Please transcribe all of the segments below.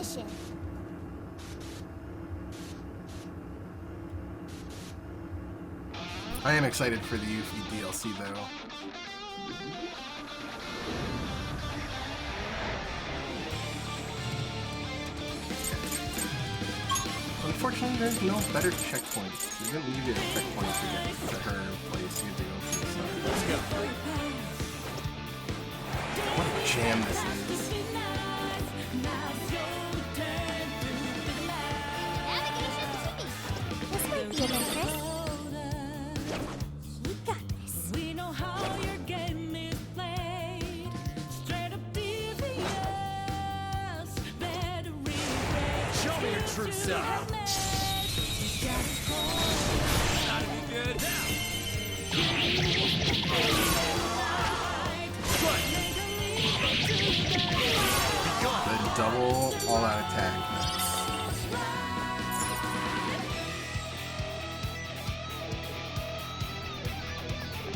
mission. I am excited for the Yuffie DLC though. Unfortunately, there's no better checkpoints. They didn't leave you a checkpoint to get to her place. You have to go to the start. Let's go. What a jam this is. This might be of interest. You got this. We know how your game is played. Straight up devious. Better read. Show me your true self. Gotta be good now. The double all-out attack.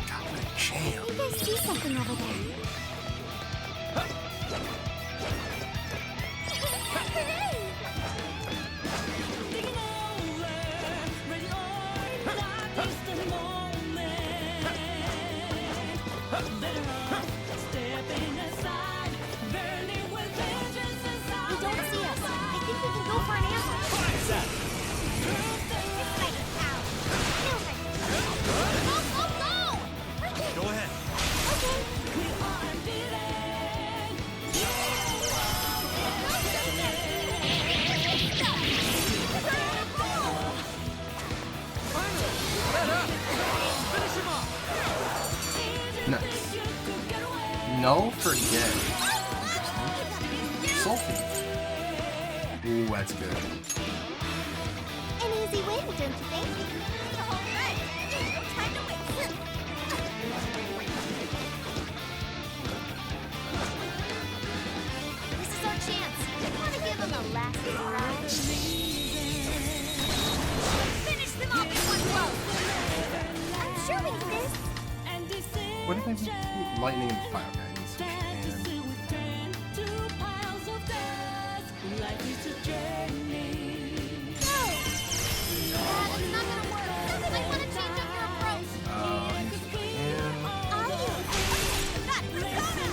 God, what a jam. I think I see something over there. Hooray! They don't see us. I think we can go for an ambush. Go ahead. Nice. No forget. Sulfy. Ooh, that's good. An easy win, don't you think? All right. No time to waste. This is our chance. Want to give them a last hurrah? Finish them off in one blow. I'm sure we can do this. What if I do lightning and fire guidance? And That's not gonna work. I want to change up your approach. and Are you? That persona!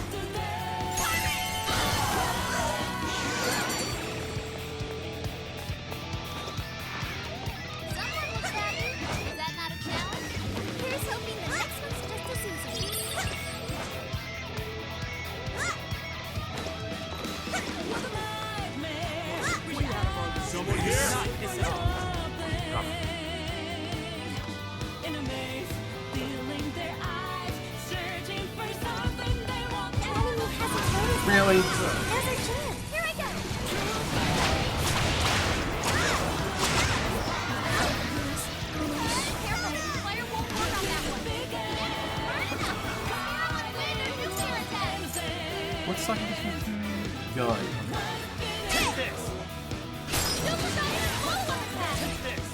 Someone looks happy. Is that not a challenge? Here's hoping the next one's just as easy. Someone here? Enemy hasn't noticed. really? There's our chance. Here I go. Careful, the fire won't work on that one. Nuclear attack. What's sucking this gun? Take this. Super Saiyan Polar attack. Take this.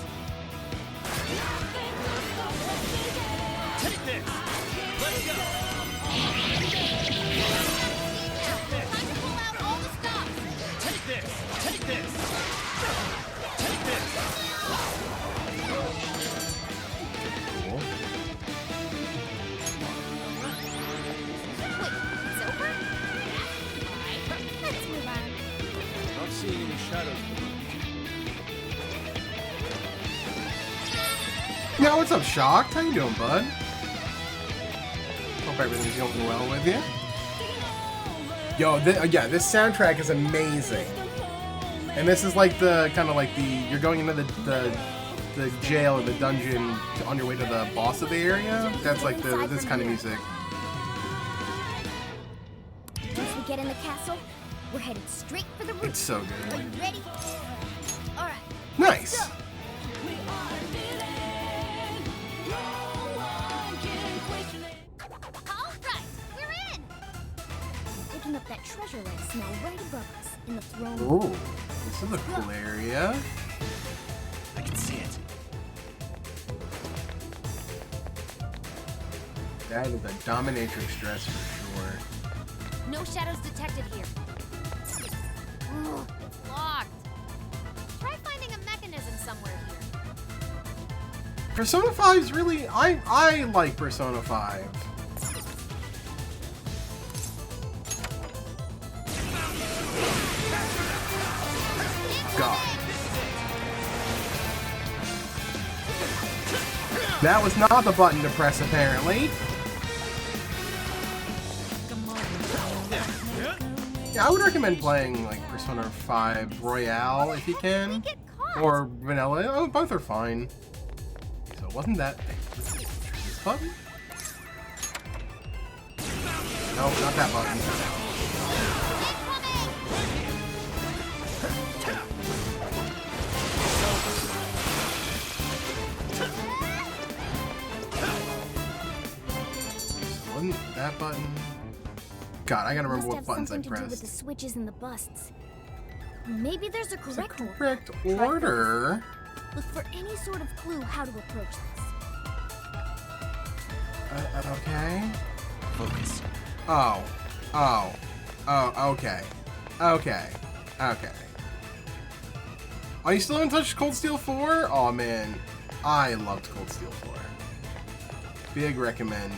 Take this. Let's go. Time to pull out all the stops. Take this. Take this. Take this. Cool. Wait, it's over? Let's move on. Not seeing any shadows. Yo, what's up, Shocked? How you doing, bud? Hope everything's going well with you. Yo, yeah, this soundtrack is amazing. And this is like the kind of like the you're going into the jail or the dungeon on your way to the boss of the area. That's like this kind of music. Once we get in the castle, we're headed straight for the roof. It's so Are good. you ready? All right. Nice. All right, we're in. Picking up that treasure list now right above us in the throne room. Ooh, this is a cool area. I can see it. That is a dominatrix dress for sure. No shadows detected here. Ugh, it's locked. Try finding a mechanism somewhere here. Persona 5's really... I like Persona 5. God. That was not the button to press, apparently. Yeah, I would recommend playing like Persona 5 Royale if you can, Get caught. or Vanilla. Oh, both are fine. So it wasn't that button? No, not that button. Wasn't that button? God, I gotta remember Must what have buttons I something to do with the pressed. switches and the busts. Maybe there's a It's the correct order. correct order. Look for any sort of clue how to approach this. Okay. Focus. Oh. Okay. Okay. Oh, you still haven't touched Cold Steel 4? Oh man, I loved Cold Steel 4. Big recommend.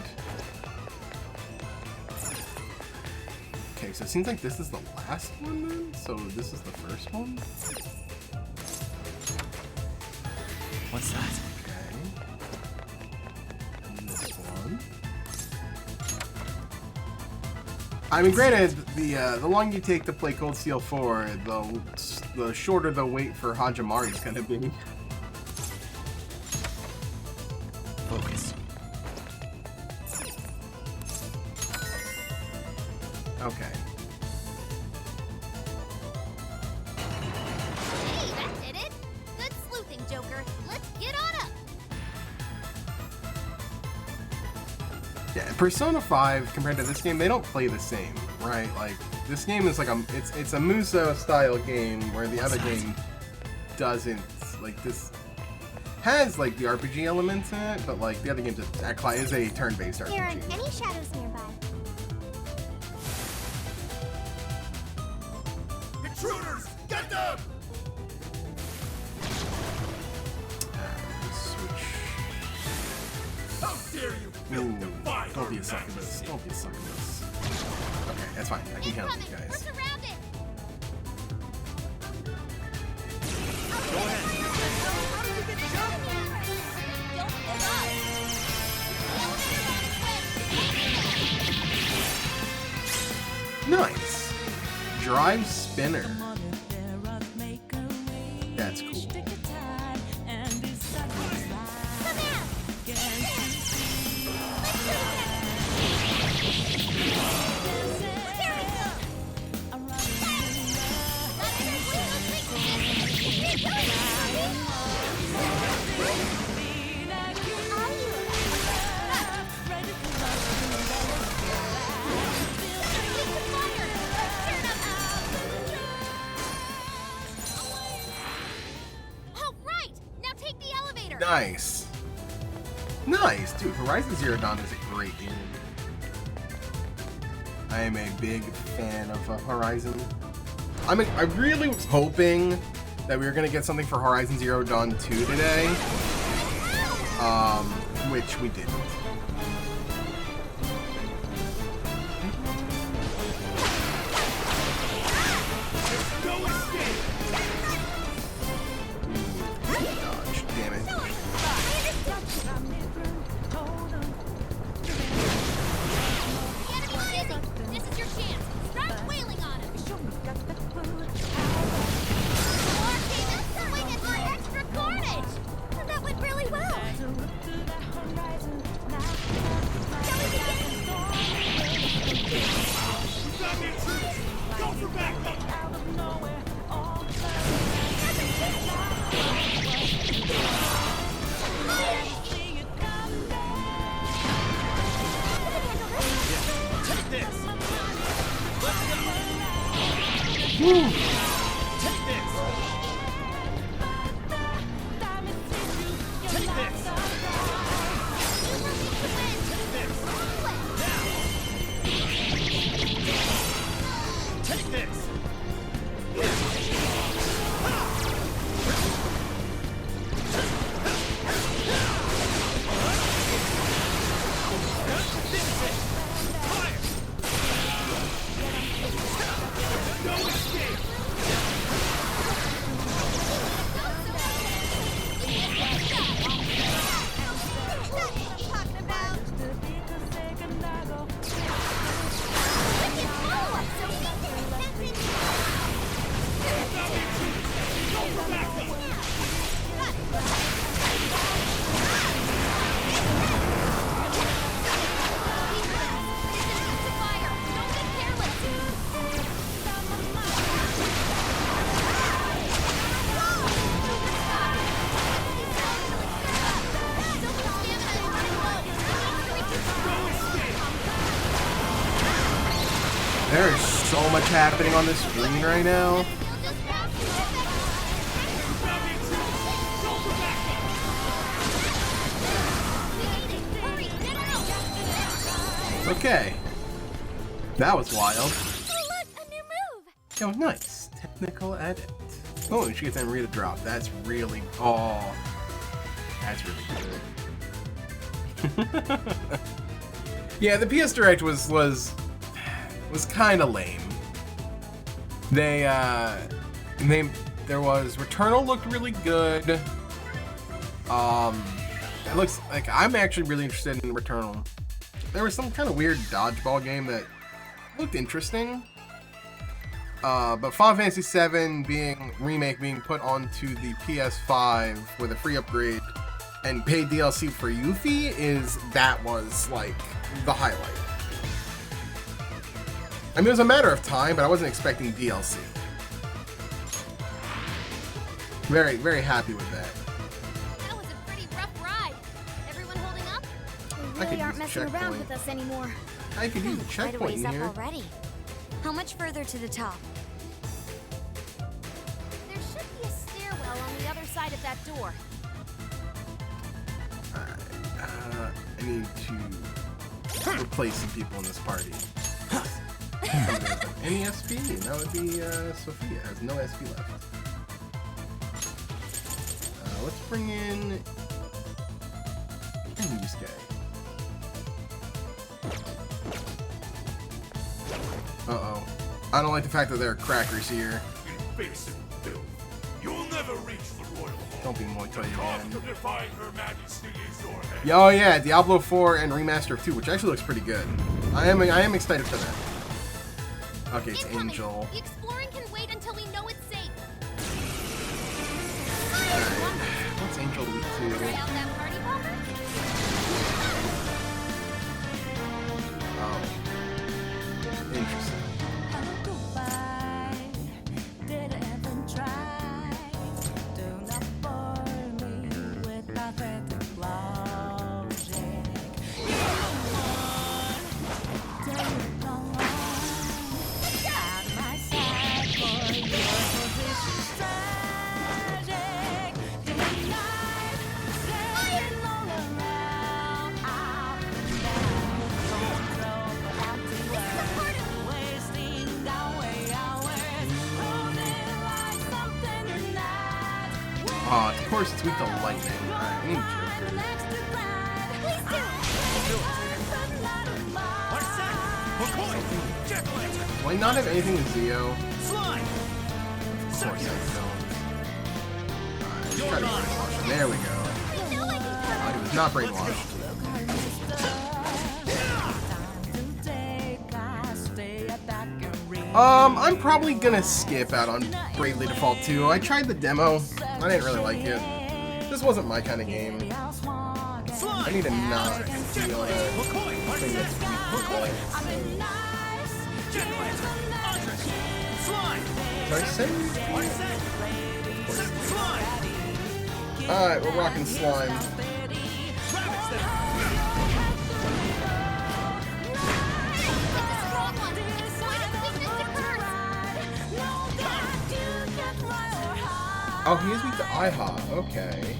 Okay, so it seems like this is the last one then? So this is the first one? What's that? Okay. And this one. I mean, granted, the longer you take to play Cold Steel 4, the shorter the wait for Hajimari is gonna be. Focus. Okay. Hey, that did it. Good sleuthing, Joker. Let's get on up. Yeah, Persona 5 compared to this game, they don't play the same, right? Like this game is like it's a Muso style game where the other game doesn't. Like this has like the RPG elements in it, but like the other game just is a turn-based There aren't RPG. any shadows nearby. Intruders! Get them! Switch. How dare you! Ooh, don't be a succubus. Don't be a succubus. Okay, that's fine. I can count these Incoming. guys. We're surrounded. Go ahead. Don't hold up. Nice. Drive spinner. That's cool. Nice. Nice, dude. Horizon Zero Dawn is a great game. I am a big fan of Horizon. I really was hoping that we were gonna get something for Horizon Zero Dawn 2 today, which we didn't. Dodge, damn it. This is your chance. Start wailing on him. Swing it for extra carnage. That went really well. Shall we begin? Go for backup! Take this! Let's go! Woo. Take this! Take this! Take this! much happening on this screen right now. Okay. That was wild. Oh, look, a new move. Oh, nice. Technical edit. Oh, she gets Enrita drop. That's really... Oh. That's really good. Yeah, the PS Direct was kind of lame. There was... Returnal looked really good. It looks like I'm actually really interested in Returnal. There was some kind of weird dodgeball game that looked interesting. But Final Fantasy VII Remake being put onto the PS5 with a free upgrade and paid DLC for Yuffie that was like the highlight. I mean, it was a matter of time, but I wasn't expecting DLC. Very, very happy with that. That was a pretty rough ride. Everyone holding up? I We could really aren't use a messing around checkpoint. with us anymore. I could use a Quite a checkpoint ways in up here. already. How much further to the top? There should be a stairwell on the other side of that door. I need to replace some people in this party. Any SP? That would be Sophia. Has no SP left. Let's bring in this guy. Uh-oh. I don't like the fact that there are crackers here. Invasive filth. You'll never reach the royal hall. Don't be Muay Thai again. After defying Her Majesty Azorhead. Oh yeah, Diablo 4 and Remaster of 2, which actually looks pretty good. I am excited for that. Okay, it's Incoming. Angel. The exploring can wait until we know it's safe. What's Angel weak to? Try out that party popper? Oh. Interesting. Of course it's weak to lightning. Alright, we need Joker. Do I not have anything with Zio? Slime! Of course I don't. Alright, let's try to brainwash him. There we go. He was not brainwashed. I'm probably gonna skip out on Bravely Default 2. I tried the demo. I didn't really like it. This wasn't my kind of game. I need a not feel like a thing that's Did I say? Alright, we're rocking slime. Oh, he is weak to IHA. Okay.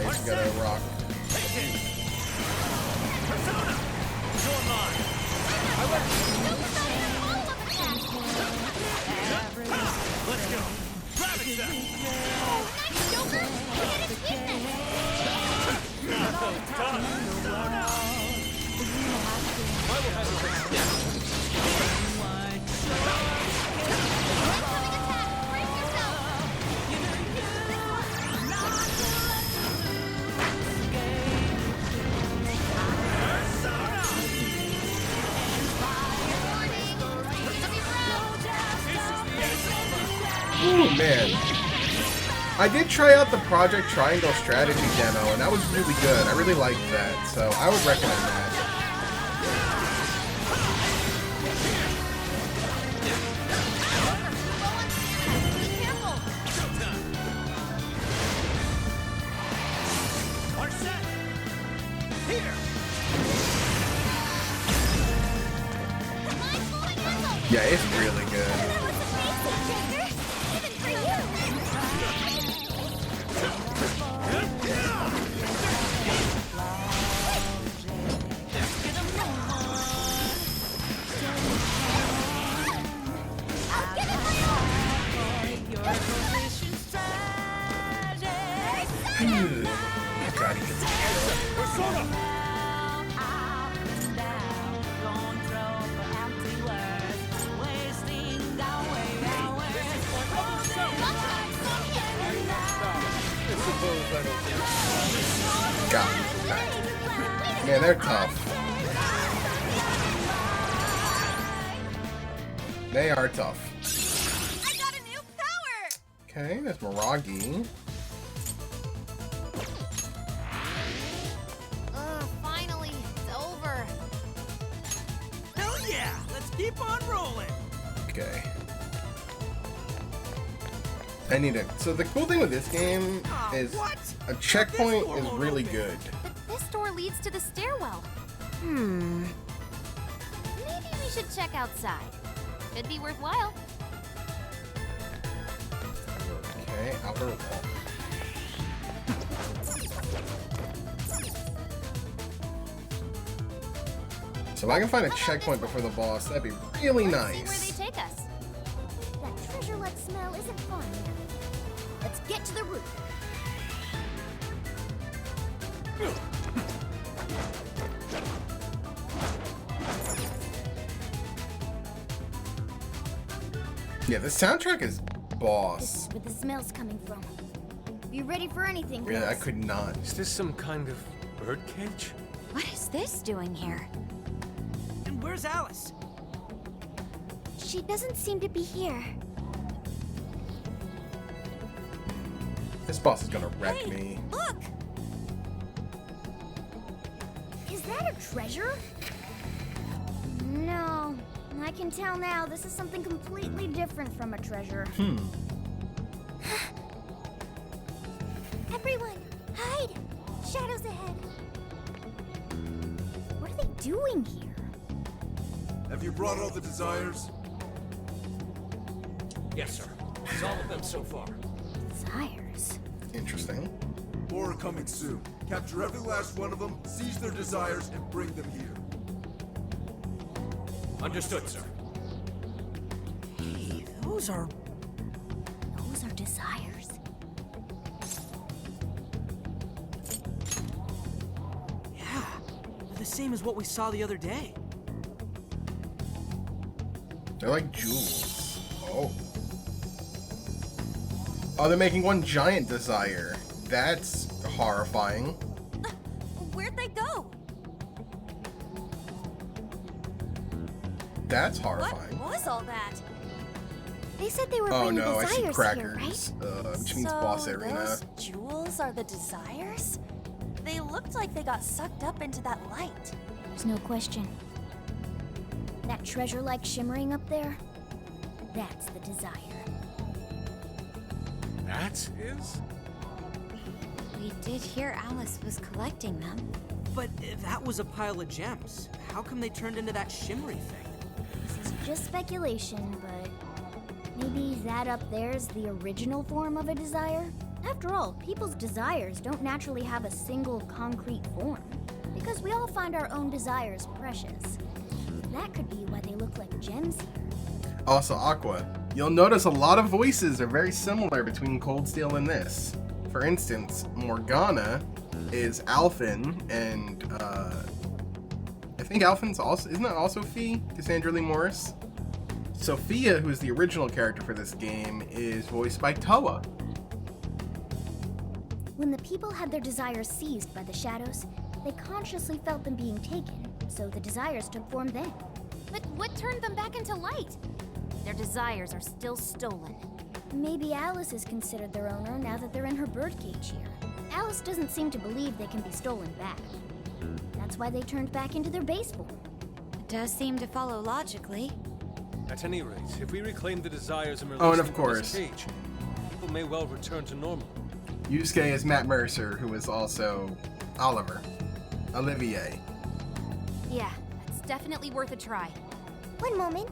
Nice, you gotta rock. Let's go. Rabbit Step. Ooh, man. I did try out the Project Triangle strategy demo, and that was really good. I really liked that, so I would recommend that. Yeah, if really good. That was amazing, Jager! Even for you! I'll give it my all! God, he gets Persona! got him. Man, they're tough. They are tough. I got a new power! Okay, there's Miragi. Finally, it's over. Hell yeah! Let's keep on rolling. Okay. I need it. So the cool thing with this game is what? a checkpoint is really good. But this door leads to the stairwell. Maybe we should check outside. Could be worthwhile. Okay, outer wall. So if I can find a checkpoint before the boss, that'd be really Let's nice. see where they take us. That treasure-like smell isn't fun. Let's get to the roof. Yeah, the soundtrack is This boss. is where the smell's coming from. Be ready for anything, Yeah, I girls. could not. Is this some kind of birdcage? What is this doing here? And where's Alice? She doesn't seem to be here. This boss is gonna wreck Hey, me. look! Is that a treasure? No. I can tell now this is something completely different from a treasure. Everyone, hide! Shadows ahead. What are they doing here? Have you brought all the desires? Yes, sir. It's all of them so far. Desires. Interesting. More are coming soon. Capture every last one of them, seize their desires, and bring them here. Understood, sir. Hey, those are... Those are desires. Yeah, they're the same as what we saw the other day. They're like jewels. Oh. Oh, they're making one giant desire. That's horrifying. Where'd they go? That's What horrifying. was all that? They said they were Oh bringing no, I see desires here, right? crackers. Which means boss arena. Those jewels are the desires? They looked like they got sucked up into that light. There's no question. That treasure-like shimmering up there, that's the desire. That's his? We did hear Alice was collecting them. But if that was a pile of gems, how come they turned into that shimmery thing? This is just speculation, but maybe that up there is the original form of a desire? After all, people's desires don't naturally have a single concrete form, because we all find our own desires precious. That could be why they look like gems here. Also, Aqua. You'll notice a lot of voices are very similar between Cold Steel and this. For instance, Morgana is Alphen, and I think Alphen's also, isn't that also Fee? Cassandra Lee Morris? Sophia, who's the original character for this game, is voiced by Toa. When the people had their desires seized by the shadows, they consciously felt them being taken, so the desires took form then. But what turned them back into light? Their desires are still stolen. Maybe Alice is considered their owner now that they're in her birdcage here. Alice doesn't seem to believe they can be stolen back. That's why they turned back into their base form. It does seem to follow logically. At any rate, if we reclaim the desires and release Oh, and of them from this course. cage, people may well return to normal. Yusuke is Matt Mercer, who is also Oliver. Olivier. Yeah, that's definitely worth a try. One moment.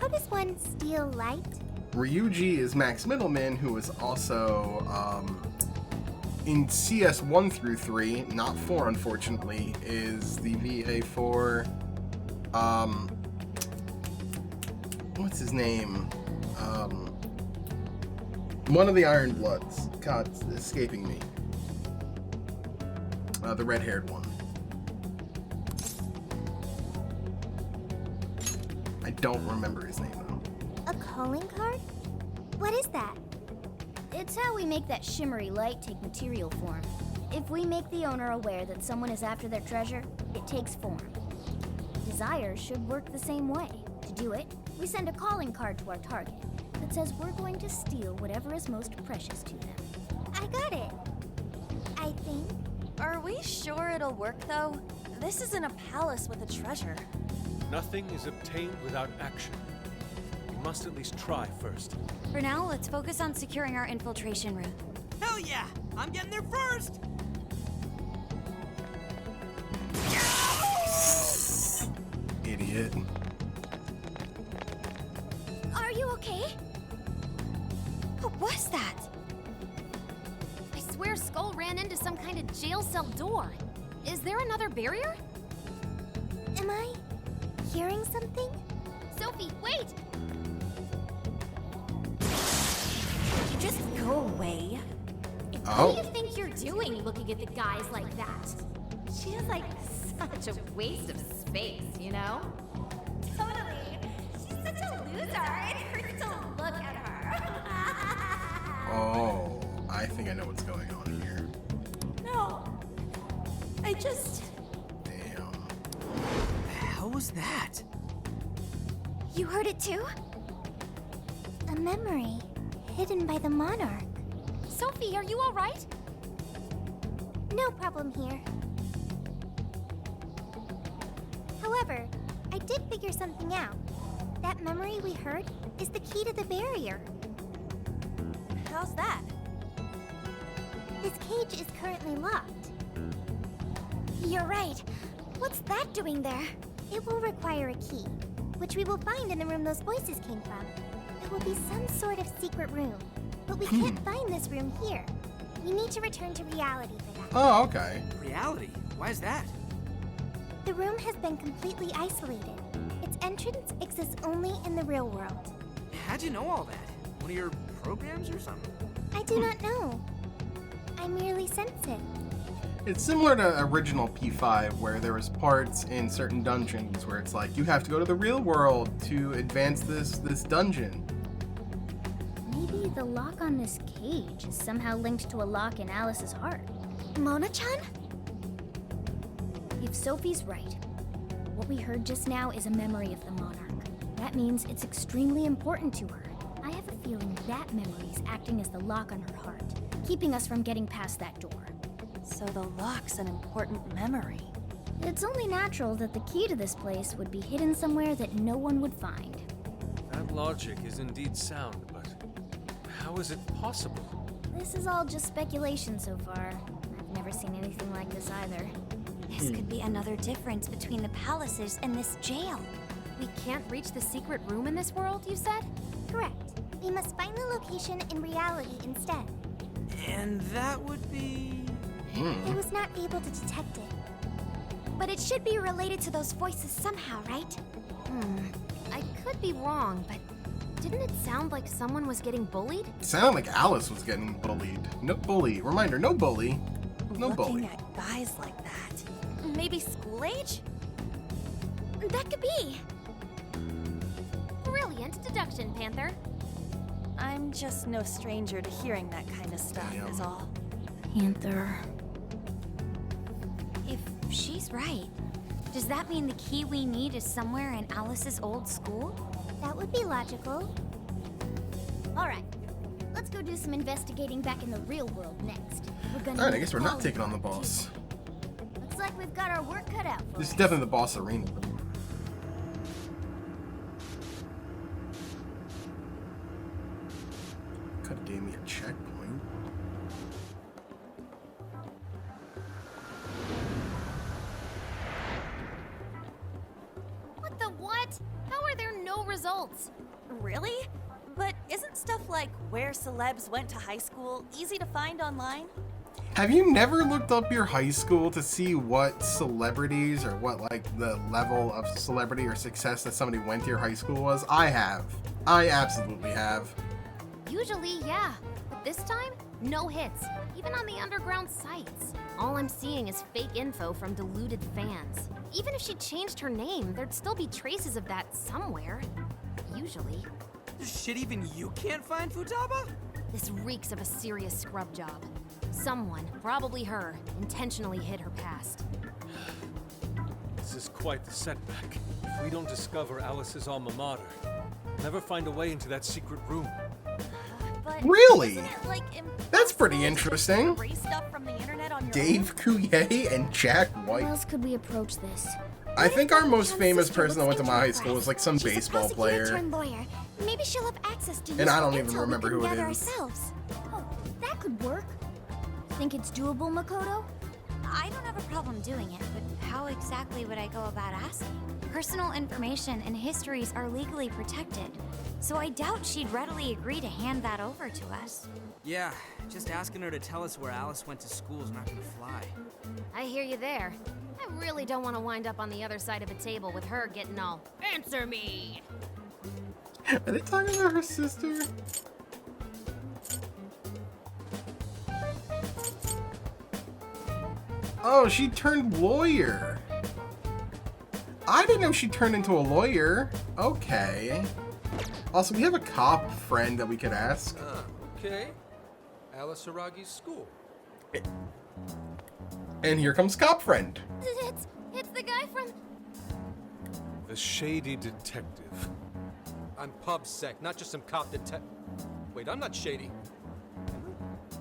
How does one steal light? Ryuji is Max Middleman, who is also in CS 1 through 3, not 4 unfortunately, is the VA for what's his name? One of the Iron Bloods. God, it's escaping me. The red-haired one. I don't remember his name though. A calling card? What is that? It's how we make that shimmery light take material form. If we make the owner aware that someone is after their treasure, it takes form. Desires should work the same way. To do it, we send a calling card to our target that says we're going to steal whatever is most precious to them. I got it. I think. Are we sure it'll work though? This isn't a palace with a treasure. Nothing is obtained without action. We must at least try first. For now, let's focus on securing our infiltration route. Hell yeah! I'm getting there first! Idiot. Are you okay? What was that? I swear Skull ran into some kind of jail cell door. Is there another barrier? Am I hearing something? Sophie, wait! Just go away. What do you think you're doing looking at the guys like that? She is like such a waste of space, you know? Totally. She's such a loser. It hurts to look at her. Oh, I think I know what's going on here. No. I just... Damn. The hell was that? You heard it too? A memory hidden by the monarch. Sophie, are you all right? No problem here. However, I did figure something out. That memory we heard is the key to the barrier. How's that? This cage is currently locked. You're right. What's that doing there? It will require a key, which we will find in the room those voices came from. It will be some sort of secret room, but we can't find this room here. We need to return to reality for that. Oh, okay. Reality? Why is that? The room has been completely isolated. Its entrance exists only in the real world. How'd you know all that? One of your programs or something? I do not know. I merely sense it. It's similar to original P5, where there was parts in certain dungeons where it's like you have to go to the real world to advance this dungeon. Maybe the lock on this cage is somehow linked to a lock in Alice's heart. Mona-chan? If Sophie's right, what we heard just now is a memory of the monarch. That means it's extremely important to her. I have a feeling that memory is acting as the lock on her heart, keeping us from getting past that door. So the lock's an important memory. It's only natural that the key to this place would be hidden somewhere that no one would find. That logic is indeed sound, but how is it possible? This is all just speculation so far. I've never seen anything like this either. This could be another difference between the palaces and this jail. We can't reach the secret room in this world, you said? Correct. We must find the location in reality instead. And that would be... I was not able to detect it. But it should be related to those voices somehow, right? I could be wrong, but didn't it sound like someone was getting bullied? It sounded like Alice was getting bullied. No bully. Reminder, no bully. No Looking bully. at guys like that. Maybe school age? That could be. Brilliant deduction, Panther. I'm just no stranger to hearing that kind of stuff, Damn. is all. Panther. If she's right, does that mean the key we need is somewhere in Alice's old school? That would be logical. All right, let's go do some investigating back in the real world next. We're gonna Alright, I need guess we're a not calling taking on the card, boss. too. Looks like we've got our work cut out for This is us. definitely the boss arena. Could have gave me a checkpoint. What the what? How are there no results adults. Really? But isn't stuff like where celebs went to high school easy to find online? Have you never looked up your high school to see what celebrities or what like the level of celebrity or success that somebody went to your high school was? I have. I absolutely have. Usually, yeah. But this time, no hits, even on the underground sites. All I'm seeing is fake info from deluded fans. Even if she changed her name, there'd still be traces of that somewhere. Usually. Shit, even you can't find Futaba? This reeks of a serious scrub job. Someone, probably her, intentionally hid her past. This is quite the setback. If we don't discover Alice's alma mater, we'll never find a way into that secret room. But Really? isn't it, like, That's pretty impossible to interesting. erase stuff from the internet on your Dave Coulier and Jack How White. else could we approach this? I think our most John's famous sister person that looks went to my high into school was like some She's a baseball prosecutor player. turned lawyer. Maybe she'll have access to And I useful don't even intel remember we can who it gather is. ourselves. Oh, that could work. Think it's doable, Makoto? I don't have a problem doing it, but how exactly would I go about asking? Personal information and histories are legally protected, so I doubt she'd readily agree to hand that over to us. Yeah, just asking her to tell us where Alice went to school is not gonna fly. I hear you there. I really don't want to wind up on the other side of the table with her getting all, "Answer me!" Are they talking about her sister? Oh, she turned lawyer. I didn't know she turned into a lawyer. Okay. Also, we have a cop friend that we could ask. Okay. Alice Hiragi's school. And here comes cop friend. It's the guy from... The shady detective. I'm PubSec, not just some cop detective. Wait, I'm not shady.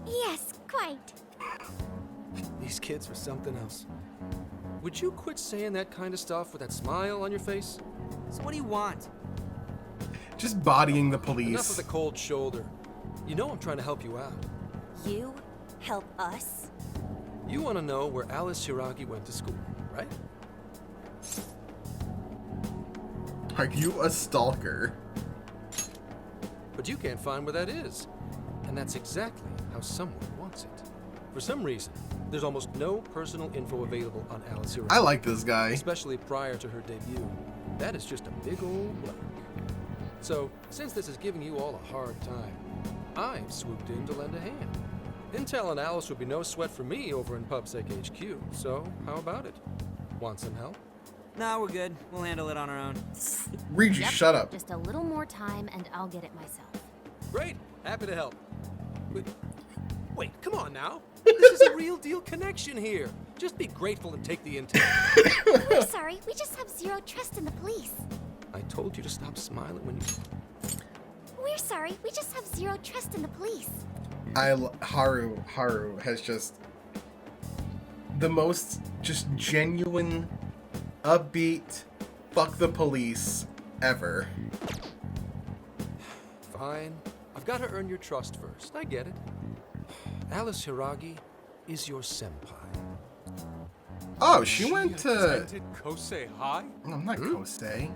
Yes, quite. These kids are something else. Would you quit saying that kind of stuff with that smile on your face? So what do you want? Just bodying the Enough of police. the cold shoulder. You know I'm trying to help you out. You help us? You want to know where Alice Hiragi went to school, right? Are you a stalker? But you can't find where that is. And that's exactly how someone wants it. For some reason, there's almost no personal info available on Alice Hiragi. I like this guy. Especially prior to her debut. That is just a big old blank. So, since this is giving you all a hard time, I've swooped in to lend a hand. Intel and Alice would be no sweat for me over in PubSec HQ, so how about it? Want some help? Nah, we're good. We'll handle it on our own. Regis, Yep, shut up. Just a little more time and I'll get it myself. Great, happy to help. Wait, come on now. This is a real deal connection here. Just be grateful and take the intel. We're sorry, we just have zero trust in the police. I told you to stop smiling when you... We're sorry, we just have zero trust in the police. Haru has just the most just genuine, upbeat, fuck the police ever. Fine. I've got to earn your trust first. I get it. Alice Hiragi is your senpai. Oh, she went to... attended Kosei High? No, not Kosei.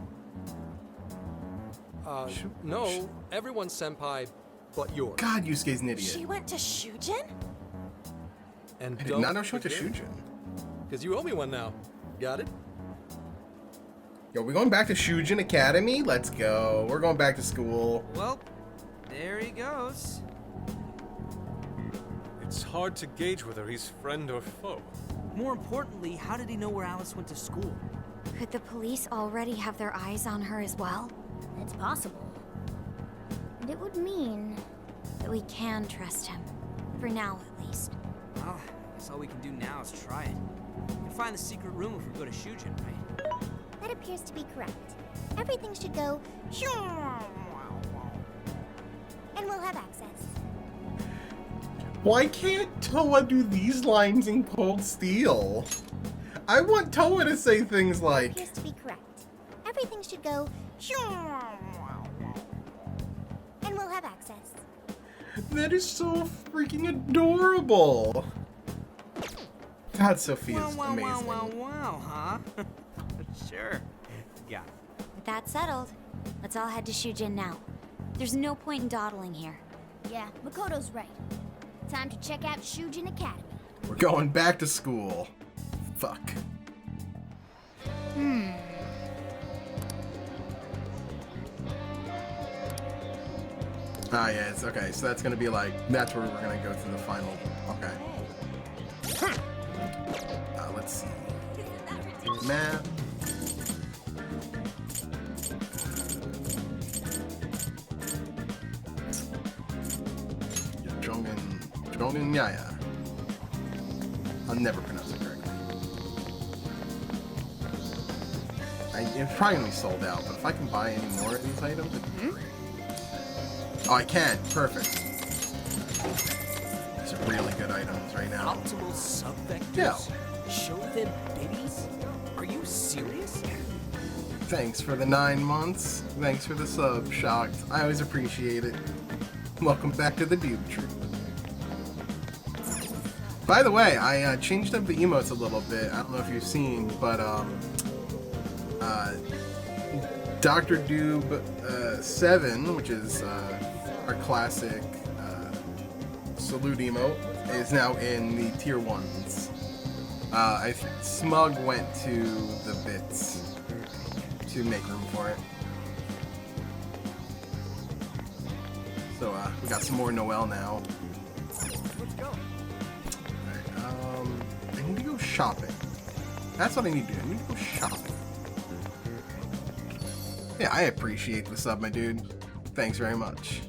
No, everyone's senpai but yours. God, Yusuke's an idiot. She went to Shujin? And I did not know she went to Shujin. Because you owe me one now. Got it? Yo, we going back to Shujin Academy? Let's go. We're going back to school. Well, there he goes. It's hard to gauge whether he's friend or foe. More importantly, how did he know where Alice went to school? Could the police already have their eyes on her as well? It's possible. And it would mean... That we can trust him. For now, at least. Well, I guess all we can do now is try it. We can find the secret room if we go to Shujin, right? That appears to be correct. Everything should go... And we'll have access. Why can't Toa do these lines in Cold Steel? I want Toa to say things like... Appears to be correct. Everything should go... And we'll have access. That is so freaking adorable. God, Sophia's Wow, amazing. wow, wow, wow, huh? Sure. Yeah. With That's settled. Let's all head to Shujin now. There's no point in dawdling here. Yeah, Makoto's right. Time to check out Shujin Academy. We're going back to school. Fuck. Ah, yeah, it's okay. So that's gonna be like, that's where we're gonna go through the final. Okay. Let's see. Math. Jongen Yaya. I'll never pronounce it correctly. It's probably gonna be sold out, but if I can buy any more of these items, it'd be great. Oh, I can. Perfect. These are really good items right now. Optimal subvectors? Yeah. Show them biddies? Are you serious? Thanks for the 9 months. Thanks for the sub, Shocked. I always appreciate it. Welcome back to the Doob Troop. By the way, I changed up the emotes a little bit. I don't know if you've seen, but Dr. Doob 7, which is our classic salute emote, is now in the tier 1s. Smug went to the bits to make room for it. So we got some more Noel now. Let's go. I need to go shopping. That's what I need to do. I need to go shopping. Yeah, I appreciate the sub, my dude. Thanks very much.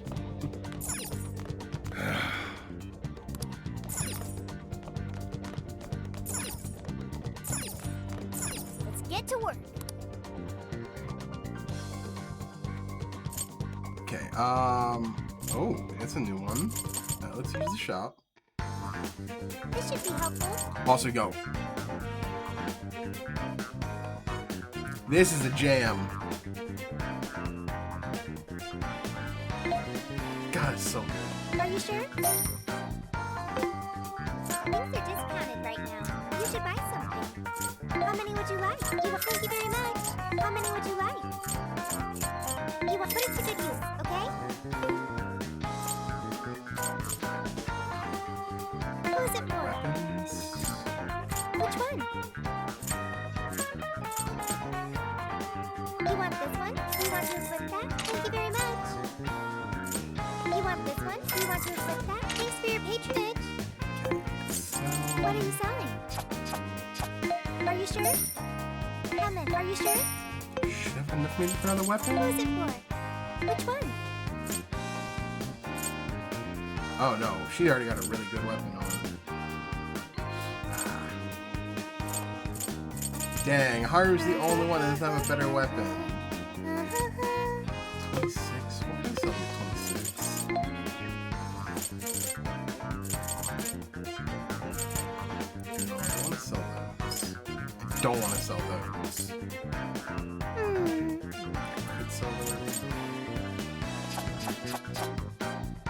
Let's get to work. Okay, oh, it's a new one. Let's use the shop. This should be helpful. Also go. This is a jam. God, it's so good. Are you sure? Things are discounted right now. You should buy something. How many would you like? Thank you very much. How many would you like? Put it to good use, okay? Who's it for? Weapons. Which one? You want this one? Do you want to flip that? Thank you very much. You want this one? Do you want to flip that? Thanks for your patronage. What are you selling? Are you sure? Comment, are you sure? Should have enough maybe for another weapon? Who is it for? Which one? Oh no, she already got a really good weapon on. Dang, Haru's the only one that doesn't have a better weapon. 26? What can I sell for 26? No, I don't want to sell those. I don't want to sell those. I could sell those. I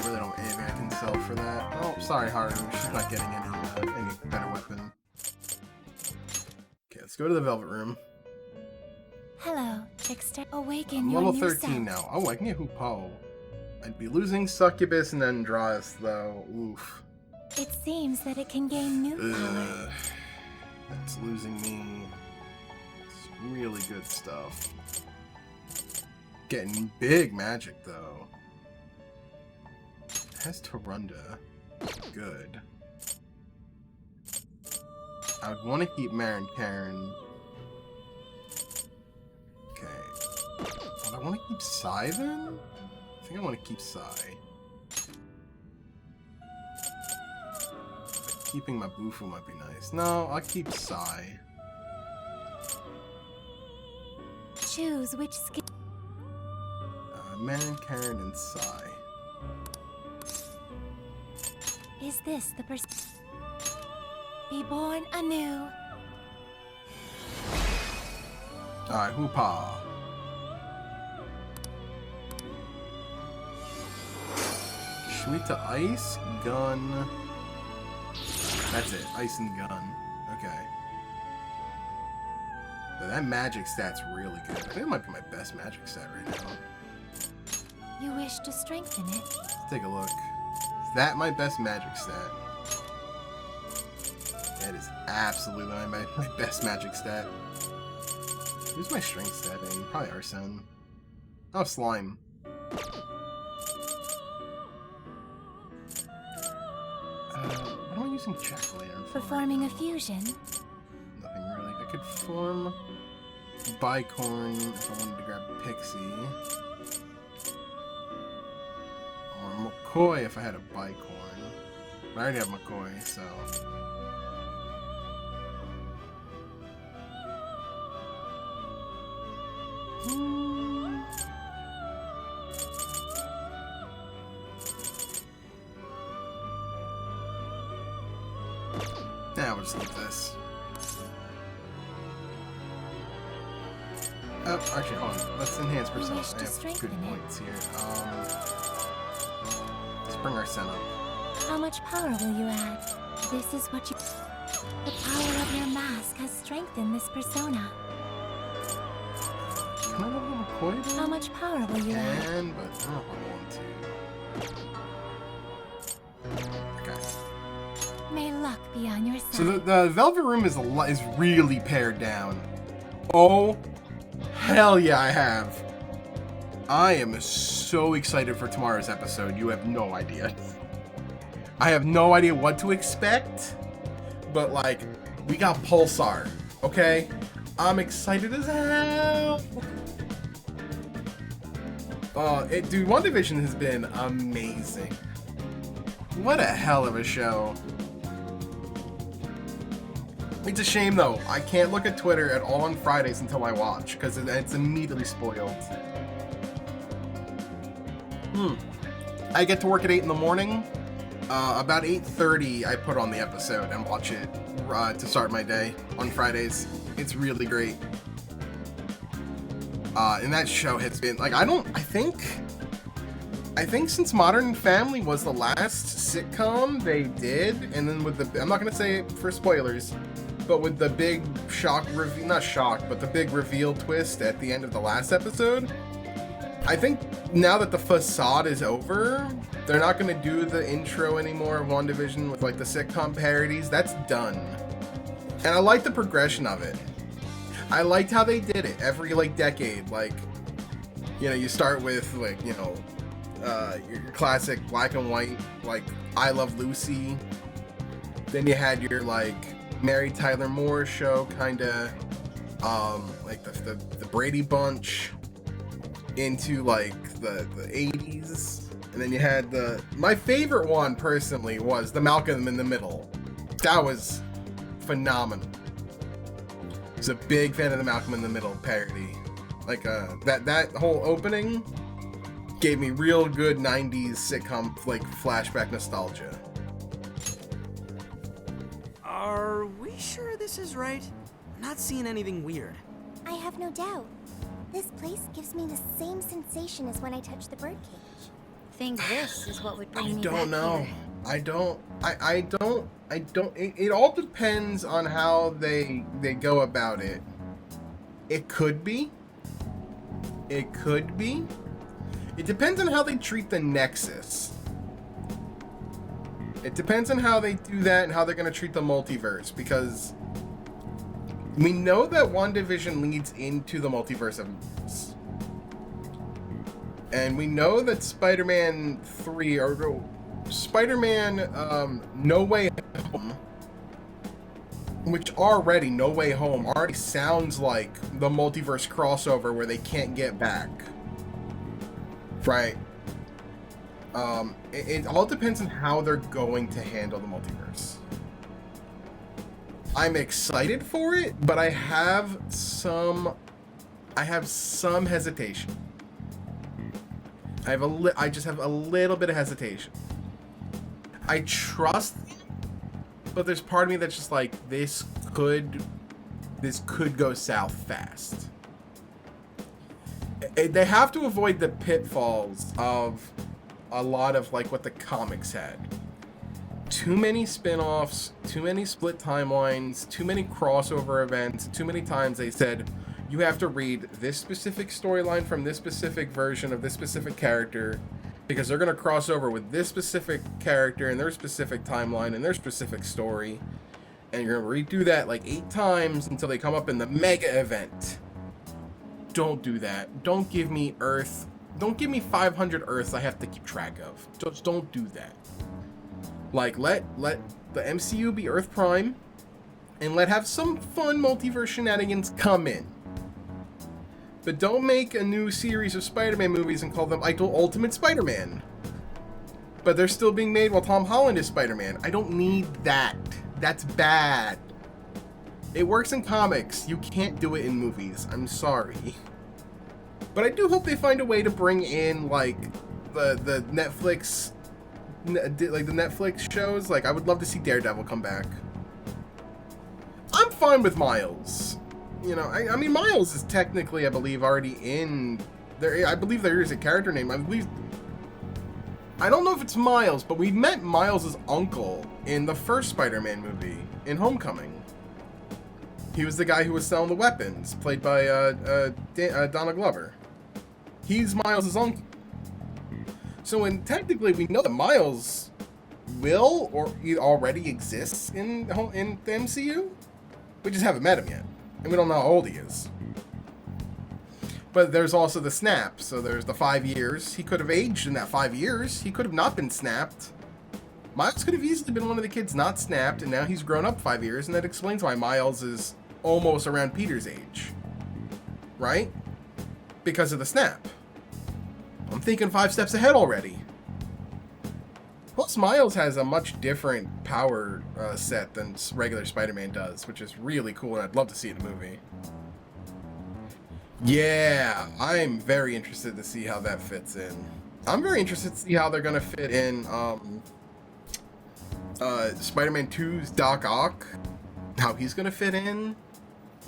really don't have anything I can sell for that. Oh, sorry, Haru. She's not getting any better weapon. Okay, let's go to the Velvet Room. Hello, Trickster. Awaken I'm your level new 13 self. now. Oh, I can get Hoopo. I'd be losing Succubus and Andras, though. Oof. It seems that it can gain new power. Ugh. That's losing me. It's really good stuff. Getting big magic, though. It has Torunda. Good. I would want to keep Marin Karen. Okay. Would I want to keep Sai then? I think I want to keep Sai. Keeping my Bufu might be nice. No, I'll keep Sai. Choose which skill. Marin Karen and Sai. Is this the person? Be born anew. Alright, Hoopa. Shuita Ice, Gun. That's it, Ice and Gun. Okay. That magic stat's really good. I think it might be my best magic stat right now. You wish to strengthen it? Let's take a look. Is that my best magic stat? That is absolutely my best magic stat. Who's my strength stat in? Probably Arsene. Oh, Slime. What am I using Jack-o'-lantern for? Performing a fusion? Nothing really. I could form Bicorn if I wanted to grab Pixie. Or McCoy if I had a Bicorn. I already have McCoy, so... Yeah, we'll just leave this. Oh, actually, hold on. Let's enhance persona. wish to I have strengthen good it. points here. Let's bring our Sen up. How much power will you add? This is what you... The power of your mask has strengthened this persona. Can I level McCoy then? How much power will you add? Can, but I don't know if I want to. Okay. May luck be on your side. So the Velvet Room is really pared down. Oh, hell yeah, I have. I am so excited for tomorrow's episode. You have no idea. I have no idea what to expect, but like, we got Pulsar, okay? I'm excited as hell. Dude, WandaVision has been amazing. What a hell of a show. It's a shame though, I can't look at Twitter at all on Fridays until I watch, because it's immediately spoiled. I get to work at 8 in the morning. About 8:30 I put on the episode and watch it to start my day on Fridays. It's really great. And that show has been, like, I think since Modern Family was the last sitcom they did, and then with the, I'm not gonna say it for spoilers, but with the big shock reveal, not shock, but the big reveal twist at the end of the last episode, I think now that the facade is over, they're not gonna do the intro anymore of WandaVision with like the sitcom parodies. That's done. And I like the progression of it. I liked how they did it every like decade. Like, you know, you start with like, you know, your classic black and white, like I Love Lucy. Then you had your like Mary Tyler Moore show, kind of like the Brady Bunch, into like the 80s. And then you had my favorite one personally was the Malcolm in the Middle. That was phenomenal. I was a big fan of the Malcolm in the Middle parody. Like that whole opening gave me real good 90s sitcom like flashback nostalgia. Are we sure this is right? I'm not seeing anything weird. I have no doubt. This place gives me the same sensation as when I touched the birdcage. Think this is what would bring I me back don't know. here. I don't. It all depends on how they go about it. It could be. It could be. It depends on how they treat the Nexus. It depends on how they do that and how they're going to treat the multiverse, because we know that WandaVision leads into the multiverse of movies. And we know that Spider-Man 3 or Spider-Man No Way Home, which already No Way Home already sounds like the multiverse crossover where they can't get back. Right. It all depends on how they're going to handle the multiverse. I'm excited for it, but I have some hesitation. I just have a little bit of hesitation. I trust, but there's part of me that's just like, this could go south fast. They have to avoid the pitfalls of a lot of like what the comics had. too many spin-offs, too many split timelines, too many crossover events. Too many times they said you have to read this specific storyline from this specific version of this specific character because they're going to cross over with this specific character and their specific timeline and their specific story. And you're going to redo that like 8 times until they come up in the mega event. Don't do that. Don't give me Earth. Don't give me 500 Earths I have to keep track of. Just don't do that. Like, let the MCU be Earth Prime, and let have some fun multiverse shenanigans come in. But don't make a new series of Spider-Man movies and call them Ultimate Spider-Man. But they're still being made while Tom Holland is Spider-Man. I don't need that. That's bad. It works in comics. You can't do it in movies. I'm sorry. But I do hope they find a way to bring in, like, the Netflix... like the Netflix shows. Like, I would love to see Daredevil come back. I'm fine with Miles. You know, I mean, Miles is technically, I believe, already in there. I believe there is a character name. I don't know if it's Miles, but we met Miles' uncle in the first Spider-Man movie, in Homecoming. He was the guy who was selling the weapons, played by Donald Glover. He's Miles' uncle. So when technically we know that Miles will, or he already exists in the MCU, we just haven't met him yet, and we don't know how old he is. But there's also the snap, so there's the 5 years. He could have aged in that 5 years. He could have not been snapped. Miles could have easily been one of the kids not snapped, and now he's grown up 5 years, and that explains why Miles is almost around Peter's age. Right? Because of the snap. I'm thinking 5 steps ahead already. Plus, Miles has a much different power set than regular Spider-Man does, which is really cool, and I'd love to see it in a movie. Yeah, I'm very interested to see how that fits in. I'm very interested to see how they're going to fit in Spider-Man 2's Doc Ock, how he's going to fit in.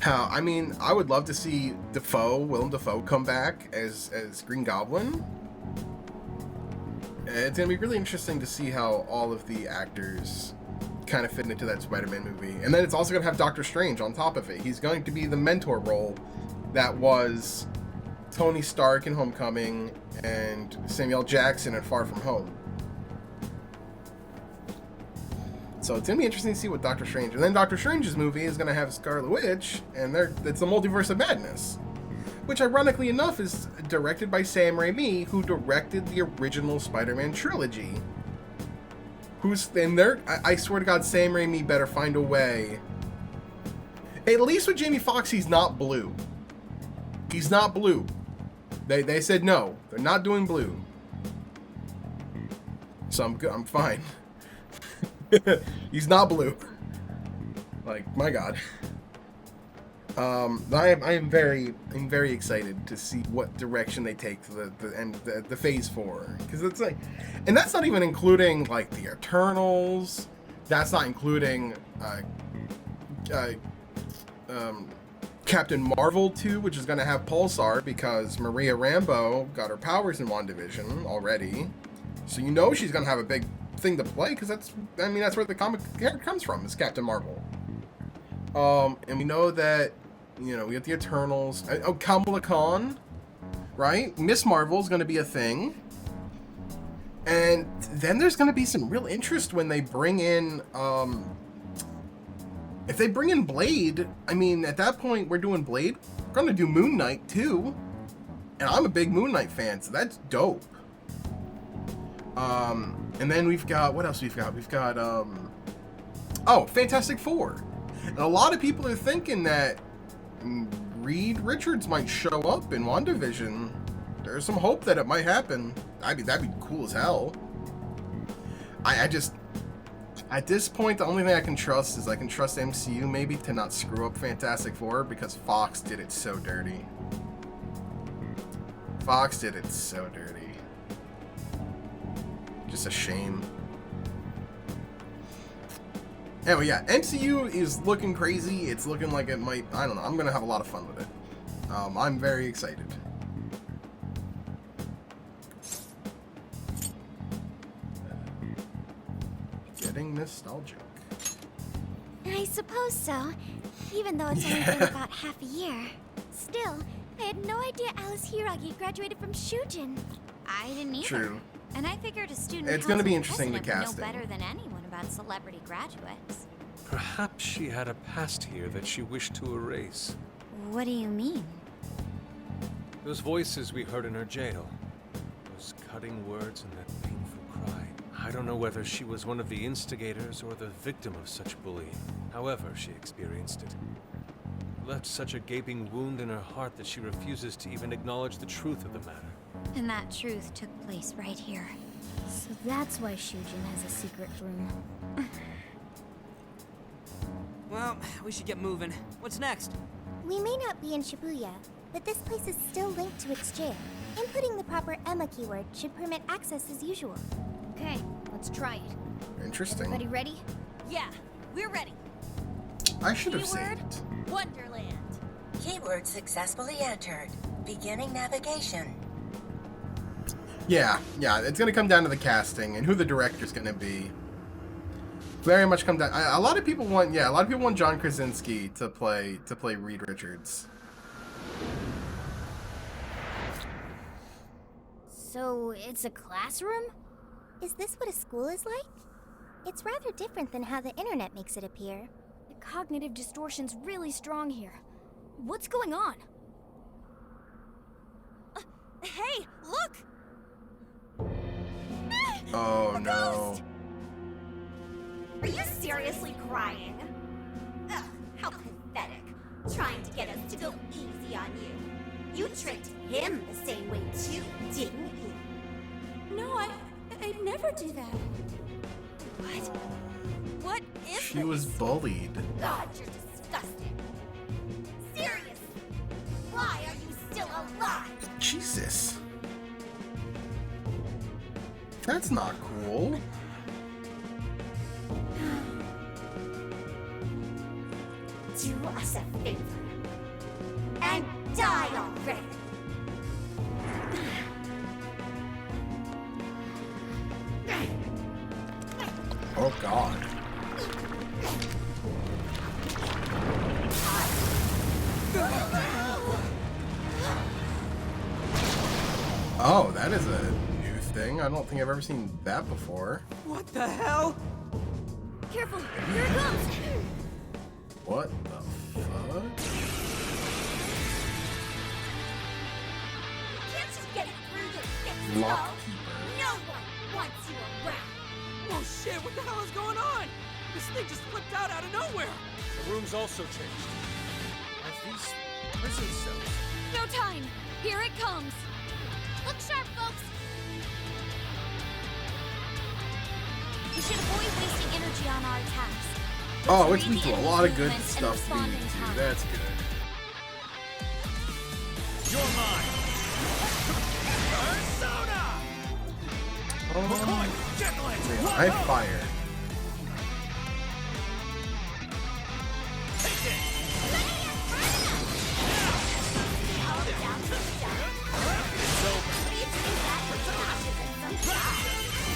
I mean, I would love to see Willem Dafoe come back as Green Goblin. It's going to be really interesting to see how all of the actors kind of fit into that Spider-Man movie. And then it's also going to have Doctor Strange on top of it. He's going to be the mentor role that was Tony Stark in Homecoming and Samuel Jackson in Far From Home. So it's going to be interesting to see what Doctor Strange... And then Doctor Strange's movie is going to have Scarlet Witch, and it's the Multiverse of Madness. Which, ironically enough, is directed by Sam Raimi, who directed the original Spider-Man trilogy. I swear to God, Sam Raimi better find a way. At least with Jamie Foxx, he's not blue. He's not blue. They said no. They're not doing blue. So I'm good. I'm fine. He's not blue. Like, my God. I am very excited to see what direction they take to the Phase 4, because it's like, and that's not even including like the Eternals. That's not including Captain Marvel 2, which is going to have Pulsar because Maria Rambeau got her powers in WandaVision already. So you know she's going to have a big thing to play, because that's where the comic character comes from, is Captain Marvel. And we know that, you know, we have the Eternals. Kamala Khan, right? Miss Marvel is going to be a thing. And then there's going to be some real interest when they bring in, if they bring in Blade. I mean, at that point, we're doing Blade. We're going to do Moon Knight, too. And I'm a big Moon Knight fan, so that's dope. And then we've got, what else we've got? We've got, Fantastic Four. And a lot of people are thinking that Reed Richards might show up in WandaVision. There's some hope that it might happen. I mean, that'd be cool as hell. I just, at this point, the only thing I can trust is I can trust MCU maybe to not screw up Fantastic Four, because Fox did it so dirty. Fox did it so dirty. Just a shame. Anyway, yeah, MCU is looking crazy. It's looking like it might, I don't know, I'm gonna have a lot of fun with it. I'm very excited. Get Getting nostalgic. I suppose so, even though it's only been about half a year. Still, I had no idea Alice Hiragi graduated from Shujin. I didn't either. True. And I figured a student It's gonna council be interesting, the president would casting. know better than anyone about celebrity graduates. Perhaps she had a past here that she wished to erase. What do you mean? Those voices we heard in her jail. Those cutting words and that painful cry. I don't know whether she was one of the instigators or the victim of such bullying. However she experienced it. Left such a gaping wound in her heart that she refuses to even acknowledge the truth of the matter. And that truth took place right here. So that's why Shujin has a secret room. Well, we should get moving. What's next? We may not be in Shibuya, but this place is still linked to its jail. Inputting the proper Emma keyword should permit access as usual. Okay, let's try it. Interesting. Everybody ready? Yeah, we're ready. I should have Keyword? saved. Wonderland. Keyword successfully entered. Beginning navigation. Yeah, it's gonna come down to the casting and who the director's gonna be. Very much come down. A lot of people want John Krasinski to play Reed Richards. So it's a classroom? Is this what a school is like? It's rather different than how the internet makes it appear. The cognitive distortion's really strong here. What's going on? Hey, look! Oh A no. ghost! Are you seriously crying? Ugh, how pathetic. Trying to get us to go easy on you. You tricked him the same way too, didn't you? No, I'd never do that. What? What is She this? was bullied. God, you're disgusting. Seriously, why are you still alive? Jesus. That's not cool. Do us a favor and die already. Oh god. Oh, that is a new thing. I don't think I've ever seen that before. What the hell? Careful, here it comes! What the fuck? Can't you get it through your thick skull? Lockkeeper. No one wants you around. Oh shit, what the hell is going on? This thing just flipped out of nowhere. The room's also changed. Are these prison cells? No time! Here it comes! Look sharp, folks! We should avoid wasting energy on our attacks. Oh, Let's which read leads the to a enemy's lot of good movements and stuff respond being in too. time. That's good. You're mine! Persona! McCoy, Jet Lantern! I fire. Take it! It's over.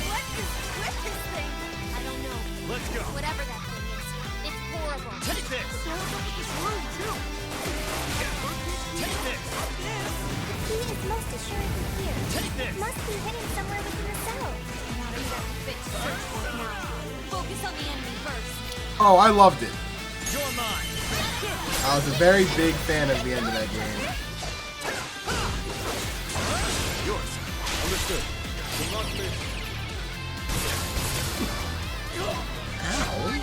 What is with this thing? I don't know. Let's go. Whatever that thing is, it's horrible. Take this! Take this! The key is most assuredly here. Take this! It must be hidden somewhere within the cell. Not a fit search for it now. Focus on the enemy first. Oh, I loved it. You're mine! I was a very big fan of the end of that game. Yours. Understood. Will not miss. Ow.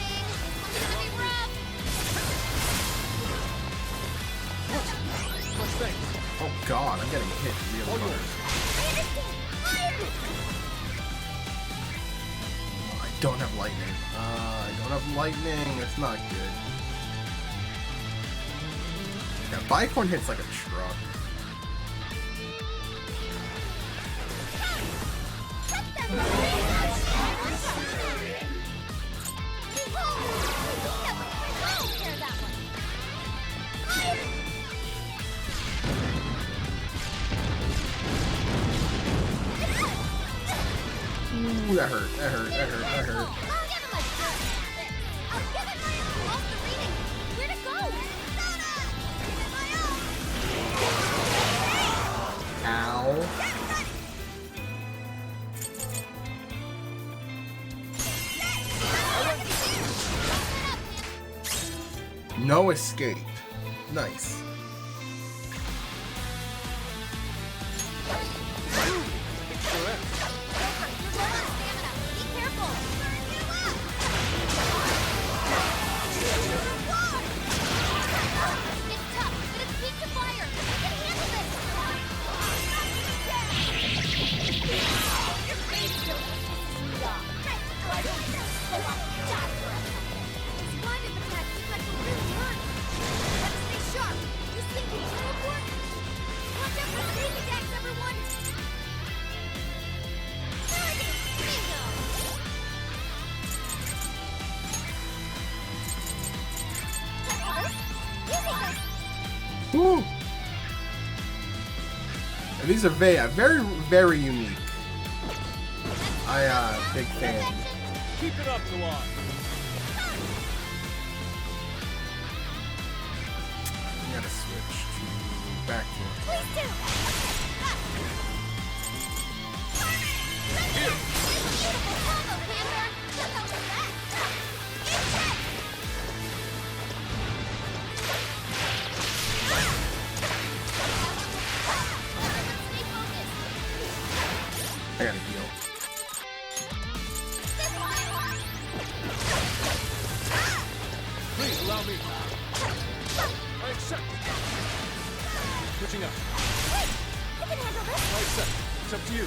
Much thanks. Oh god, I'm getting hit really hard. Oh, I don't have lightning. I don't have lightning. That's not good. Yeah, Bicorn hits like a truck. Ooh, that hurt. That hurt. That hurt. That hurt. No escape. Nice. Woo! And these are very unique. Big fan. Keep it up, Luan. I gotta switch to back to. I gotta heal. Please allow me. I accept. Switching up. I can handle this. I accept. It's up to you.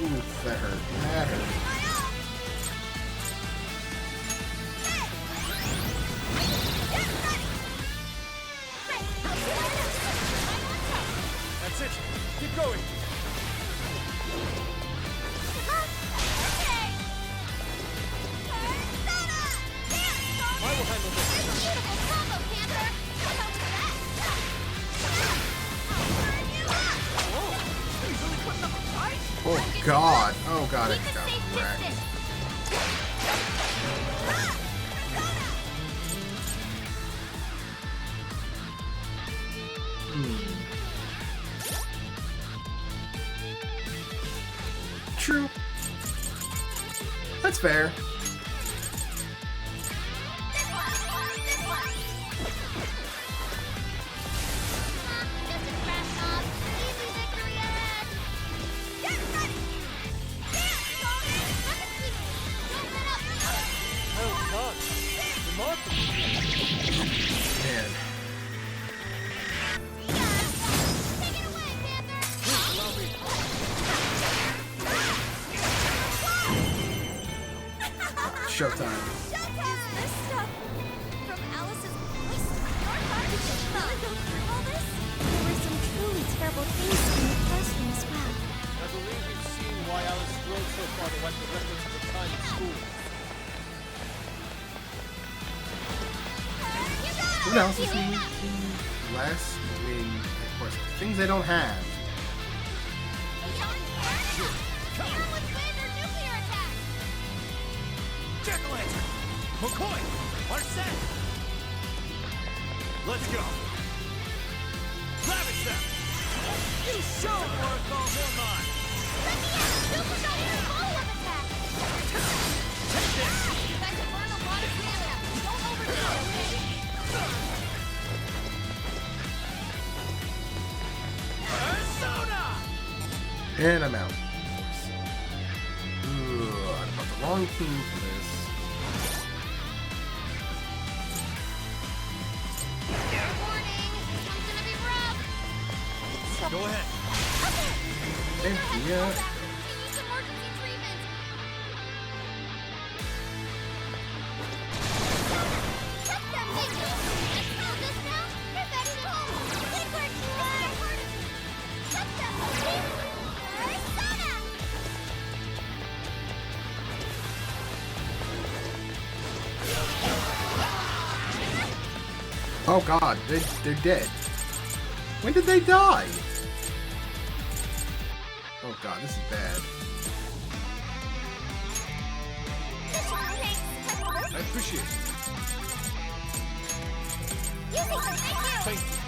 Oof, that hurt. That hurt. That's it. Keep going. I will handle this. Oh god. Oh god, I just got wrecked. True. That's fair. Well done. Remarkable. Man. Please allow me. Showtime. This stuff from Alice's voice. Did you really go through all this? There were some truly terrible things in the classroom as well. I believe we've seen why Alice drove so far to wipe the records of the time in school. What else is in less? I mean, of course, things they don't have. Jack-o'-lantern! McCoy! Arsene! Let's go! Ravish them! You show Oracle Hormone! Take this! Persona! And I'm out. Ooh, I'm about the wrong team for this. Go ahead. And yeah. Oh god, they're dead. When did they die? Oh god, this is bad. I appreciate it. Thank you.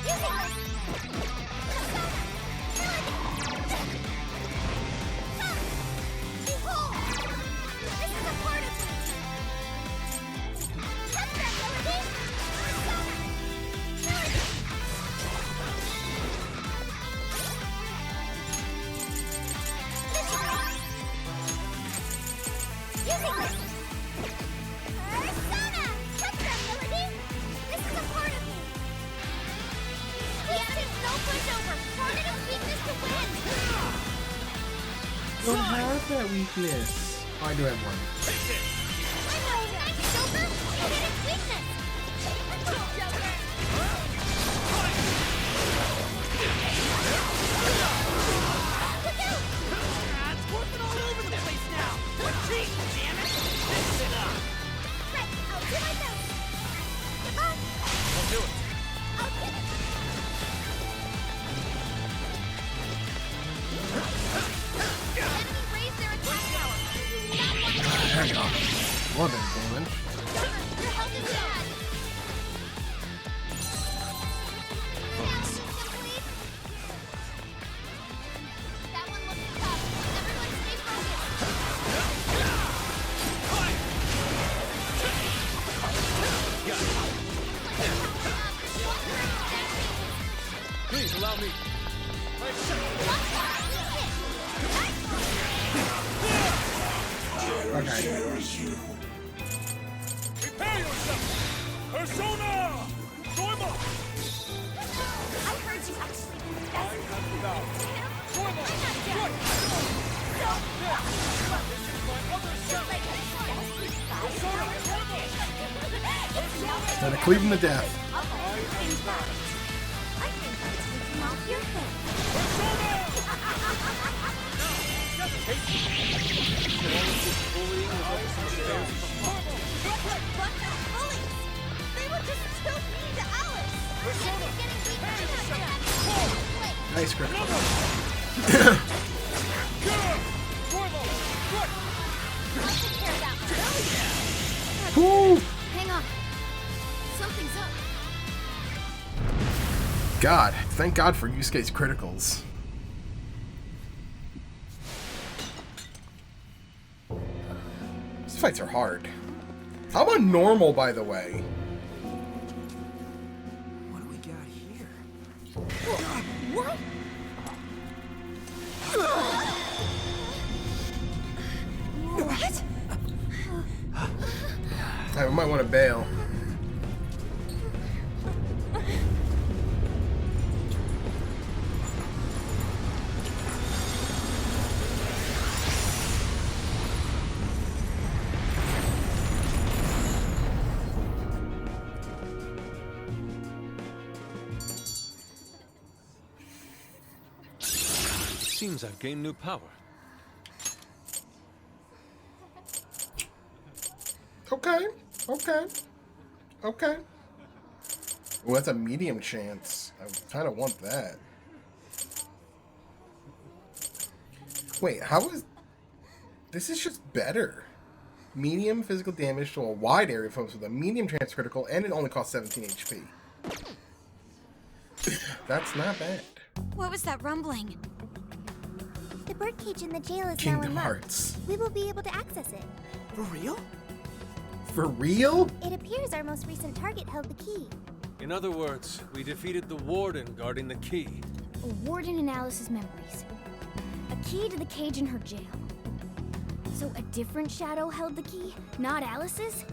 Don't have that weakness. Oh, I do have one. There you go. More than damage. Please allow me. Okay. Prepare yourself! Persona! Soima! I heard you actually do the best. Soima! Good! Gotta cleave him to death. Nice grip. Woo! Hang on. Something's up. God, thank God for Yusuke's criticals. These fights are hard. How about normal, by the way? What do we got here? What? What? I might want to bail. Seems I've gained new power. Okay, okay, okay. Well, that's a medium chance. I kind of want that. Wait, how is... This is just better. Medium physical damage to a wide area focus with a medium chance critical, and it only costs 17 HP. That's not bad. What was that rumbling? The birdcage in the jail is now Kingdom unlocked. Hearts. We will be able to access it. For real? For real? It appears our most recent target held the key. In other words, we defeated the warden guarding the key. A warden in Alice's memories. A key to the cage in her jail. So a different shadow held the key, not Alice's?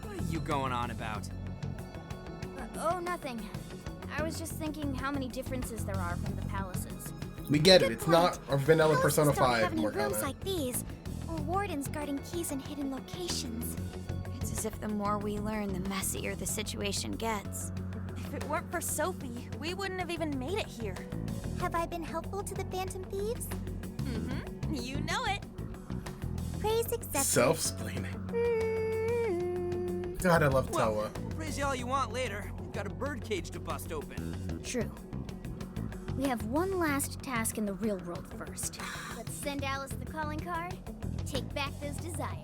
What are you going on about? Oh, nothing. I was just thinking how many differences there are from the palaces. We get it. Good It's point. not a vanilla Palaces Persona don't have 5, any rooms Morgana. like these, or wardens guarding keys in hidden locations. It's as if the more we learn, the messier the situation gets. If it weren't for Sophie, we wouldn't have even made it here. Have I been helpful to the Phantom Thieves? Mm-hmm. You know it. Praise accepted. Self-splaining. God, I love Well, Toa. we'll praise you all you want later. We've got a birdcage to bust open. True. We have one last task in the real world first. Let's send Alice the calling card and take back those desires.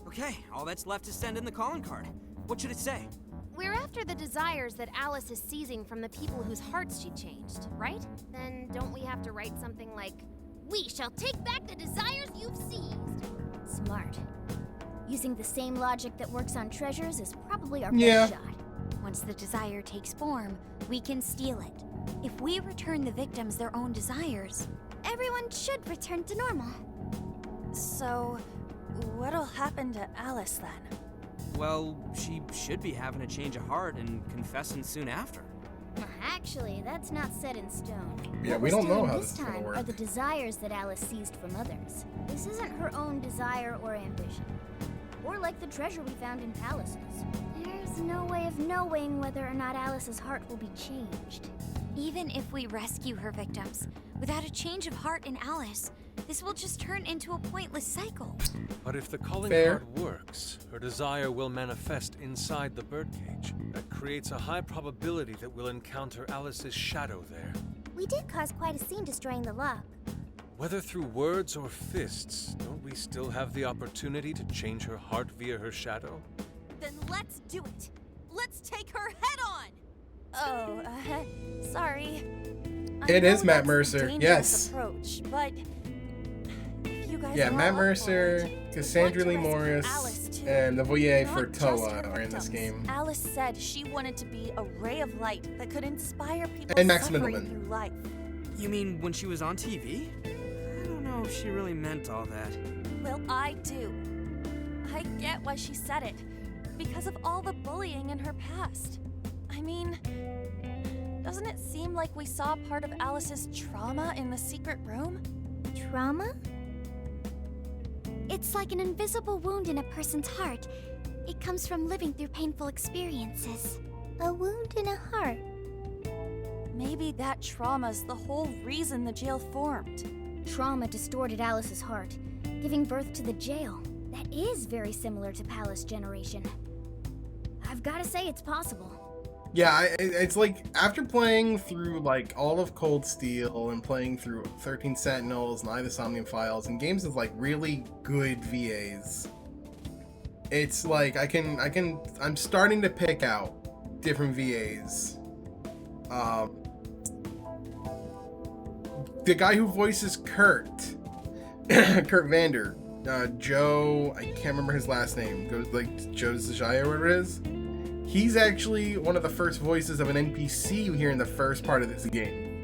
Okay, all that's left is send in the calling card. What should it say? We're after the desires that Alice is seizing from the people whose hearts she changed, right? Then don't we have to write something like, "We shall take back the desires you've seized"? Smart. Using the same logic that works on treasures is probably our best shot. Once the desire takes form, we can steal it. If we return the victims their own desires, Everyone should return to normal. So, what'll happen to Alice then? Well, she should be having a change of heart and confessing soon after. Actually, that's not set in stone. Yeah, What we we're don't know stealing how this this is gonna time work. are the desires that Alice seized from others. This isn't her own desire or ambition. Or like the treasure we found in palaces. There's no way of knowing whether or not Alice's heart will be changed. even if we rescue her victims, without a change of heart in Alice, this will just turn into a pointless cycle. But if the calling Fair. card works, her desire will manifest inside the birdcage. That creates a high probability that we'll encounter Alice's shadow there. We did cause quite a scene destroying the lock. Whether through words or fists, don't we still have the opportunity to change her heart via her shadow? Then let's do it. Let's take her head on. Oh, sorry. It is Matt Mercer, yes. Approach, but if you guys Yeah, are Matt all Mercer, for it, Cassandra Lee we want to rescue Morris, Alice, too. and the voyeur for Not just Toa her are in this victims. game. Alice said she wanted to be a ray of light that could inspire people And Max suffering Mittelman. through life. You mean when she was on TV? I don't know if she really meant all that. Well, I do. I get why she said it. Because of all the bullying in her past. I mean, doesn't it seem like we saw part of Alice's trauma in the secret room? Trauma? It's like an invisible wound in a person's heart. It comes from living through painful experiences. A wound in a heart. Maybe that trauma's the whole reason the jail formed. Trauma distorted Alice's heart, giving birth to the jail. That is very similar to Palace Generation. I've gotta say it's possible. Yeah, it's like after playing through like all of Cold Steel and playing through 13 Sentinels and Eye of the Somnium Files and games with like really good VAs, it's like I'm starting to pick out different VAs. The guy who voices Kurt Vander, Joe, I can't remember his last name, goes like Joe Zajaya or whatever it is. He's actually one of the first voices of an NPC you hear in the first part of this game.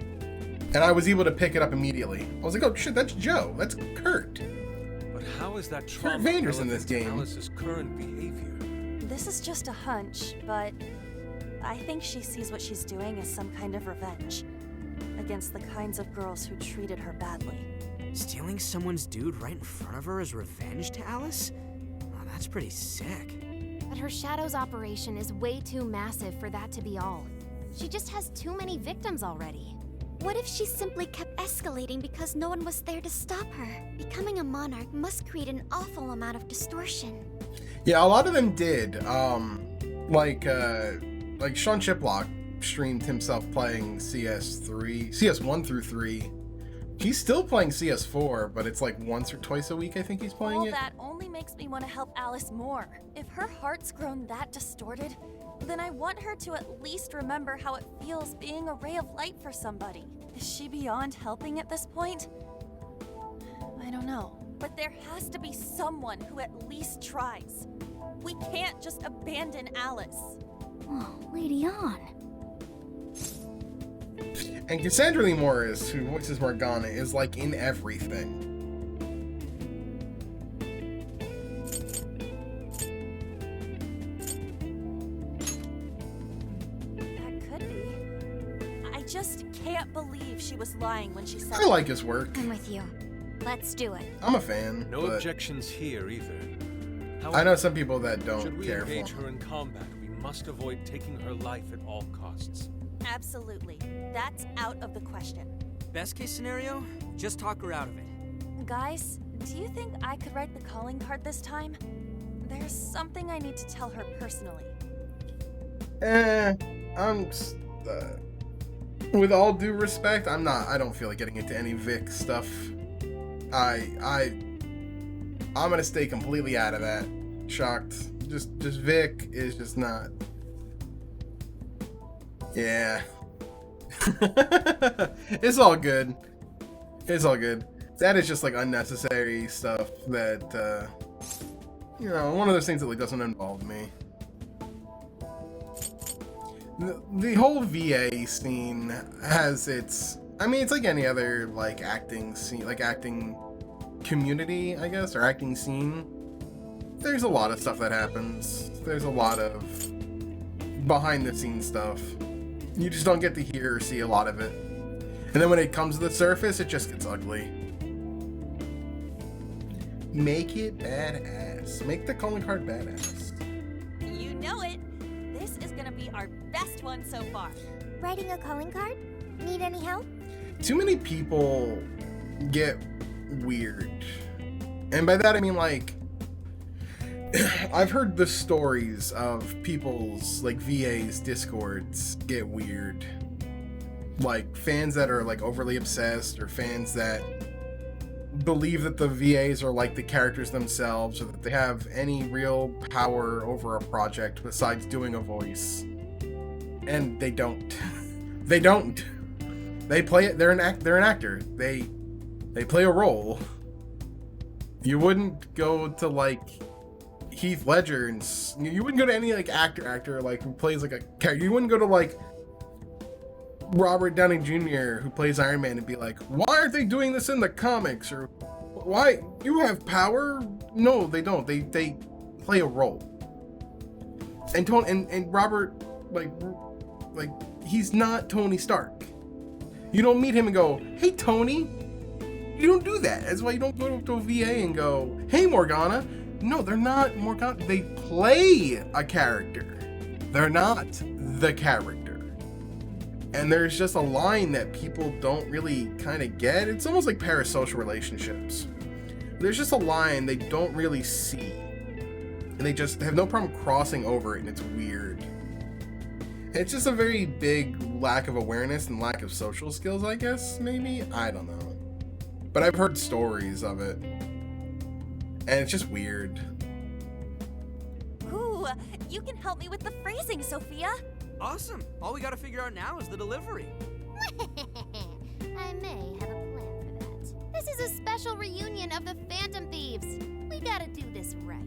And I was able to pick it up immediately. I was like, oh shit, that's Joe. That's Kurt. But how is that trauma Vander's in relevant this to game. Alice's current behavior? This is just a hunch, but I think she sees what she's doing as some kind of revenge against the kinds of girls who treated her badly. Stealing someone's dude right in front of her as revenge to Alice? Oh, that's pretty sick. But her Shadow's operation is way too massive for that to be all. She just has too many victims already. What if she simply kept escalating because no one was there to stop her? Becoming a monarch must create an awful amount of distortion. Yeah, a lot of them did. Like Sean Chiplock streamed himself playing CS1 through 3. He's still playing CS4, but it's like once or twice a week I think he's playing All it. that only makes me want to help Alice more. If her heart's grown that distorted, then I want her to at least remember how it feels being a ray of light for somebody. Is she beyond helping at this point? I don't know. But there has to be someone who at least tries. We can't just abandon Alice. Oh, Lady On. And Cassandra Lee Morris, who voices Morgana, is like in everything. That could be. I just can't believe she was lying when she said I like his work. I'm with you. Let's do it. I'm a fan. No but objections here either. I know some people that should don't we care for engage him. her in combat, we must avoid taking her life at all costs. Absolutely. That's out of the question. Best case scenario, just talk her out of it. Guys, do you think I could write the calling card this time? There's something I need to tell her personally. With all due respect, I don't feel like getting into any Vic stuff. I'm gonna stay completely out of that. Shocked. Just Vic is just not. Yeah. It's all good. It's all good. That is just like unnecessary stuff that, one of those things that like doesn't involve me. The whole VA scene has its, it's like any other like acting scene, like acting community, I guess, or acting scene. There's a lot of stuff that happens. There's a lot of behind the scenes stuff. You just don't get to hear or see a lot of it. And then when it comes to the surface, it just gets ugly. Make it badass. Make the calling card badass. You know it. This is gonna be our best one so far. Writing a calling card? Need any help? Too many people get weird. And by that I mean like I've heard the stories of people's like VA's discords get weird. Like fans that are like overly obsessed, or fans that believe that the VAs are like the characters themselves, or that they have any real power over a project besides doing a voice. And they don't. They don't. They play it. They're an actor. They play a role. You wouldn't go to like Heath Ledger and you wouldn't go to any like actor like who plays like a character. You wouldn't go to like Robert Downey Jr. who plays Iron Man and be like, why aren't they doing this in the comics? Or why you have power? No, they don't. They play a role. And Robert like he's not Tony Stark. You don't meet him and go, hey Tony. You don't do that. That's why you don't go to a VA and go, hey Morgana. No, they're not Morgana. They play a character. They're not the character. And there's just a line that people don't really kind of get. It's almost like parasocial relationships. There's just a line they don't really see. And they just have no problem crossing over it, and it's weird. It's just a very big lack of awareness and lack of social skills, I guess, maybe? I don't know. But I've heard stories of it. And it's just weird. Ooh, you can help me with the phrasing, Sophia. Awesome. All we gotta figure out now is the delivery. I may have a plan for that. This is a special reunion of the Phantom Thieves. We gotta do this right.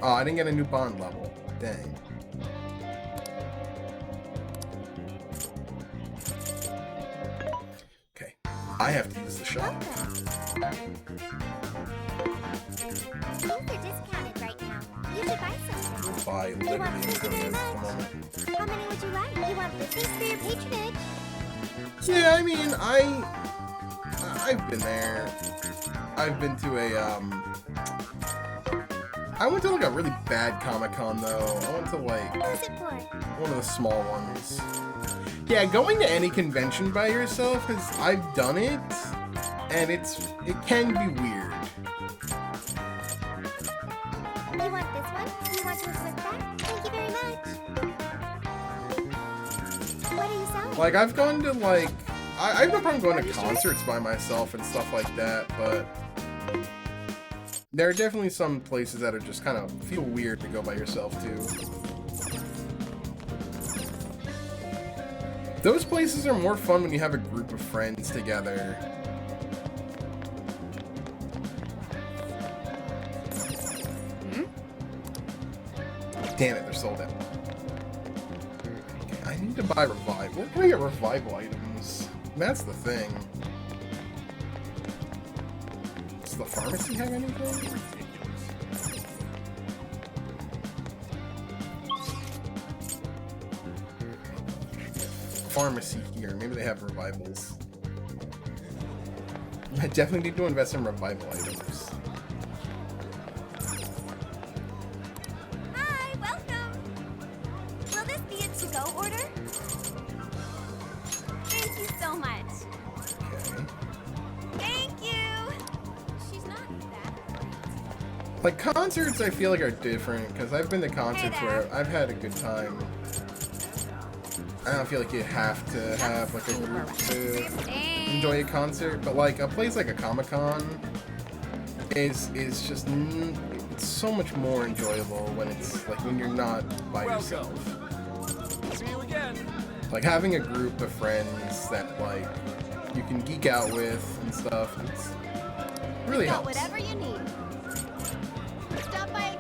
Oh, I didn't get a new bond level. Dang. Okay, I have to use the shop. These are discounted right now. You should buy some. We'll buy literally discounted at the moment. How many would you like? You want business for your patronage? Yeah, I mean, I've been there. I've been to a I went to like a really bad Comic-Con though. I went to like Who's it for? one of the small ones. Yeah, going to any convention by yourself, because I've done it, and it can be weird. You want this one? You want to accept that? Thank you very much. What are you selling? Like, I've gone to like I have no problem going to concerts by myself and stuff like that, but there are definitely some places that are just kind of feel weird to go by yourself to. Those places are more fun when you have a group of friends together. Damn it, they're sold out. Okay, I need to buy revival. Where can I get revival items? That's the thing. Does the pharmacy have anything? Pharmacy here. Maybe they have revivals. I definitely need to invest in revival items. Hi, welcome. Will this be a to-go order? Thank you so much. Okay. Thank you. She's not that great. Like, concerts I feel like are different, because I've been to concerts where I've had a good time. I don't feel like you have to have like a group to enjoy a concert, but like a place like a Comic-Con is just it's so much more enjoyable when it's like when you're not by yourself. See you again. Like having a group of friends that like you can geek out with and stuff. It really Got helps. whatever you need. Stop by.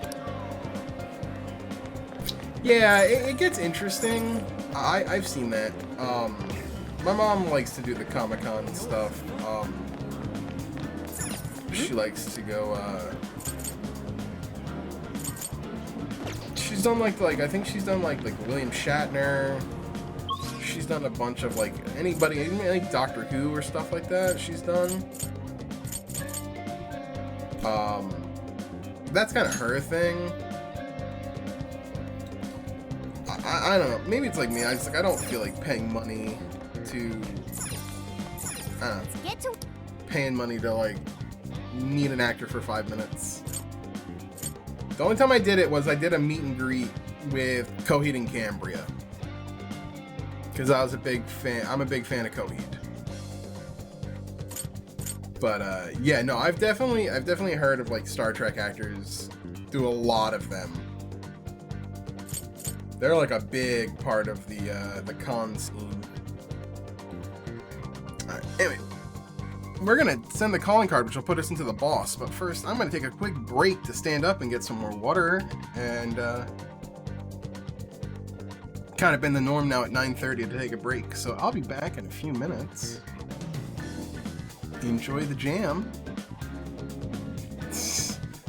Yeah, it gets interesting. I've seen that. My mom likes to do the Comic-Con stuff. She likes to go, she's done like I think she's done like William Shatner. She's done a bunch of like anybody, even like Doctor Who or stuff like that. She's done. That's kind of her thing. I don't know. Maybe it's like me. I don't feel like paying money to. I don't know. Paying money to like meet an actor for 5 minutes. The only time I did it was I did a meet and greet with Coheed and Cambria because I was a big fan. I'm a big fan of Coheed. But yeah, no, I've definitely heard of like Star Trek actors do a lot of them. They're like a big part of the con scene. Alright, anyway. We're gonna send the calling card, which will put us into the boss. But first, I'm gonna take a quick break to stand up and get some more water. And kind of been the norm now at 9:30 to take a break. So I'll be back in a few minutes. Enjoy the jam.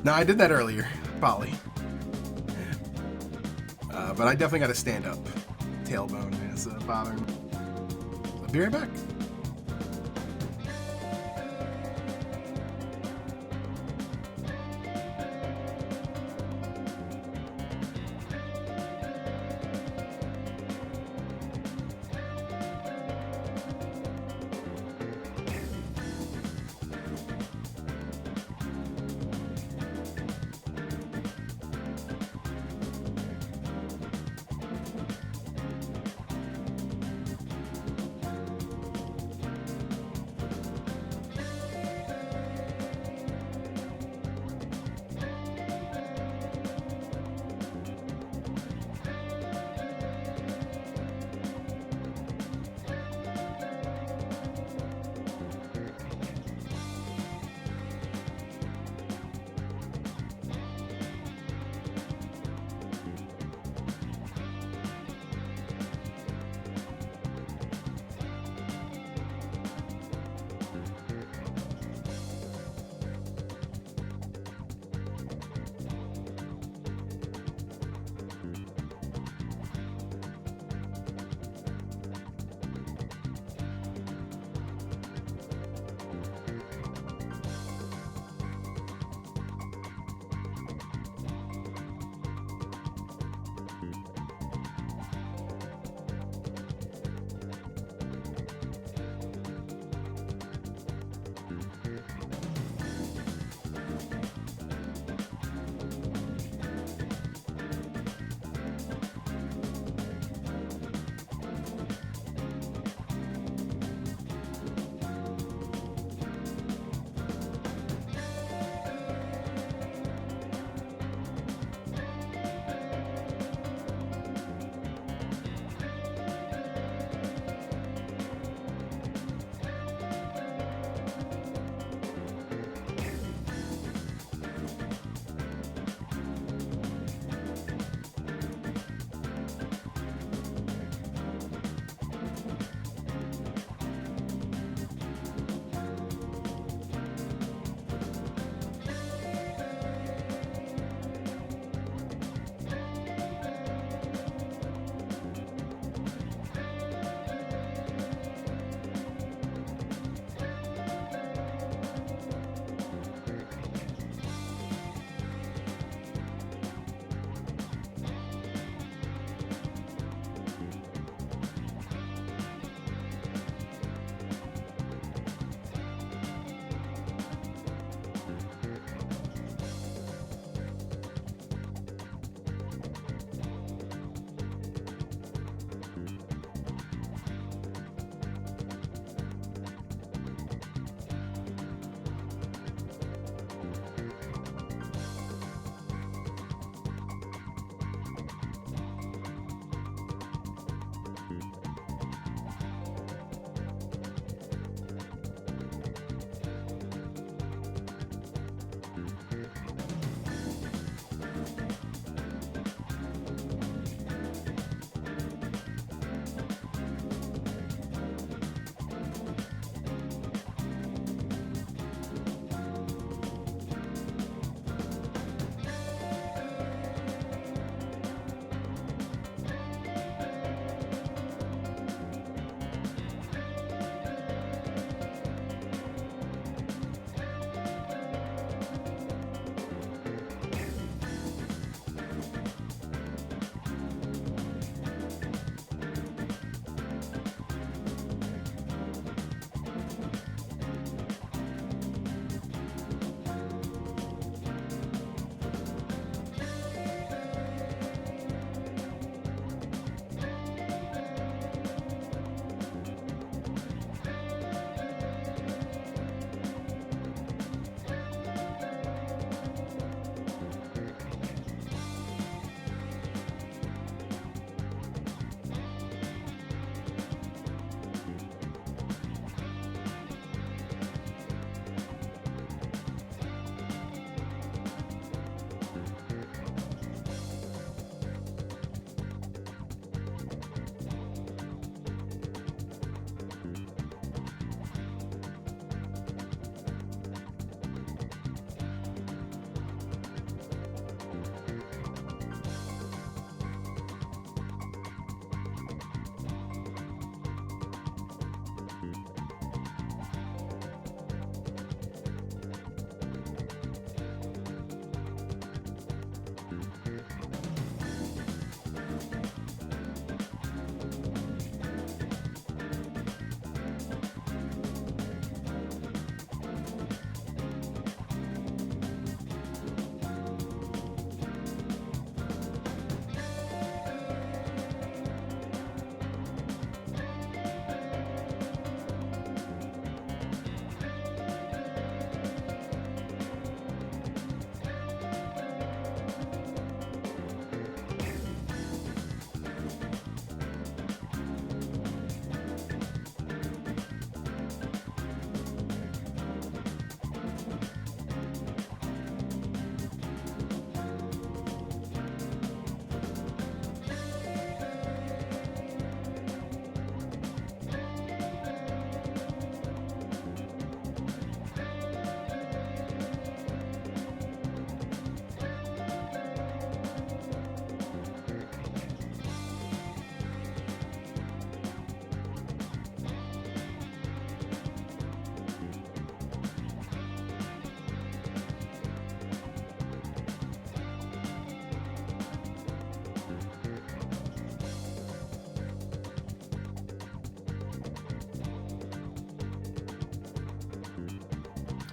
No, I did that earlier, Polly. But I definitely got to stand up. Tailbone is bothering me. I'll be right back.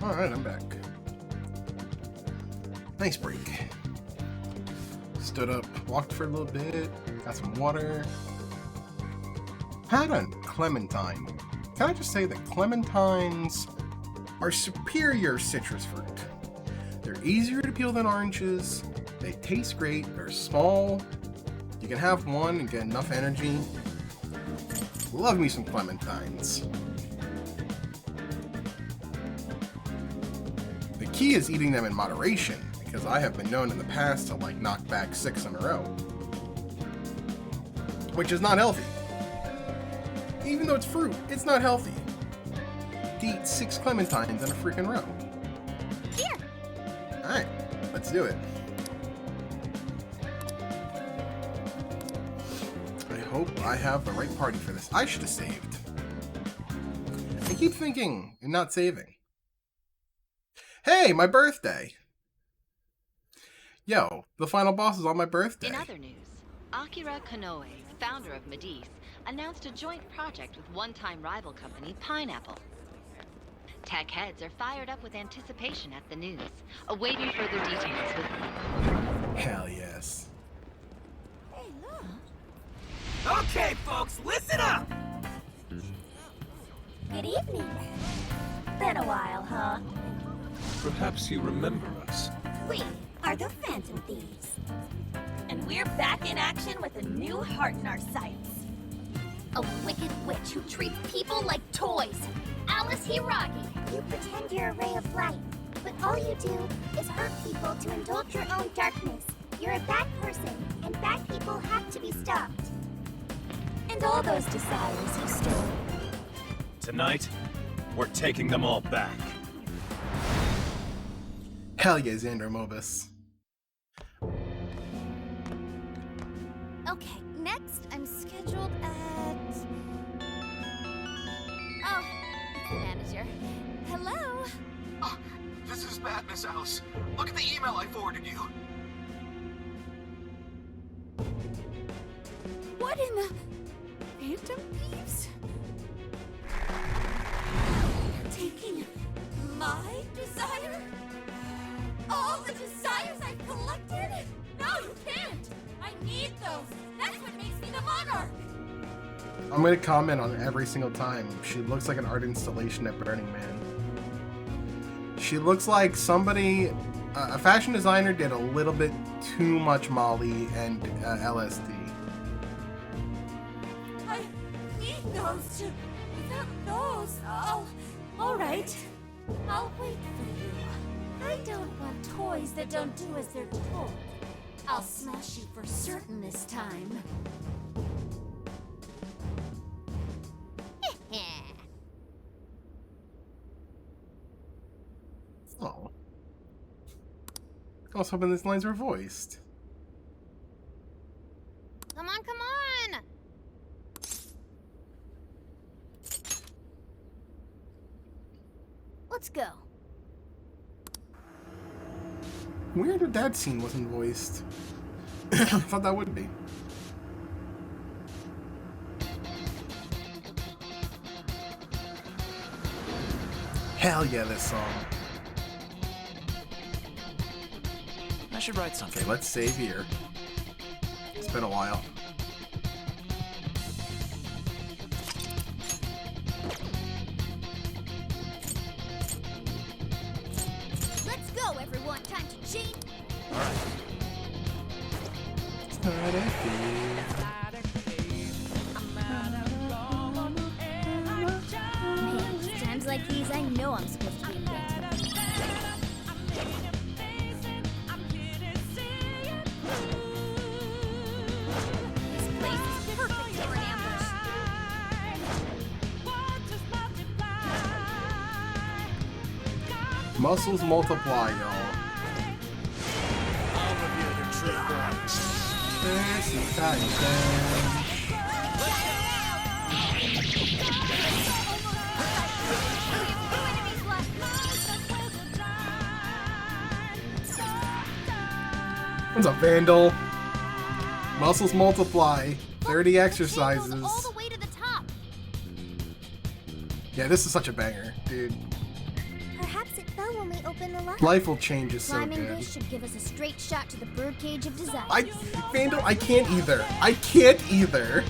Alright, I'm back. Nice break. Stood up, walked for a little bit, got some water. Had a clementine. Can I just say that clementines are superior citrus fruit? They're easier to peel than oranges, they taste great, they're small, you can have one and get enough energy. Love me some clementines. The key is eating them in moderation, because I have been known in the past to like knock back 6 in a row. Which is not healthy. Even though it's fruit, it's not healthy. To eat 6 clementines in a freaking row. Here! Alright, let's do it. I hope I have the right party for this. I should have saved. I keep thinking and not saving. Hey, my birthday! Yo, the final boss is on my birthday. In other news, Akira Konoe, founder of Medivh, announced a joint project with one-time rival company Pineapple. Tech heads are fired up with anticipation at the news, awaiting further details with Hell yes. Hey, look. Okay, folks, listen up! Good evening. Been a while, huh? Perhaps you remember us. We are the Phantom Thieves. And we're back in action with a new heart in our sights. A wicked witch who treats people like toys. Alice Hiragi. You pretend you're a ray of light, but all you do is hurt people to indulge your own darkness. You're a bad person, and bad people have to be stopped. And all those desires you stole. Tonight, we're taking them all back. Hell yeah, Xander Mobus. Okay, next I'm scheduled at... Oh, it's the manager. Hello? Oh, this is bad, Miss Alice. Look at the email I forwarded you. What in the... Phantom Thieves? Taking my desire? All the desires I've collected? No, you can't! I need those! That's what makes me the monarch! I'm gonna comment on every single time. She looks like an art installation at Burning Man. She looks like somebody, a fashion designer did a little bit too much Molly and LSD. I need those to... Without those, Alright. I'll wait for you. I don't want toys that don't do as they're told. I'll smash you for certain this time. Oh. I was hoping these lines were voiced. Come on, come on! Let's go. Weird that that scene wasn't voiced. I thought that would be. Hell yeah, this song. I should write something. Okay, let's save here. It's been a while. Let's go, everyone. Time to change. Man, times like these, I know I'm supposed to be inventing. This place is perfect for an ambush. Muscles multiply, y'all. One's a vandal. Muscles multiply. 30 exercises. All the way to the top. Yeah, this is such a banger, dude. Perhaps it fell when we opened the lock. Life will change is so Climbing good. this should give us a straight shot to the birdcage of desire. Vandal, I can't either. I can't either.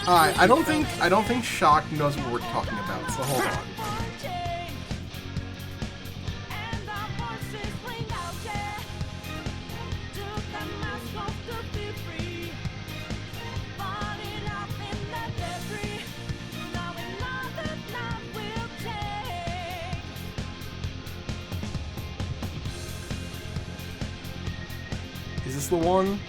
Alright, I don't think Shock knows what we're talking about, so hold on. Is this the one?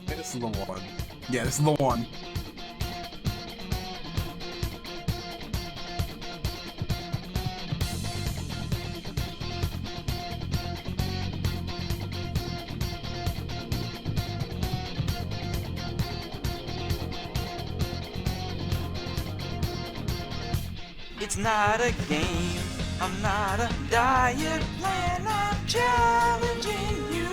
Yeah, this is the one. Yeah, this is the one. It's not a game, I'm not a diet plan, I'm challenging you.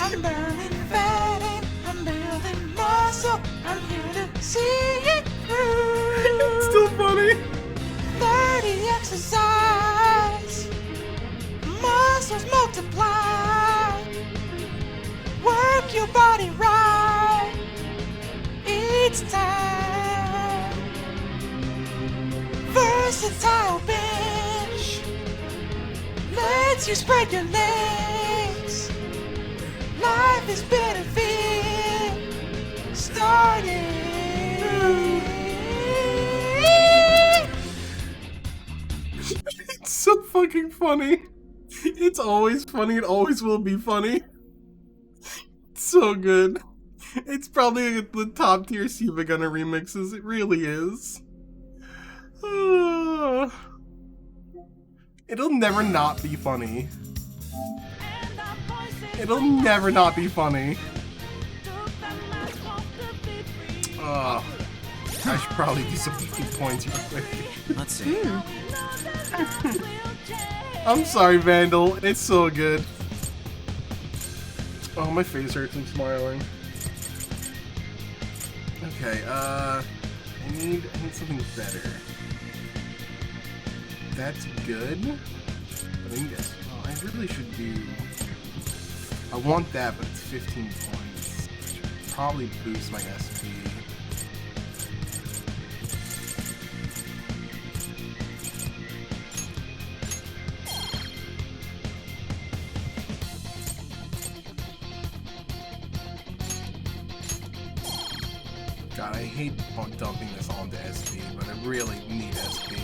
I'm burning fat and I'm building muscle, I'm here to see it through. It's still funny. 30 exercise, muscles multiply. Work your body right, it's time. Versatile bench lets you spread your legs. Life is benefit starting. It's so fucking funny. It's always funny. It always will be funny. It's so good. It's probably the top tier Siva Gunner remixes. It really is. It'll never not be funny. It'll never not be funny. I should probably do some points real quick. Let's see. I'm sorry, Vandal. It's so good. Oh, my face hurts from smiling. Okay, I need something better. That's good. But I guess, well, I really should do. I want that, but it's 15 points. Which would probably boost my SP. God, I hate dumping this onto SP, but I really need SP.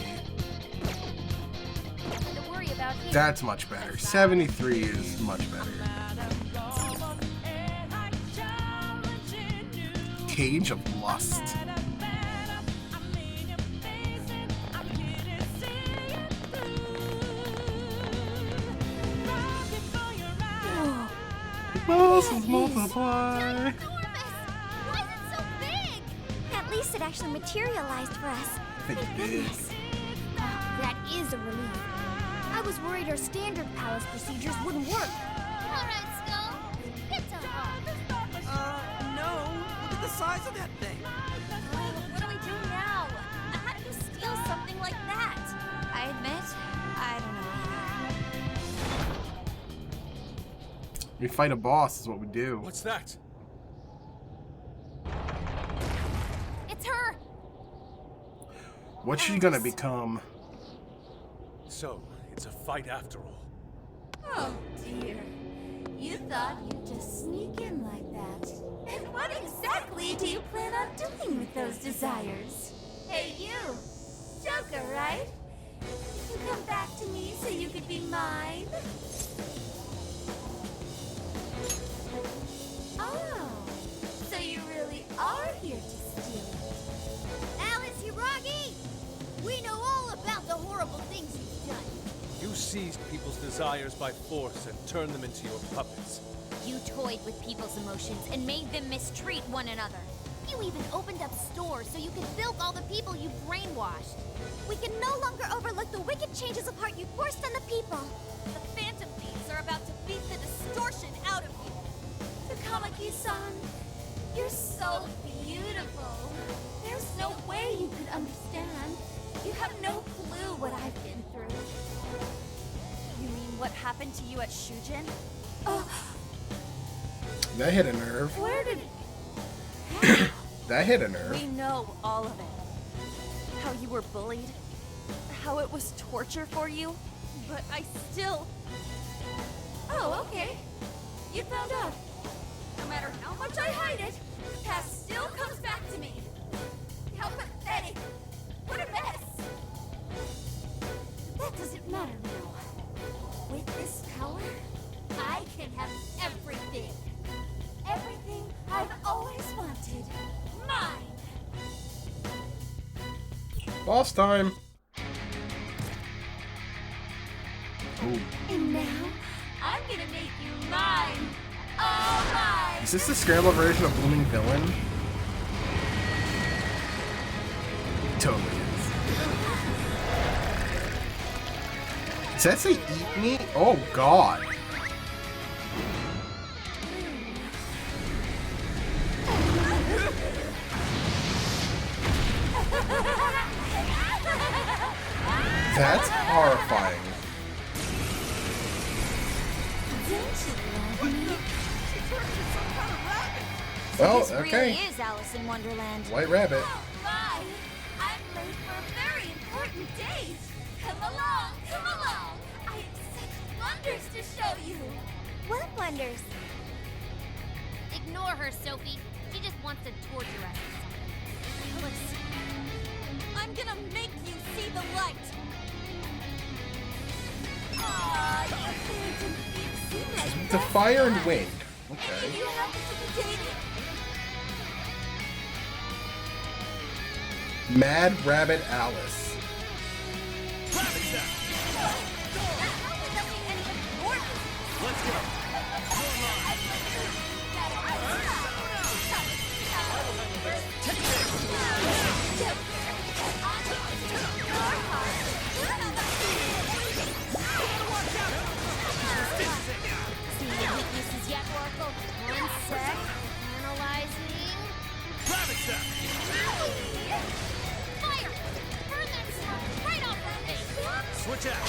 Don't worry about here. That's much better. 73 is much better. Cage of Lust. Muscles multiply. At least it actually materialized for us. Thank you. That is a relief. I was worried our standard palace procedures wouldn't work. Alright, Skull. Get to No. Look at the size of that thing. What do we do now? How do you steal something like that? I admit, I don't know. We fight a boss is what we do. What's that? It's her. What's she gonna become? So, it's a fight after all. Oh dear. You thought you'd just sneak in like that. And what exactly do you plan on doing with those desires? Hey you! Joker, right? You come back to me so you could be mine? Oh, so you really are here to steal it. Alice Hiragi! We know all about the horrible things you've done. You seized people's desires by force and turned them into your puppets. You toyed with people's emotions and made them mistreat one another. You even opened up stores so you could bilk all the people you brainwashed. We can no longer overlook the wicked changes of heart you forced on the people. The Phantom Thief Maki-san. You're so beautiful. There's no way you could understand. You have no clue what I've been through. You mean what happened to you at Shujin? That hit a nerve. Where did That hit a nerve. We know all of it. How you were bullied, how it was torture for you, but I still... Oh, okay. You found out. No matter how much I hide it, the past still comes back to me. How pathetic. What a mess. That doesn't matter now. With this power, I can have everything. Everything I've always wanted. Mine. Boss time. Ooh. And now, I'm gonna make you mine. All mine. Is this the scrambled version of Blooming Villain? Totally is. Does that say eat me? Oh god. That's horrifying. Well, This okay. really is Alice in Wonderland. White Rabbit. Bye. I'm late for a very important date. Come along, come along. I have such wonders to show you. What wonders? Ignore her, Sophie. She just wants to torture us. Alice, I'm gonna make you see the light. Aw, you seem like The fire and wind. Okay. you happen to be dating. Mad Rabbit Alice. See your weaknesses yet, Oracle? One sec. Analyzing. Fire! Burn that smoke right off her face! Switch out.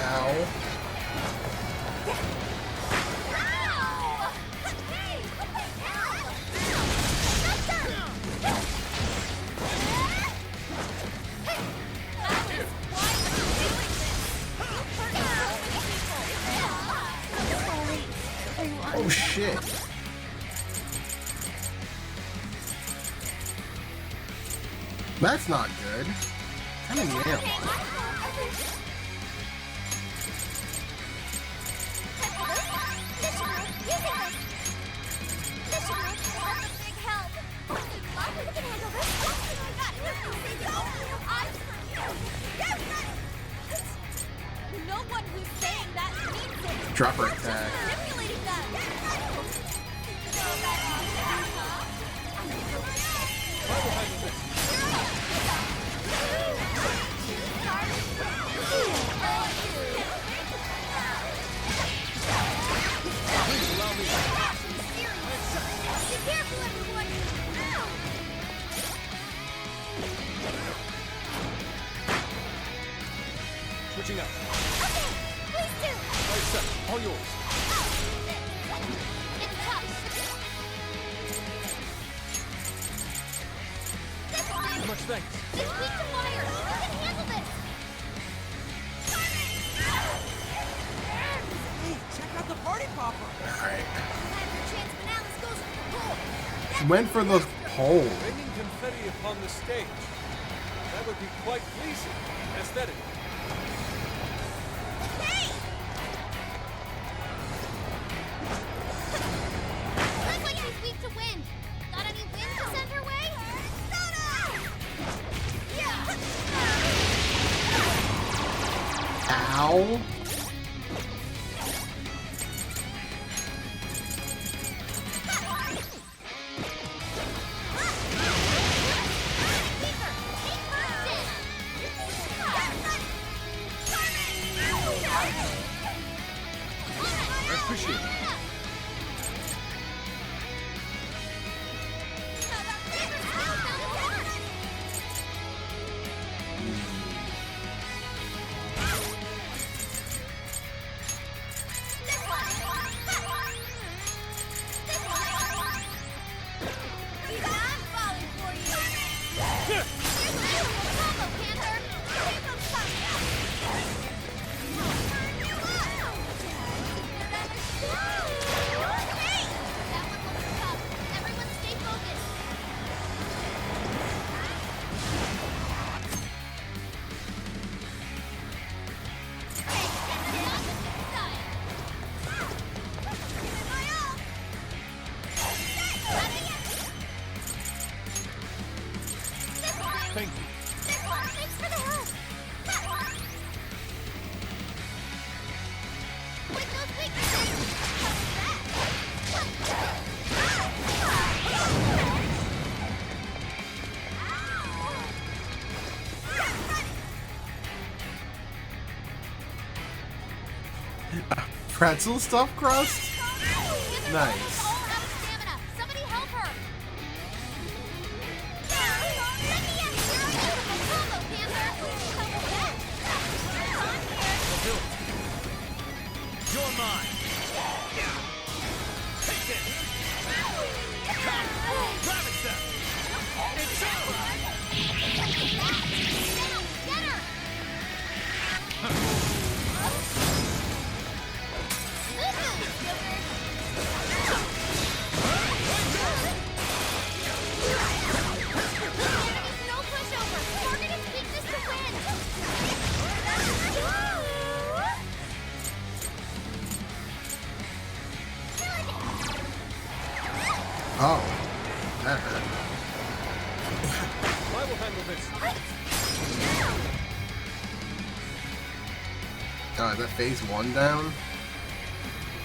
Ow. Oh shit. That's not good. Kind of nailed. No one who's saying that means it. Dropper attack. Manipulating them. Switching up. Please do. Right set. All yours. It's tough. Much thanks. It's weak to fire. You can handle this. Hey, check out the party popper. Alright. Chance Finalis goes for the goal. She went for those poles. Raining confetti upon the stage. That would be quite pleasing. Aesthetic. Looks like she's weak to wind. Got any wind to send her way? Ow. I you. Thank you. Thanks for the help. With those weaknesses, Pretzel stuffed crust? Nice. somebody help her. You're mine. Take it. Come. Rabbit step. It's over. Get her. No pushover. Target his weakness to win. Oh, that hurt. I will handle this. Oh, is that phase 1 down?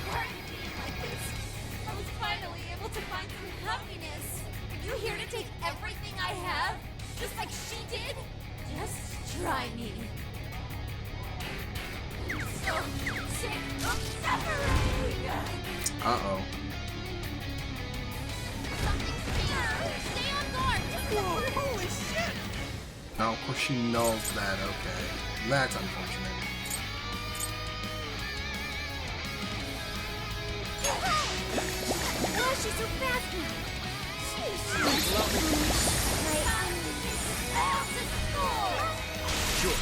Why are you being like this? I was finally able to find some happiness. Are you here to take everything I have? Just like she did? Just try me. I'm so sick of suffering! Uh-oh. Stay on guard. Whoa, holy shit! Oh, of course she knows that. Okay. That's unfortunate. Oh, she's so fast now. Sure.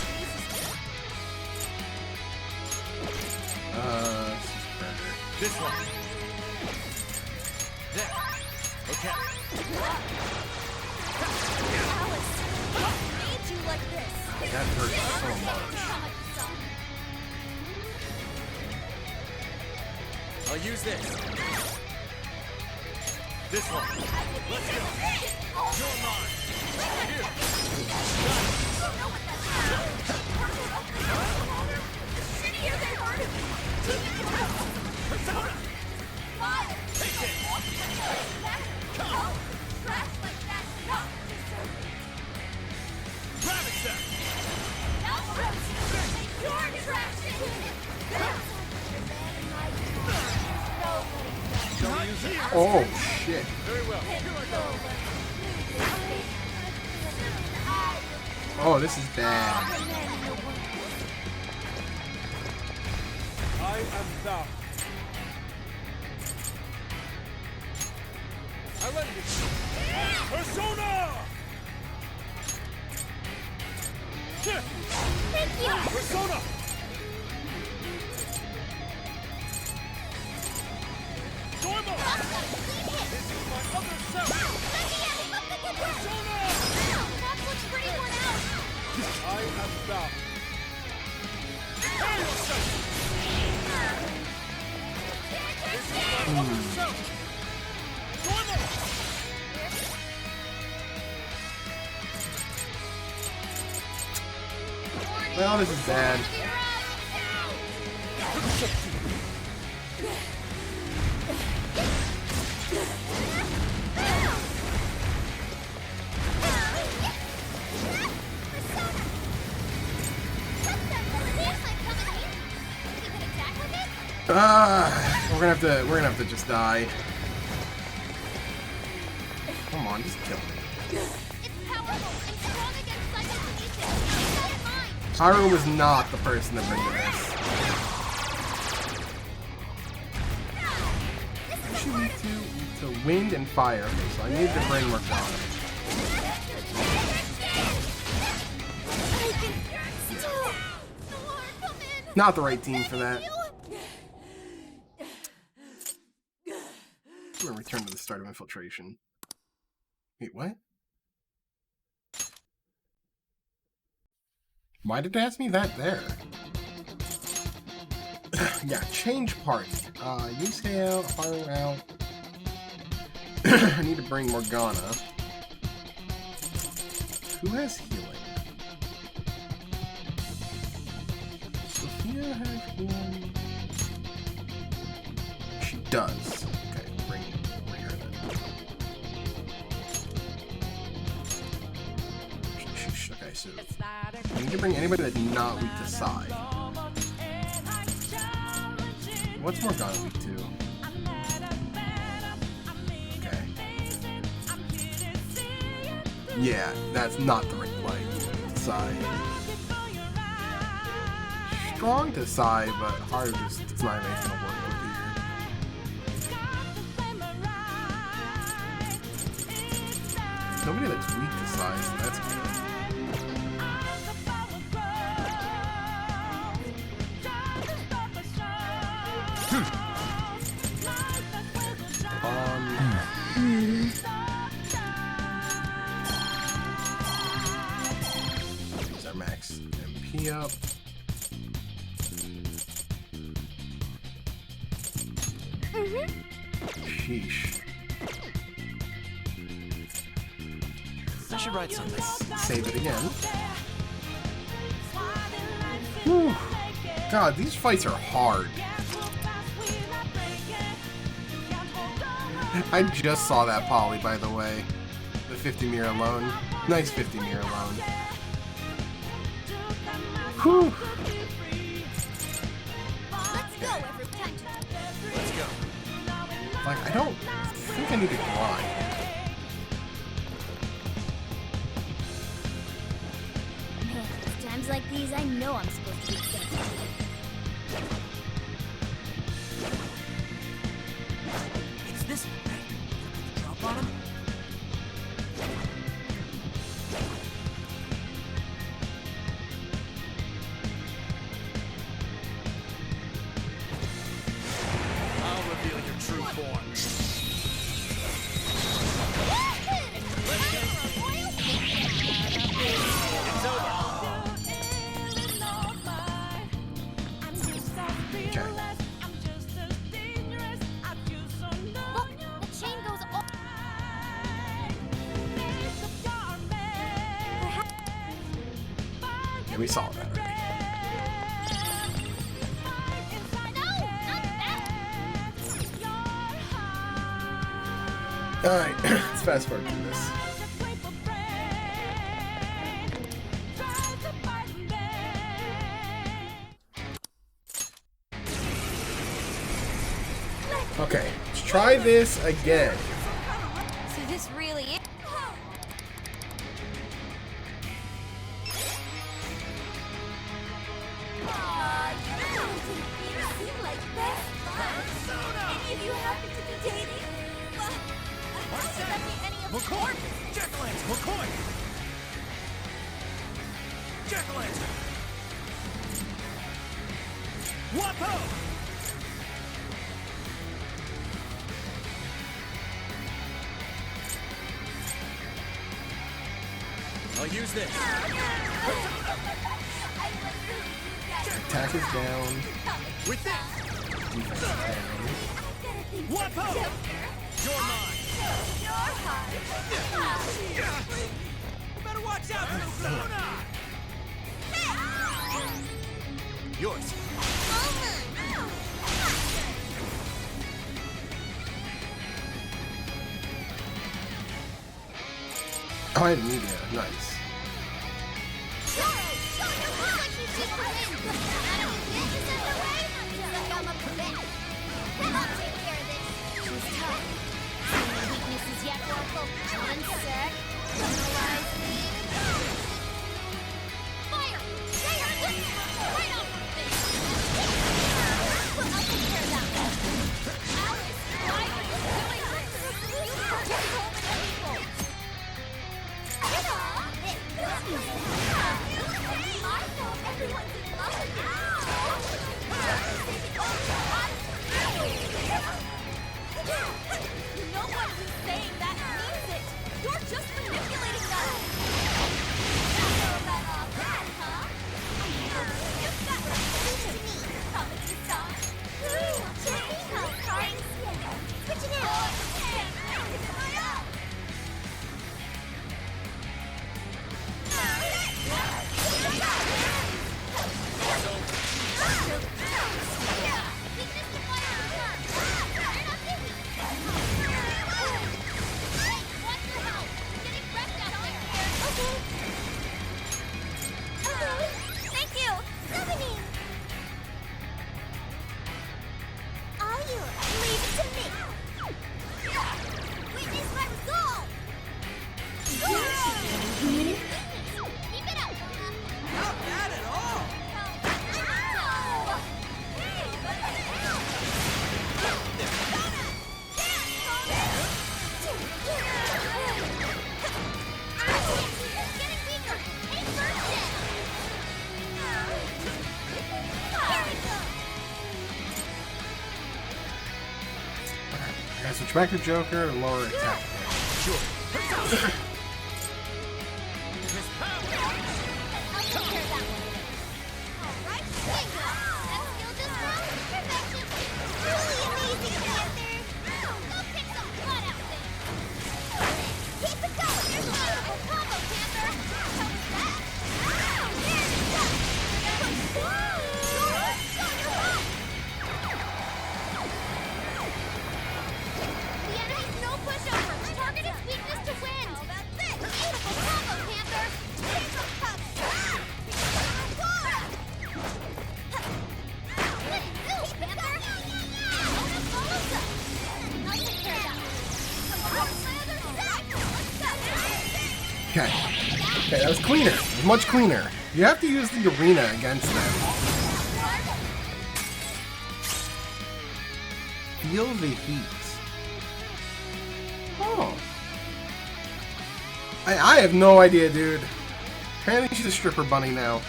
This is better. This one. There. Okay. Alice, what made you like this? That hurts so much. I'll use this. This one. Let's go. You're mine. Here. Shittier than hard. Persona. Fire. Take it. Come. Trash like that, not deserving. Rabbit step. You're trashing. Don't use it. Oh, shit. Very well. Here I go. Oh, this is bad. I am thou. I lend it. Persona! Thank you. Persona! Dormo! This is my other self! Persona! That looks pretty worn out. I am thou. Prepare yourself! This is my other self! Dormo! Well, this is bad. We're gonna have to just die. Come on, just kill me. Haru was not the person to bring to this. What should we do? To wind and fire. Okay, so I need to bring Morgana. Not the right team for that. We're gonna return to the start of infiltration. Wait, what? Why did it ask me that there? Yeah, change parts. Use Hail, Haru out. I need to bring Morgana. Who has healing? Sophia has healing. She does. Okay, bring her then. Okay, so I need to bring anybody that's not weak to Sai. What's Morgana weak to? Okay. Yeah, that's not the right play. Sai. Strong to Sai, but hard just it's not even gonna work with you. Nobody that's weak to Sai, so that's good. Use our max MP up. Sheesh. I should write something. Save it again. Whew. God, these fights are hard. I just saw that poly, by the way. The 50 mirror alone. Nice 50 mirror alone. Whew. Let's go. Like, I don't think I need to grind. Man, it's times like these, I know I'm supposed to be thankful. It's this one, right? Drop on him? I'll reveal your true form. It's over. Okay. Look, the chain goes all... Yeah, we saw that already. Alright, let's fast forward through this. Okay, let's try this again. So this really is. McCoy! Jack-o'-lantern! McCoy! Jack-o'-lantern! Wapo! I'll use this. Attack is down. With this! Defense is down. Wapo! You're mine! You better watch out for Sona! Yours. Oh, I didn't need that. Nice. One sec. Analyze me. Fire! Right off her face! Well, I'll take care of that one. Alice, why are you doing this? You hurt so many people. I thought everyone's in love with you. No one who's saying that means it. You're just manipulating them. Throw that off that, huh? You've got to listen to me. Promise to stop. Check me out, cards. Switch it out. Thank you! Summoning! All yours. Leave it to me! Witness my resolve! Keep it up! Not bad at all! Getting weaker! Take first hit! I gotta switch back to Joker and lower attack. Sure. I'll take care of that one. Alright, bingo! That skill just wrong? Perfection! Really amazing, Panther! Go kick some butt out there! Keep it going! There's a beautiful combo, Panther! How was that? There it goes! The enemy's no pushover! Target its weakness to win! That's it! Beautiful combo, Panther! Take some cuts! Okay. Okay, that was cleaner. It was much cleaner. You have to use the arena against them. Feel the heat. Oh. I have no idea, dude. Apparently she's a stripper bunny now.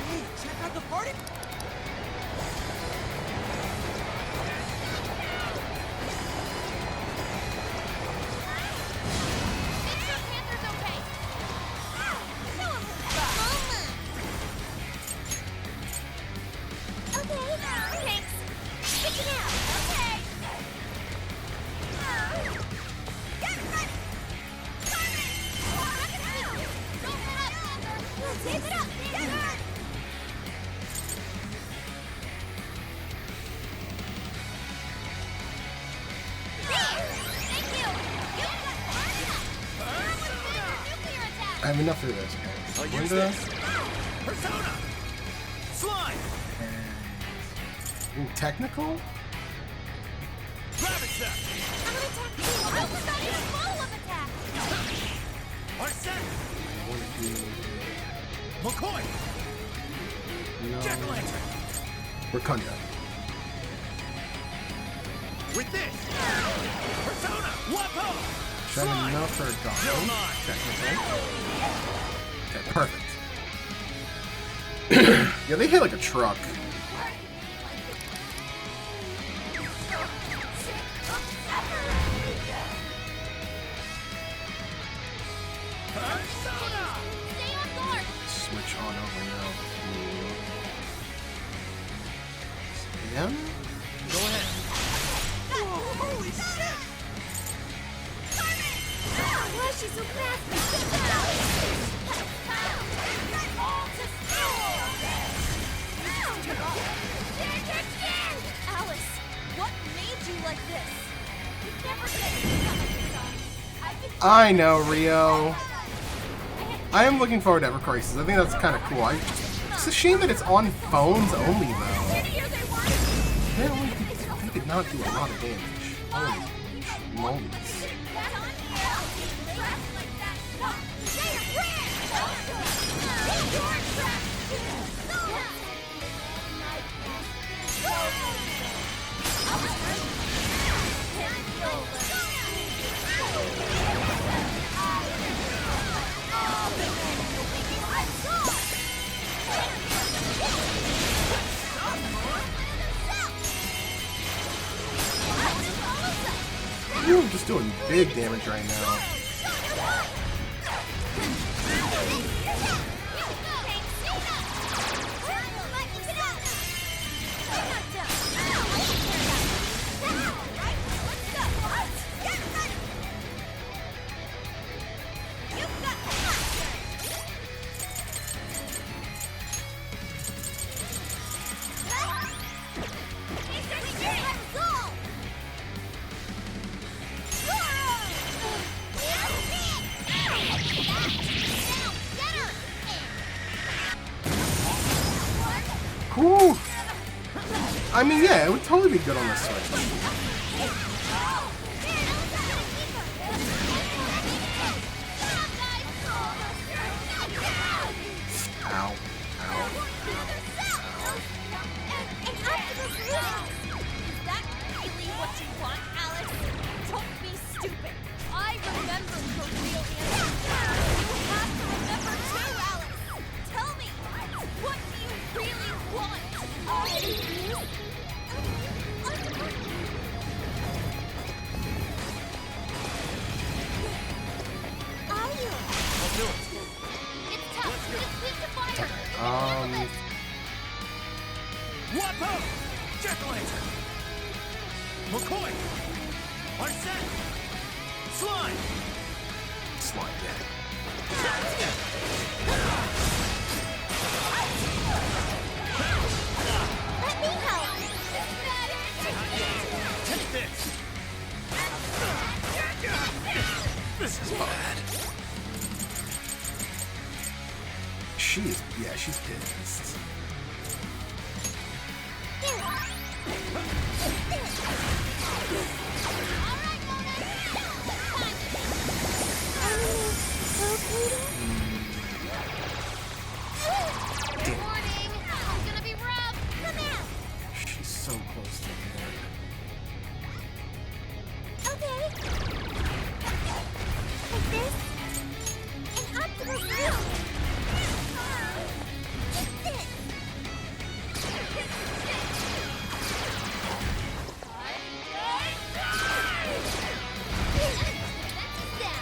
Hey, check out the party! I have enough of this, guys. I'll use Linda, this. Persona! Slime! ooh, technical? Gravity Set! I'm gonna attack you! I forgot your follow-up attack! Arsene! I want to do McCoy! no. Jack-o'-lantern! Wakanda. With this! Persona! Wapo! Should I have Slime! enough for a You're goblin? mine! Technically. Okay, perfect. Yeah, they hit like a truck. Persona! Stay on guard! Switch on over now to Sam. Go ahead. Whoa, holy shit! Why is she so fast? Alice, what made you like I know, Rio. I am looking forward to Ever Crisis. I think that's kind of cool. It's a shame that it's on phones only, though. They did not do a lot of damage. Holy mollies. You're just doing big damage right now. Whew. I mean, yeah, it would totally be good on the Switch. Ow. Ow. Is that really what you want, Alice? Don't be stupid. I remember your real answer. You have to remember too, Alice. Tell me, what do you really want? Are you? I'll do it. It's tough. It's weak to fire. Wapo! Jet Lantern! McCoy! Arsene! Slime! Slime, yeah. Let me help. Take this! This is bad. She's pissed. Warning! It's gonna be rough. Come out. She's so close to the end. Okay. Like this. And Optimus Prime.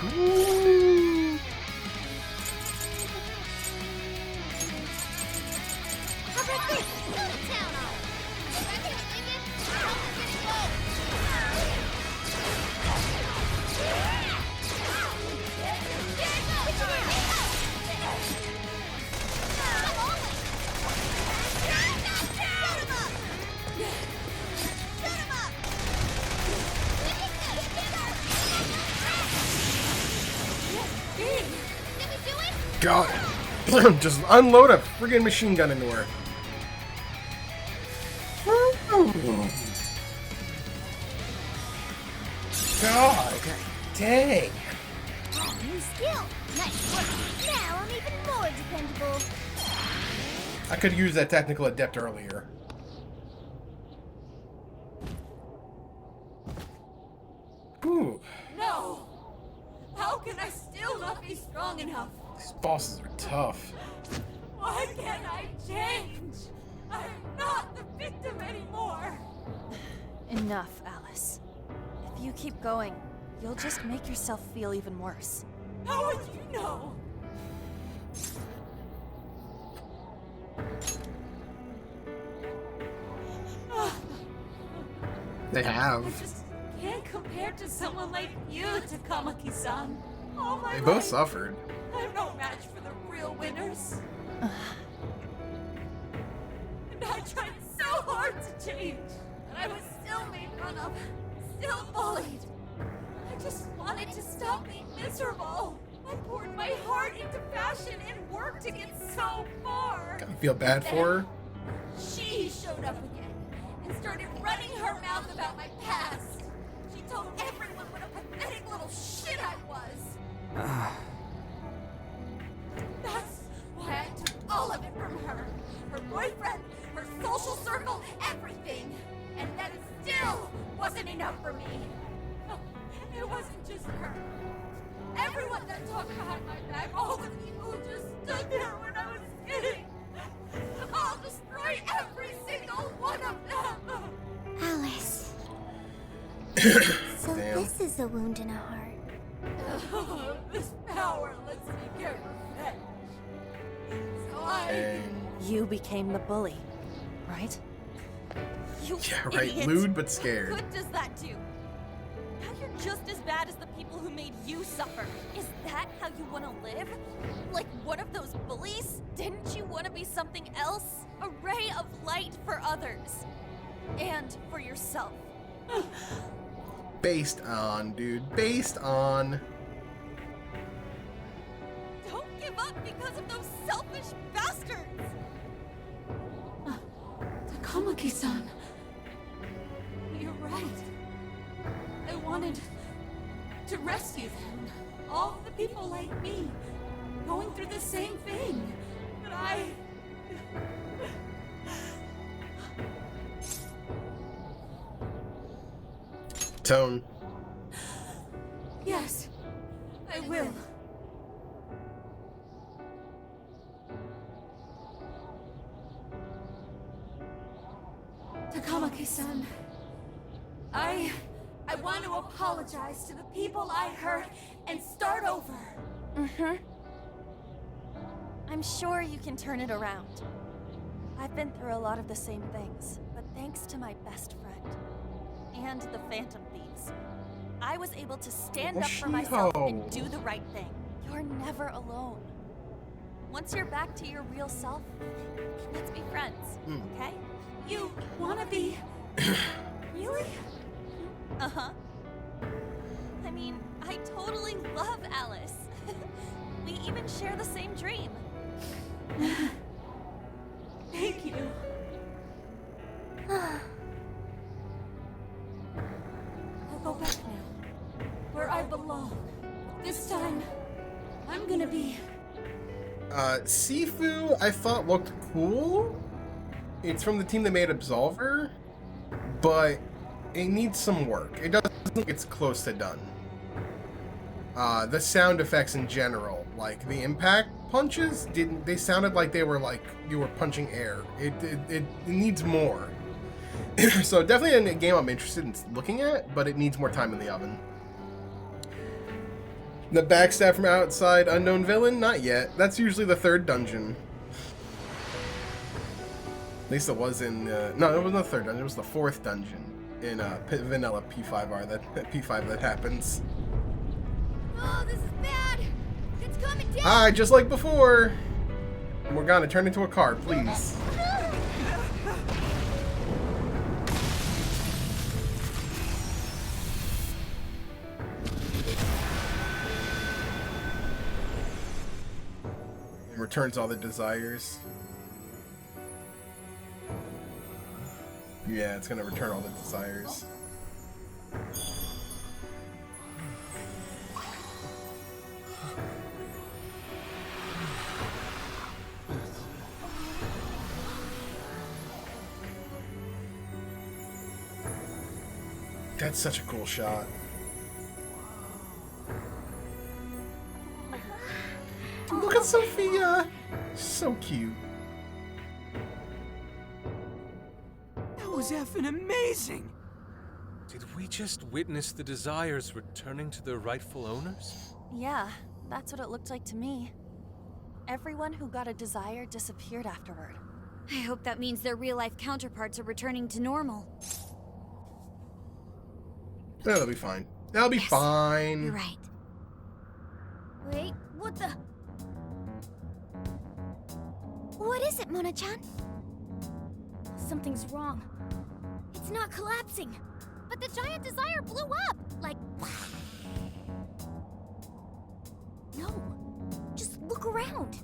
Ooh. How about this? Go to town on him. If I can't make it, I'll get it go. God. Just unload a friggin' machine gun into her. God. Dang. New skill. Nice work. Now I'm even more dependable. I could use that technical adept earlier. Ooh. No! How can I still not be strong enough? These bosses are tough. Why can't I change? I'm not the victim anymore. Enough, Alice. If you keep going, you'll just make yourself feel even worse. How would you know? They have. I just can't compare to someone like you, Takamaki-san. All my They both life, suffered. I'm no match for the real winners. And I tried so hard to change, but I was still made fun of, still bullied. I just wanted wanted to stop being miserable. I poured my heart into fashion and worked to get so far. I feel bad for her. She showed up again and started running her mouth about my past. She told everyone what a pathetic little shit I was. That's why I took all of it from her. Her boyfriend, her social circle, everything. And that still wasn't enough for me. It wasn't just her. Everyone that talked behind my back, all the people who just stood there when I was kidding. I'll destroy every single one of them. Alice. So Damn. this is a wound in a heart. This power lets me get revenge. So You became the bully, right? You Yeah, right. idiot. Lewd but scared. What good does that do? Now you're just as bad as the people who made you suffer. Is that how you want to live? Like one of those bullies? Didn't you want to be something else? A ray of light for others. And for yourself. Based on, dude. Based on. Don't give up because of those selfish bastards! Takamaki-san. You're right. I wanted to rescue them. All the people like me, going through the same thing. But Tone. Yes, I will. Takamaki-san, I want to apologize to the people I hurt and start over. Mm-hmm. I'm sure you can turn it around. I've been through a lot of the same things, but thanks to my best friend and the Phantom Thieves, I was able to stand up for myself and do the right thing. You're never alone. Once you're back to your real self, let's be friends, okay? You wanna be... Really? Uh-huh. I mean, I totally love Alice. We even share the same dream. Thank you. I'll go back now, where I belong. This time, I'm gonna be... Sifu, I thought looked cool. It's from the team that made Absolver, but it needs some work. It doesn't look it's close to done. The sound effects in general, like the impact punches, they sounded like they were like you were punching air. It needs more. So definitely a game I'm interested in looking at, but it needs more time in the oven. The backstab from outside unknown villain? Not yet. That's usually the third dungeon. At least it was in... no, it wasn't the third dungeon. It was the fourth dungeon in vanilla P5R. That P5 that happens. Oh, this is bad! It's coming down! Ah, just like before! Morgana, turn into a car, please. Returns all the desires. Yeah, it's gonna return all the desires. That's such a cool shot. Look at Sophia! So cute. That was effing amazing! Did we just witness the desires returning to their rightful owners? Yeah, that's what it looked like to me. Everyone who got a desire disappeared afterward. I hope that means their real-life counterparts are returning to normal. That'll be fine. That'll be fine. You're right. Wait, what the... What is it, Mona-chan? Something's wrong. It's not collapsing. But the giant desire blew up! Like... No. Just look around.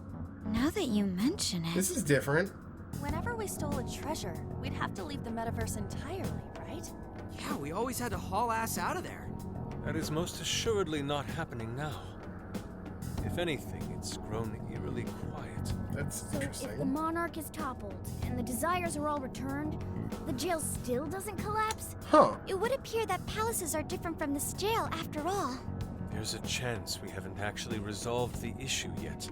Now that you mention it... This is different. Whenever we stole a treasure, we'd have to leave the metaverse entirely, right? Yeah, we always had to haul ass out of there. That is most assuredly not happening now. If anything, it's grown eerily quiet. That's So if interesting. the Monarch is toppled and the Desires are all returned, the jail still doesn't collapse? Huh. It would appear that palaces are different from this jail after all. There's a chance we haven't actually resolved the issue yet.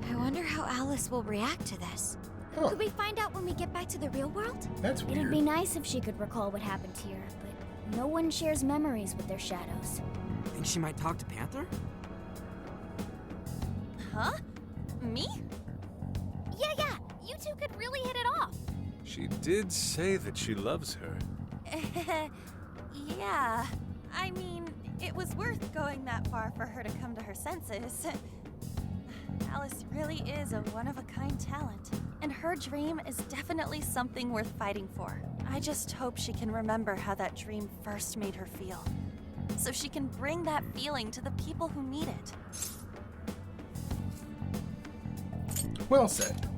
I wonder how Alice will react to this. Huh. Could we find out when we get back to the real world? That's weird. It'd be nice if she could recall what happened here, but no one shares memories with their shadows. Think she might talk to Panther? Huh? Me? Yeah, you two could really hit it off. She did say that she loves her. Yeah. I mean, it was worth going that far for her to come to her senses. Alice really is a one-of-a-kind talent, and her dream is definitely something worth fighting for. I just hope she can remember how that dream first made her feel, so she can bring that feeling to the people who need it. Well said.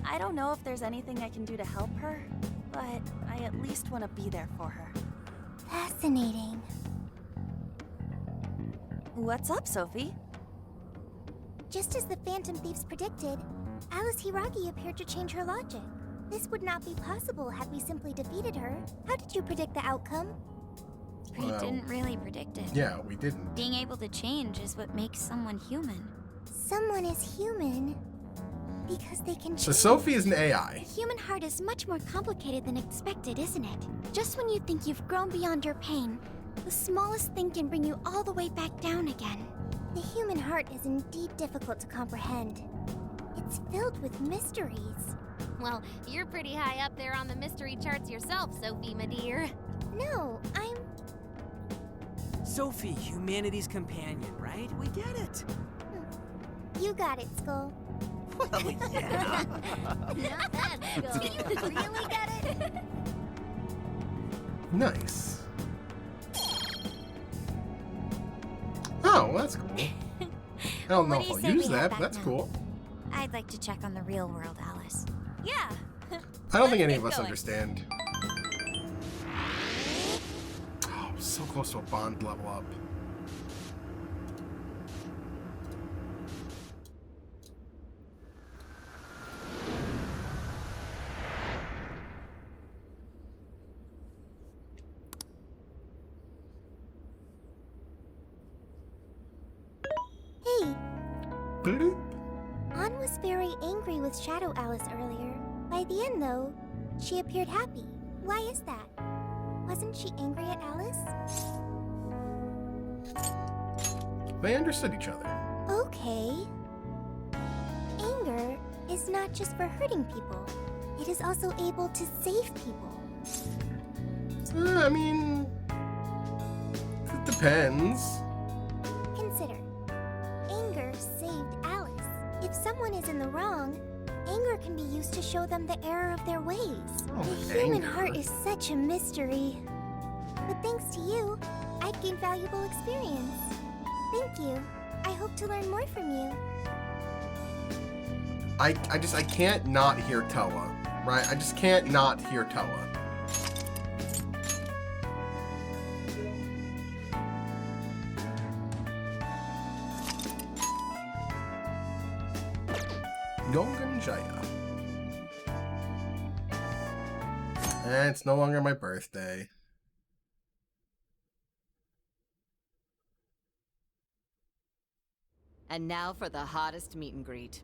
I don't know if there's anything I can do to help her, but I at least want to be there for her. Fascinating. What's up, Sophie? Just as the Phantom Thieves predicted, Alice Hiragi appeared to change her logic. This would not be possible had we simply defeated her. How did you predict the outcome? We Well, didn't really predict it. Yeah, we didn't. Being able to change is what makes someone human. Someone is human because they can change. So Sophie is an AI. The human heart is much more complicated than expected, isn't it? Just when you think you've grown beyond your pain, the smallest thing can bring you all the way back down again. The human heart is indeed difficult to comprehend. It's filled with mysteries. Well, you're pretty high up there on the mystery charts yourself, Sophie, my dear. No, I'm... Sophie, humanity's companion, right? We get it. You got it, Skull. Well, yeah. Not bad, Skull. Do you really get it? Nice. Oh, well, that's cool. I don't know What if do you I'll say use we head that, back but that's now? cool. I'd like to check on the real world, Alice. Yeah. I don't think any Let's of get us going. understand. Oh, so close to a bond level up. Hey, Bloop. Ann was very angry with Shadow Alice earlier. By the end, though, she appeared happy. Why is that? Wasn't she angry at Alice? They understood each other. Okay. Anger is not just for hurting people. It is also able to save people. I mean, it depends. Consider. Anger saved Alice. If someone is in the wrong, anger can be used to show them the error of their ways. Oh, The human anger. heart is such a mystery. But thanks to you, I've gained valuable experience. Thank you. I hope to learn more from you. I can't not hear Tella, right? I just can't not hear Tella. Gonganjaya. And it's no longer my birthday. And now for the hottest meet and greet.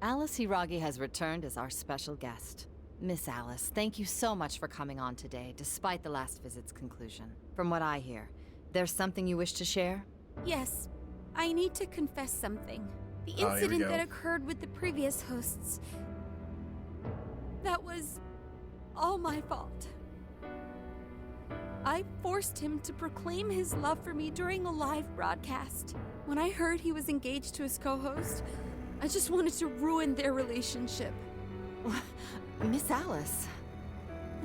Alice Hiragi has returned as our special guest. Miss Alice, thank you so much for coming on today, despite the last visit's conclusion. From what I hear, there's something you wish to share? Yes, I need to confess something. The Oh, here we incident go. that occurred with the previous hosts. That was all my fault. I forced him to proclaim his love for me during a live broadcast. When I heard he was engaged to his co-host, I just wanted to ruin their relationship. Miss Alice.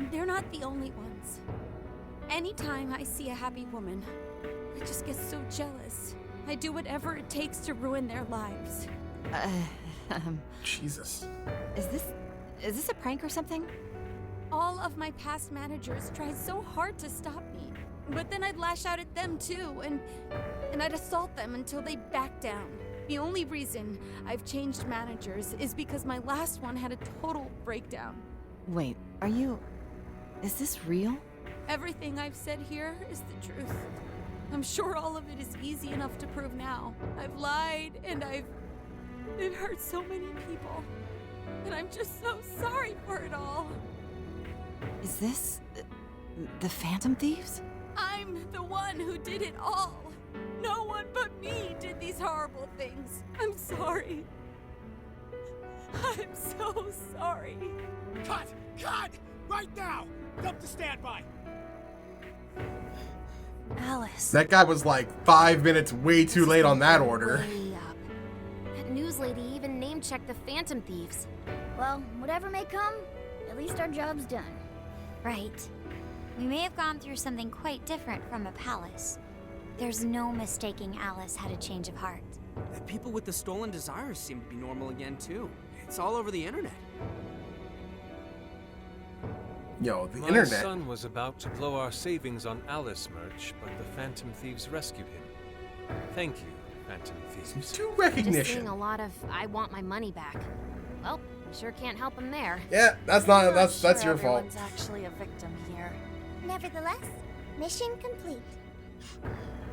They're not the only ones. Anytime I see a happy woman, I just get so jealous. I'd do whatever it takes to ruin their lives. Jesus. Is this a prank or something? All of my past managers tried so hard to stop me. But then I'd lash out at them too, and I'd assault them until they backed down. The only reason I've changed managers is because my last one had a total breakdown. Wait, is this real? Everything I've said here is the truth. I'm sure all of it is easy enough to prove now. I've lied, and it hurt so many people. And I'm just so sorry for it all. Is this the Phantom Thieves? I'm the one who did it all. No one but me did these horrible things. I'm sorry. I'm so sorry. Cut! Cut! Right now! Jump to standby! Alice. That guy was like 5 minutes way too late on that order. Way up. That news lady even name-checked the Phantom Thieves. Well, whatever may come, at least our job's done. Right. We may have gone through something quite different from a palace. There's no mistaking Alice had a change of heart. The people with the stolen desires seem to be normal again, too. It's all over the internet. Yo, the My internet. son was about to blow our savings on Alice merch, but the Phantom Thieves rescued him. Thank you, Phantom Thieves. Due Just recognition. seeing a lot of "I want my money back." Well, we sure can't help him there. Yeah, that's your fault. Everyone's actually a victim here. Nevertheless, mission complete.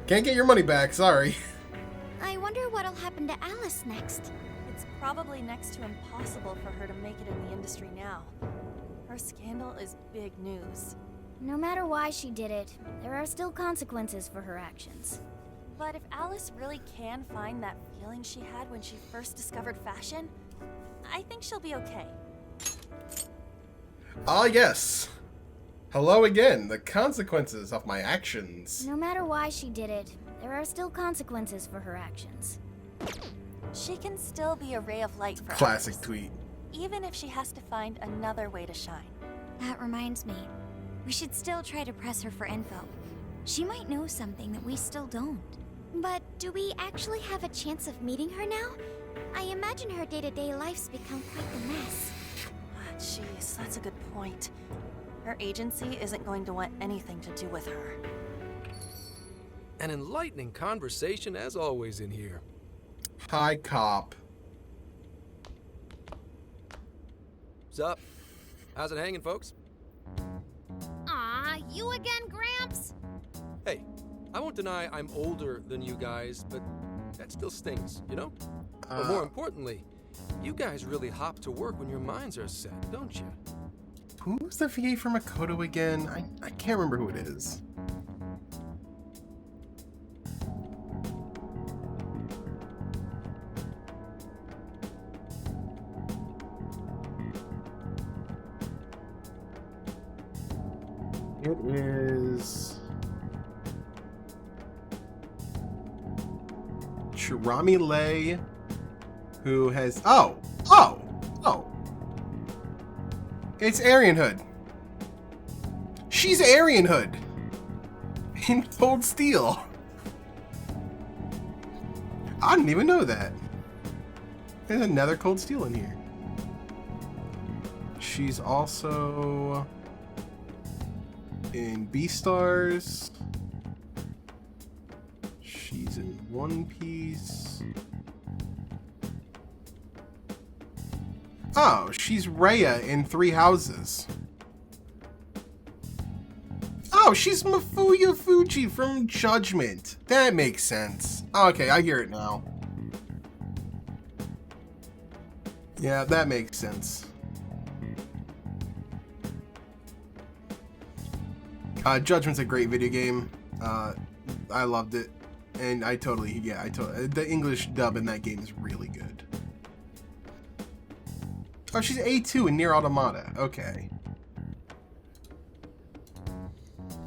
Can't get your money back, sorry. I wonder what'll happen to Alice next. It's probably next to impossible for her to make it in the industry now. Her scandal is big news. No matter why she did it, there are still consequences for her actions. But if Alice really can find that feeling she had when she first discovered fashion, I think she'll be okay. Ah, yes. Hello again, the consequences of my actions. No matter why she did it, there are still consequences for her actions. She can still be a ray of light for Classic others, tweet. even if she has to find another way to shine. That reminds me. We should still try to press her for info. She might know something that we still don't. But do we actually have a chance of meeting her now? I imagine her day-to-day life's become quite the mess. Ah, jeez, that's a good point. Her agency isn't going to want anything to do with her. An enlightening conversation as always in here. Hi, cop. What's up? How's it hanging, folks? Aw, you again, Gramps? Hey, I won't deny I'm older than you guys, but that still stings, you know? But more importantly, you guys really hop to work when your minds are set, don't you? Who's the VA for Makoto again? I can't remember who it is. It is Shirami Lei, who has oh. It's Aryan Hood. She's Aryan Hood in Cold Steel. I didn't even know that. There's another Cold Steel in here. She's also in Beastars. She's in One Piece. Oh, she's Rhea in Three Houses. Oh, she's Mafuya Fuji from Judgment. That makes sense. Okay, I hear it now. Yeah, that makes sense. Judgment's a great video game. I loved it. And the English dub in that game is really good. Oh, she's A2 in Nier Automata. Okay.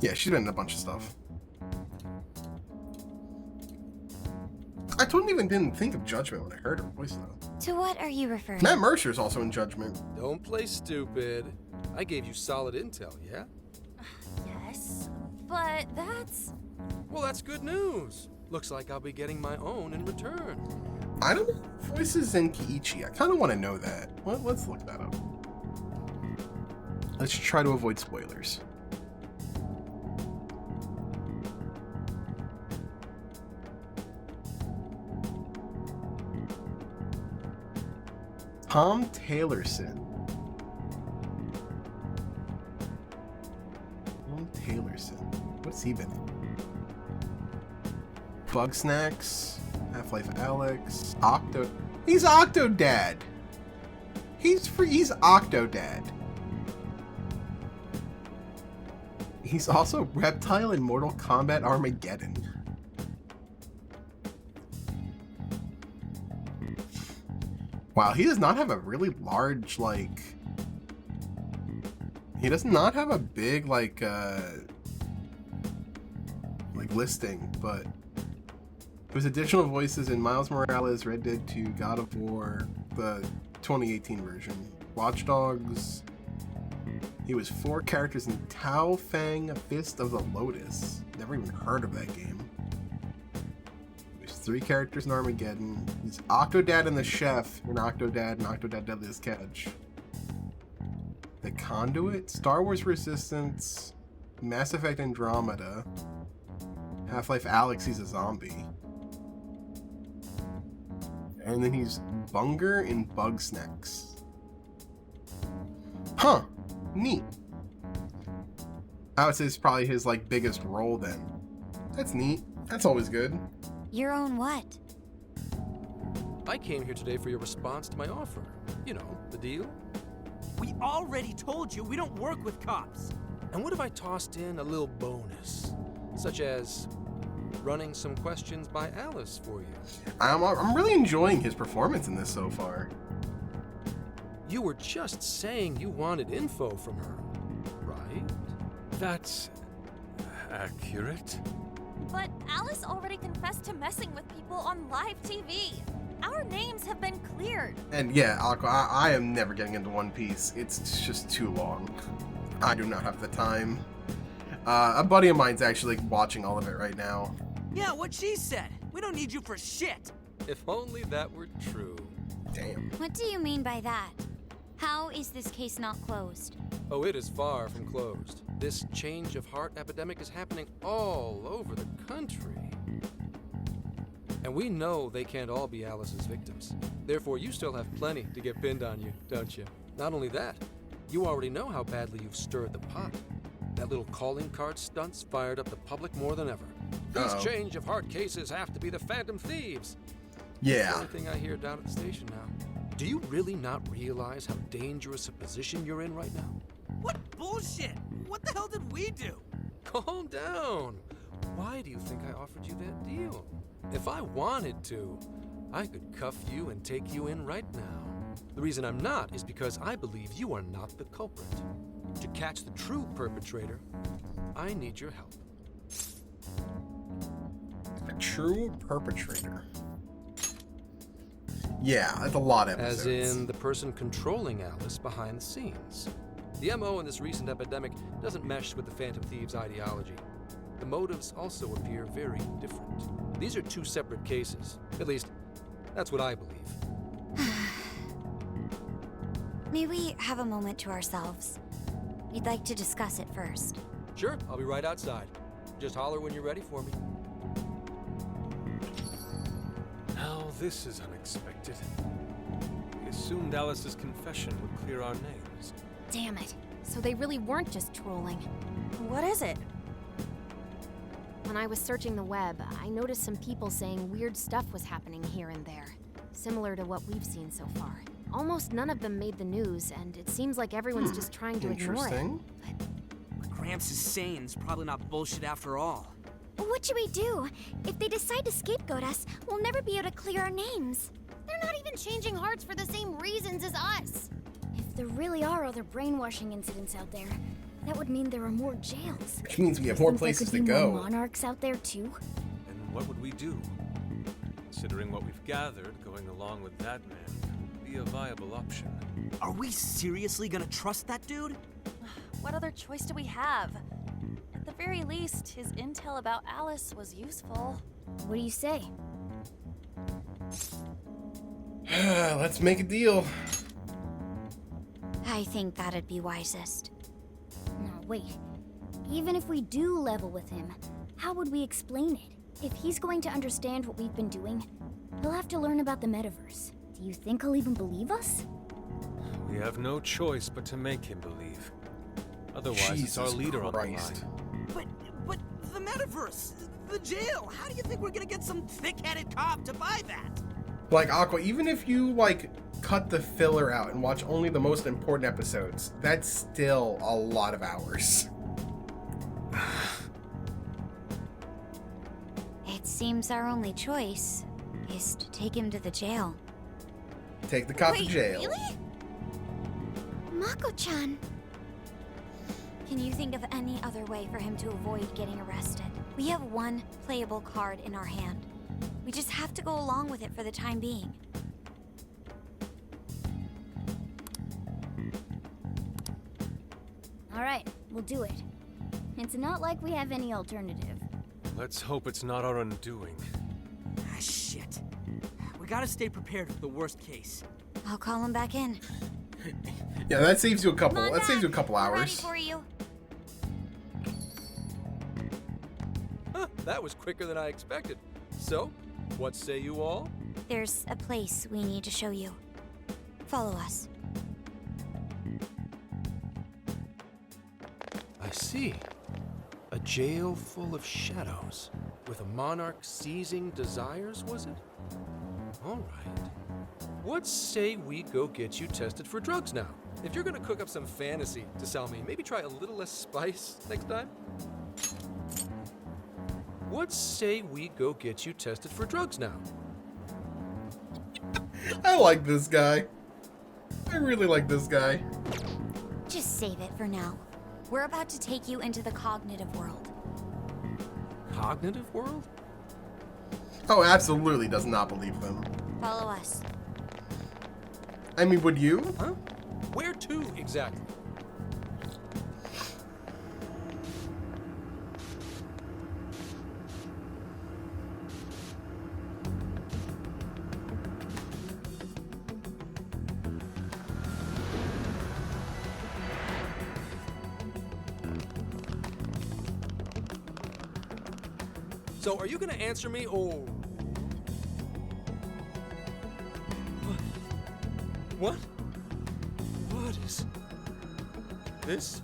Yeah, she's been in a bunch of stuff. I totally didn't think of Judgment when I heard her voice, though. To what are you referring? Matt Mercer's also in Judgment. Don't play stupid. I gave you solid intel, yeah? Yes, but that's... Well, that's good news. Looks like I'll be getting my own in return. I don't know voices in Kiichi. I kind of want to know that. Let's look that up. Let's try to avoid spoilers. Tom Taylorson. Tom Taylorson. What's he been in? Bugsnax, Half-Life Alyx, Octo. He's Octodad. He's Octodad. He's also Reptile in Mortal Kombat Armageddon. Wow, he does not have a really large, like... He does not have a big, like listing, but... There's additional voices in Miles Morales, Red Dead 2, God of War, the 2018 version, Watch Dogs. He was 4 characters in Tao Fang, Fist of the Lotus. Never even heard of that game. There's 3 characters in Armageddon. He's Octodad and the Chef in Octodad and Octodad Deadliest Catch. The Conduit, Star Wars Resistance, Mass Effect Andromeda, Half-Life Alyx, he's a zombie. And then he's Bunger in Bugsnax. Huh. Neat. I would say it's probably his like biggest role then. That's neat. That's always good. Your own what? I came here today for your response to my offer. You know, the deal. We already told you we don't work with cops. And what if I tossed in a little bonus? Such as running some questions by Alice for you. I'm really enjoying his performance in this so far. You were just saying you wanted info from her, right? That's accurate. But Alice already confessed to messing with people on live TV. Our names have been cleared. And yeah, Aqua, I am never getting into One Piece. It's just too long. I do not have the time. A buddy of mine's actually watching all of it right now. Yeah, what she said. We don't need you for shit. If only that were true. Damn. What do you mean by that? How is this case not closed? Oh, it is far from closed. This change of heart epidemic is happening all over the country. And we know they can't all be Alice's victims. Therefore, you still have plenty to get pinned on you, don't you? Not only that, you already know how badly you've stirred the pot. That little calling card stunt's fired up the public more than ever. These change of heart cases have to be the Phantom Thieves. Yeah. That's the only thing I hear down at the station now. Do you really not realize how dangerous a position you're in right now? What bullshit? What the hell did we do? Calm down. Why do you think I offered you that deal? If I wanted to, I could cuff you and take you in right now. The reason I'm not is because I believe you are not the culprit. To catch the true perpetrator, I need your help. A true perpetrator. Yeah, that's a lot of episodes. As in the person controlling Alice behind the scenes. The MO in this recent epidemic doesn't mesh with the Phantom Thieves' ideology. The motives also appear very different. These are 2 separate cases. At least, that's what I believe. May we have a moment to ourselves? We'd like to discuss it first. Sure, I'll be right outside. Just holler when you're ready for me. Now this is unexpected. We assumed Alice's confession would clear our names. Damn it. So they really weren't just trolling. What is it? When I was searching the web, I noticed some people saying weird stuff was happening here and there, similar to what we've seen so far. Almost none of them made the news, and it seems like everyone's just trying to ignore it. What Gramps is saying is probably not bullshit after all. What should we do? If they decide to scapegoat us, we'll never be able to clear our names. They're not even changing hearts for the same reasons as us. If there really are other brainwashing incidents out there, that would mean there are more jails. Which means we have more places to go. More monarchs out there too. And what would we do? Considering what we've gathered, going along with that man could be a viable option. Are we seriously gonna trust that dude? What other choice do we have? At the very least, his intel about Alice was useful. What do you say? Let's make a deal. I think that'd be wisest. No, wait. Even if we do level with him, how would we explain it? If he's going to understand what we've been doing, he'll have to learn about the metaverse. Do you think he'll even believe us? We have no choice but to make him believe. Otherwise, it's our Jesus leader Christ. But the metaverse, the jail. How do you think we're gonna get some thick-headed cop to buy that? Like, Aqua, even if you, like, cut the filler out and watch only the most important episodes, that's still a lot of hours. It seems our only choice is to take him to the jail. Take the cop to Wait, jail. really? Mako-chan. Can you think of any other way for him to avoid getting arrested? We have one playable card in our hand. We just have to go along with it for the time being. Alright, we'll do it. It's not like we have any alternative. Let's hope it's not our undoing. Ah, shit. We gotta stay prepared for the worst case. I'll call him back in. Yeah, that saves you a couple. Come on That saves you a back. couple We're hours. ready for you. Huh, that was quicker than I expected. So, what say you all? There's a place we need to show you. Follow us. I see. A jail full of shadows. With a monarch seizing desires, was it? All right. What say we go get you tested for drugs now? If you're gonna cook up some fantasy to sell me, maybe try a little less spice next time? What say we go get you tested for drugs now? I like this guy. I really like this guy. Just save it for now. We're about to take you into the cognitive world. Cognitive world? Oh, absolutely does not believe them. Follow us. I mean, would you? Huh? Where to exactly? So, are you gonna answer me, or... What? What is... This...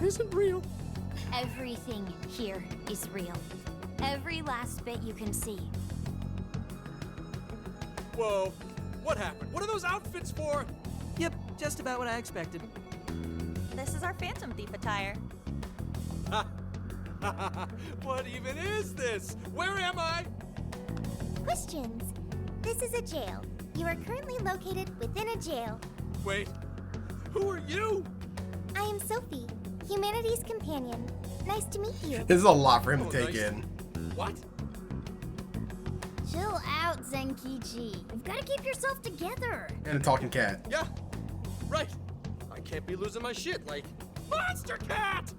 isn't real. Everything here is real. Every last bit you can see. Whoa. What happened? What are those outfits for? Yep, just about what I expected. This is our Phantom Thief attire. What even is this? Where am I? Questions. This is a jail. You are currently located within a jail. Wait, who are you? I am Sophie, humanity's companion. Nice to meet you. This is a lot for him to take nice. in. What? Chill out, Zenkichi. You've got to keep yourself together. And a talking cat. Yeah, right. I can't be losing my shit like Monster Cat!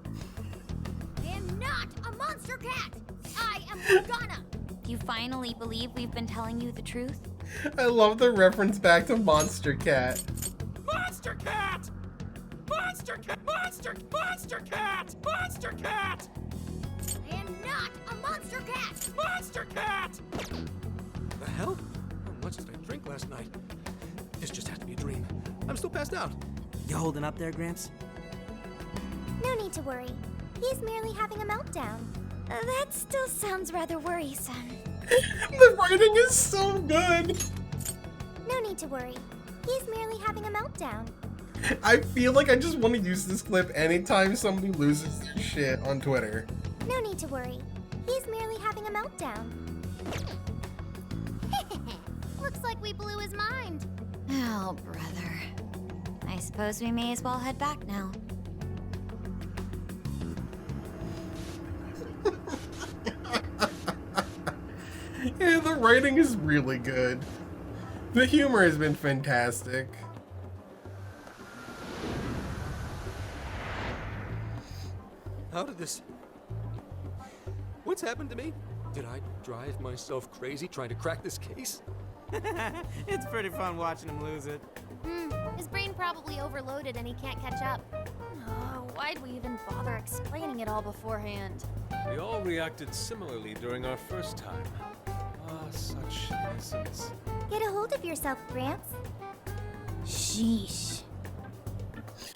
I am not a monster cat. I am Morgana. Do you finally believe we've been telling you the truth? I love the reference back to Monster Cat. Monster Cat! Monster Cat! Monster Cat! Monster Cat! I am not a monster cat. Monster Cat! The hell? How much did I drink last night? This just has to be a dream. I'm still passed out. You holding up there, Gramps? No need to worry. He is merely having a meltdown. That still sounds rather worrisome. The writing is so good. No need to worry. He is merely having a meltdown. I feel like I just want to use this clip anytime somebody loses their shit on Twitter. No need to worry. He is merely having a meltdown. Looks like we blew his mind. Oh, brother. I suppose we may as well head back now. Yeah, the writing is really good. The humor has been fantastic. How did this... What's happened to me? Did I drive myself crazy trying to crack this case? It's pretty fun watching him lose it. His brain probably overloaded and he can't catch up. Why'd we even bother explaining it all beforehand? We all reacted similarly during our first time. Ah, such innocence. Get a hold of yourself, Gramps. Sheesh.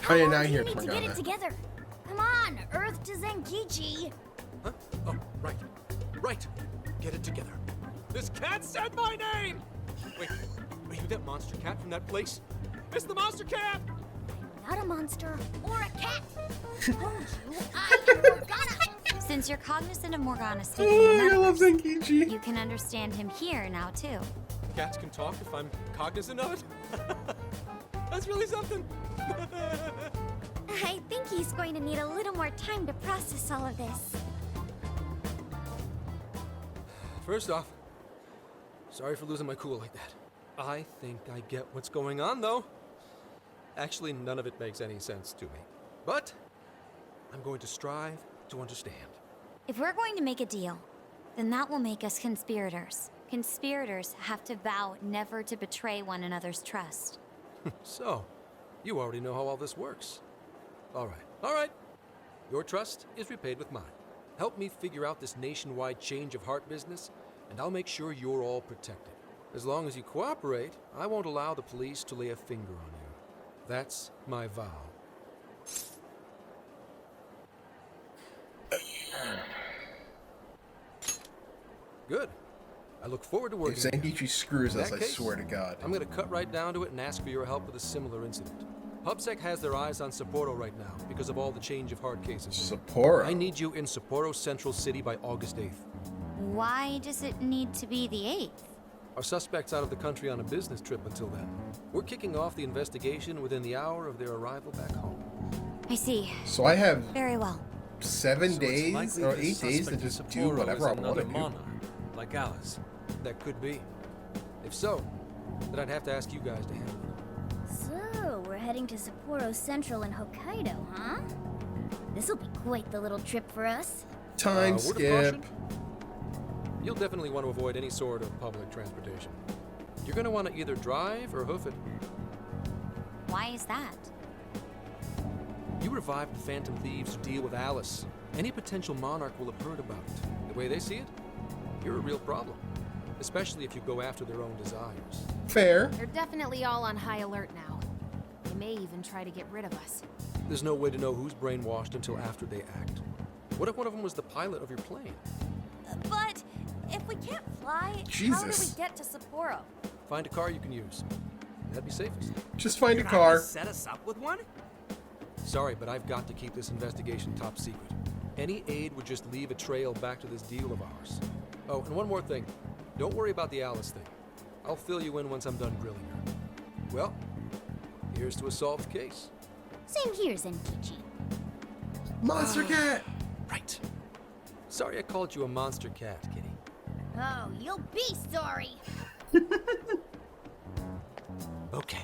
Oh, yeah, How now long do here, you need to get it together? Come on, Earth to Zenkichi. Huh? Oh, right. Right. Get it together. This cat said my name! Wait, are you that monster cat from that place? It's the monster cat! Not a monster or a cat. Told you I am Morgana. Since you're cognizant of Morgana speaking Oh, in I love metaverse, Zenkichi. you can understand him here now too. Cats can talk if I'm cognizant of it? That's really something. I think he's going to need a little more time to process all of this. First off, sorry for losing my cool like that. I think I get what's going on, though. Actually, none of it makes any sense to me. But I'm going to strive to understand. If we're going to make a deal, then that will make us conspirators. Conspirators have to vow never to betray one another's trust. So, you already know how all this works. All right. Your trust is repaid with mine. Help me figure out this nationwide change of heart business, and I'll make sure you're all protected. As long as you cooperate, I won't allow the police to lay a finger on you. That's my vow. Good. I look forward to working If with you. Zenkichi screws In us, that I case, swear to God. I'm gonna cut right down to it and ask for your help with a similar incident. PubSec has their eyes on Sapporo right now because of all the change of heart cases. Sapporo? I need you in Sapporo Central City by August 8th. Why does it need to be the 8th? Our suspect's out of the country on a business trip until then. We're kicking off the investigation within the hour of their arrival back home. I see. So I have Very well. 7 So it's days likely or the 8 days to suspect in just do Sapporo whatever is I want another to do. monarch, like Alice. That could be. If so, then I'd have to ask you guys to handle it. So, we're heading to Sapporo Central in Hokkaido, huh? This'll be quite the little trip for us. Time Word of skip. caution, you'll definitely want to avoid any sort of public transportation. You're going to want to either drive or hoof it. Why is that? You revived the Phantom Thieves to deal with Alice. Any potential monarch will have heard about it. The way they see it, you're a real problem. Especially if you go after their own desires. Fair. They're definitely all on high alert now. They may even try to get rid of us. There's no way to know who's brainwashed until after they act. What if one of them was the pilot of your plane? But if we can't fly, how do we Jesus. get to Sapporo? Find a car you can use. That'd be safest. Just find a You're not gonna car. set us up with one? Sorry, but I've got to keep this investigation top secret. Any aid would just leave a trail back to this deal of ours. Oh, and one more thing. Don't worry about the Alice thing. I'll fill you in once I'm done grilling her. Well, here's to a solved case. Same here, Zenkichi. Monster cat! Right. Sorry I called you a monster cat, kitty. Oh, you'll be sorry. Okay.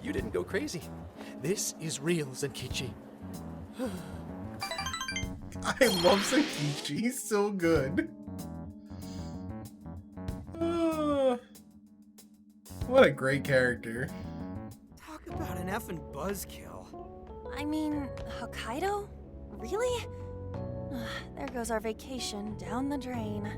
You didn't go crazy. This is real, Zenkichi. I love Zenkichi. He's so good. What a great character. Talk about an effing buzzkill. I mean, Hokkaido? Really? There goes our vacation down the drain.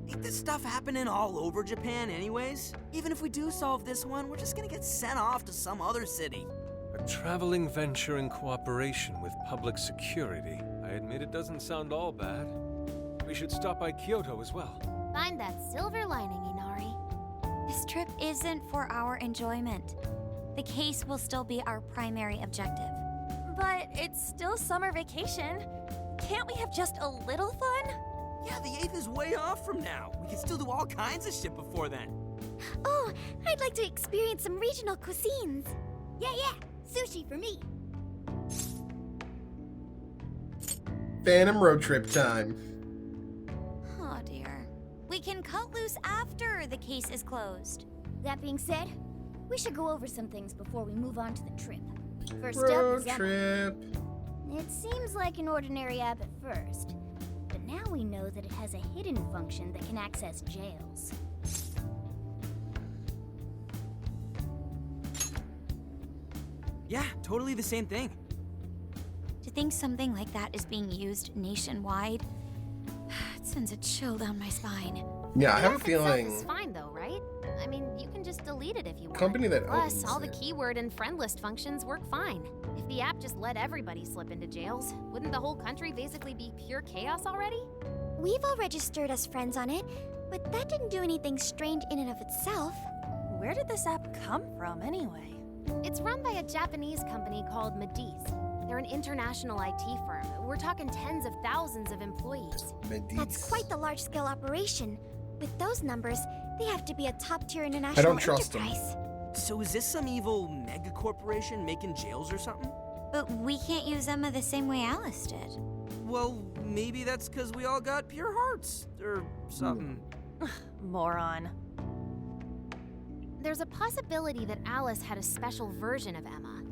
Ain't this stuff happening all over Japan anyways? Even if we do solve this one, we're just gonna get sent off to some other city. A traveling venture in cooperation with public security. I admit it doesn't sound all bad. We should stop by Kyoto as well. Find that silver lining, Inari. This trip isn't for our enjoyment. The case will still be our primary objective. But it's still summer vacation. Can't we have just a little fun? Yeah, the 8th is way off from now. We can still do all kinds of shit before then. Oh, I'd like to experience some regional cuisines. Yeah, sushi for me. Phantom road trip time. Oh dear. We can cut loose after the case is closed. That being said, we should go over some things before we move on to the trip. First up Road is Emma. trip. It seems like an ordinary app at first, but now we know that it has a hidden function that can access jails. Yeah, totally the same thing. To think something like that is being used nationwide, it sends a chill down my spine. Yeah, I have a Itself feeling. is fine though, right? I mean, you can just delete it if you want. Company that Plus, owns all the it. keyword and friend list functions work fine. If the app just let everybody slip into jails, wouldn't the whole country basically be pure chaos already? We've all registered as friends on it, but that didn't do anything strange in and of itself. Where did this app come from, anyway? It's run by a Japanese company called Mediz. They're an international IT firm. We're talking tens of thousands of employees. That's quite the large-scale operation. With those numbers, they have to be a top-tier international I don't trust them. enterprise. So is this some evil mega corporation making jails or something? But we can't use Emma the same way Alice did. Well, maybe that's because we all got pure hearts, or something. Moron. There's a possibility that Alice had a special version of Emma.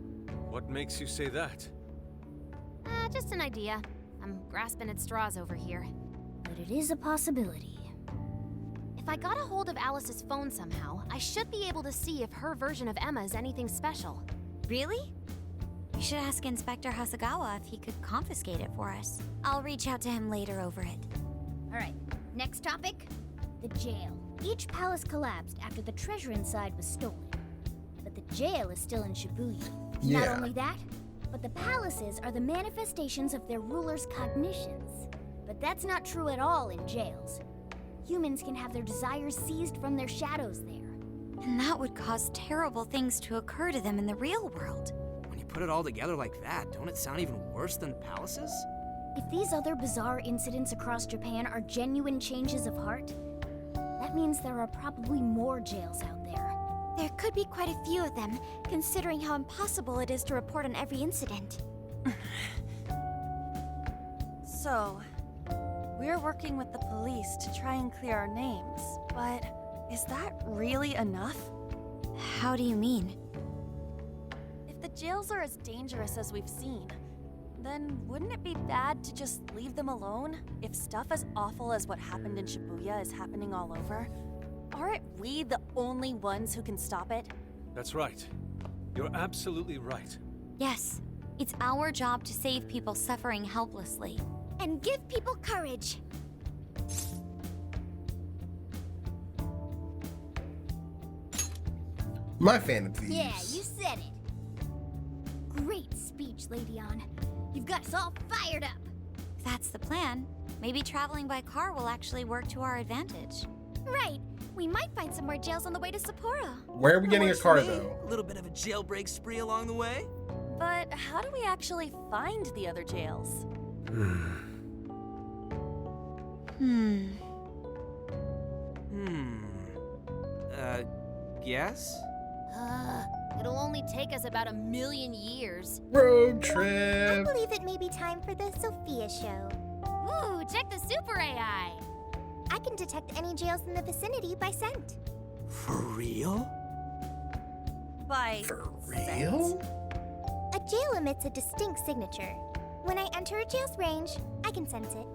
What makes you say that? Just an idea. I'm grasping at straws over here. But it is a possibility. If I got a hold of Alice's phone somehow, I should be able to see if her version of Emma is anything special. Really? You should ask Inspector Hasagawa if he could confiscate it for us. I'll reach out to him later over it. Alright, next topic. The jail. Each palace collapsed after the treasure inside was stolen. But the jail is still in Shibuya. Not Yeah. only that, but the palaces are the manifestations of their rulers' cognitions. But that's not true at all in jails. Humans can have their desires seized from their shadows there. And that would cause terrible things to occur to them in the real world. When you put it all together like that, don't it sound even worse than palaces? If these other bizarre incidents across Japan are genuine changes of heart, that means there are probably more jails out there. There could be quite a few of them, considering how impossible it is to report on every incident. So, we're working with the police to try and clear our names, but is that really enough? How do you mean? If the jails are as dangerous as we've seen, then wouldn't it be bad to just leave them alone? If stuff as awful as what happened in Shibuya is happening all over, aren't we the only ones who can stop it? That's right. You're absolutely right. Yes, it's our job to save people suffering helplessly. And give people courage. My fan of thieves. Yeah, you said it. Great speech, Lady Ann. You've got us all fired up. If that's the plan, maybe traveling by car will actually work to our advantage. Right. We might find some more jails on the way to Sapporo. Where are we getting a Works for car me. though? A little bit of a jailbreak spree along the way. But how do we actually find the other jails? Guess? It'll only take us about 1,000,000 years. Road I trip. believe it may be time for the Sophia show. Ooh, check the super AI. I can detect any jails in the vicinity by scent. For real? By For scent? real? A jail emits a distinct signature. When I enter a jail's range, I can sense it.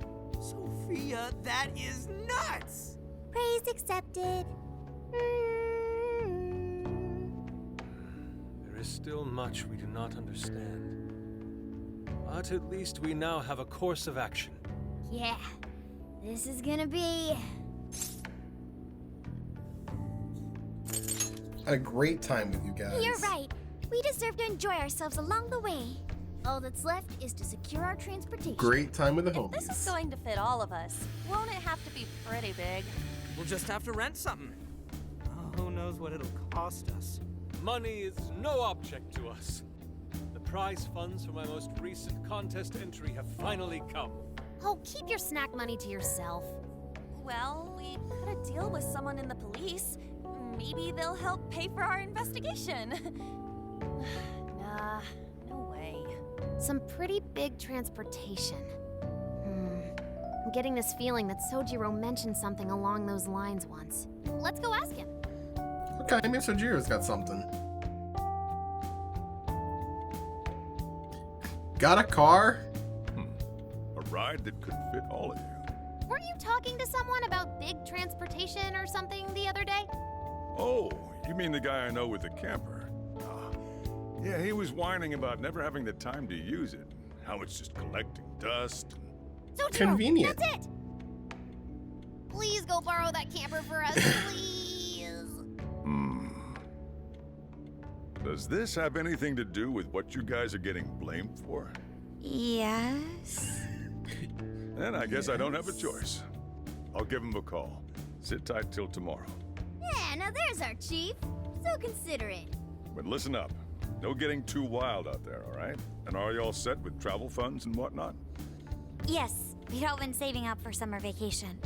Sophia, that is nuts! Praise accepted. There is still much we do not understand. But at least we now have a course of action. Yeah, this is gonna be... Had a great time with you guys. You're right. We deserve to enjoy ourselves along the way. All that's left is to secure our transportation. Great time with the If this is homies. going to fit all of us, won't it have to be pretty big? We'll just have to rent something. Oh, who knows what it'll cost us. Money is no object to us. The prize funds for my most recent contest entry have finally come. Oh, keep your snack money to yourself. Well, we cut a deal with someone in the police. Maybe they'll help pay for our investigation. Nah, no way. Some pretty big transportation. I'm getting this feeling that Sojiro mentioned something along those lines once. Let's go ask him. Okay, maybe Sojiro's got something. Got a car? A ride that could fit all of you. weren't you talking to someone about big transportation or something the other day? Oh, you mean the guy I know with the camper? Yeah, he was whining about never having the time to use it. How it's just collecting dust. So Convenient. That's it. Please go borrow that camper for us, please. Does this have anything to do with what you guys are getting blamed for? Yes. Then I guess I don't have a choice. I'll give him a call. Sit tight till tomorrow. Yeah, now there's our chief. So considerate. But listen up. No getting too wild out there, all right? And are you all set with travel funds and whatnot? Yes, we'd all been saving up for summer vacation.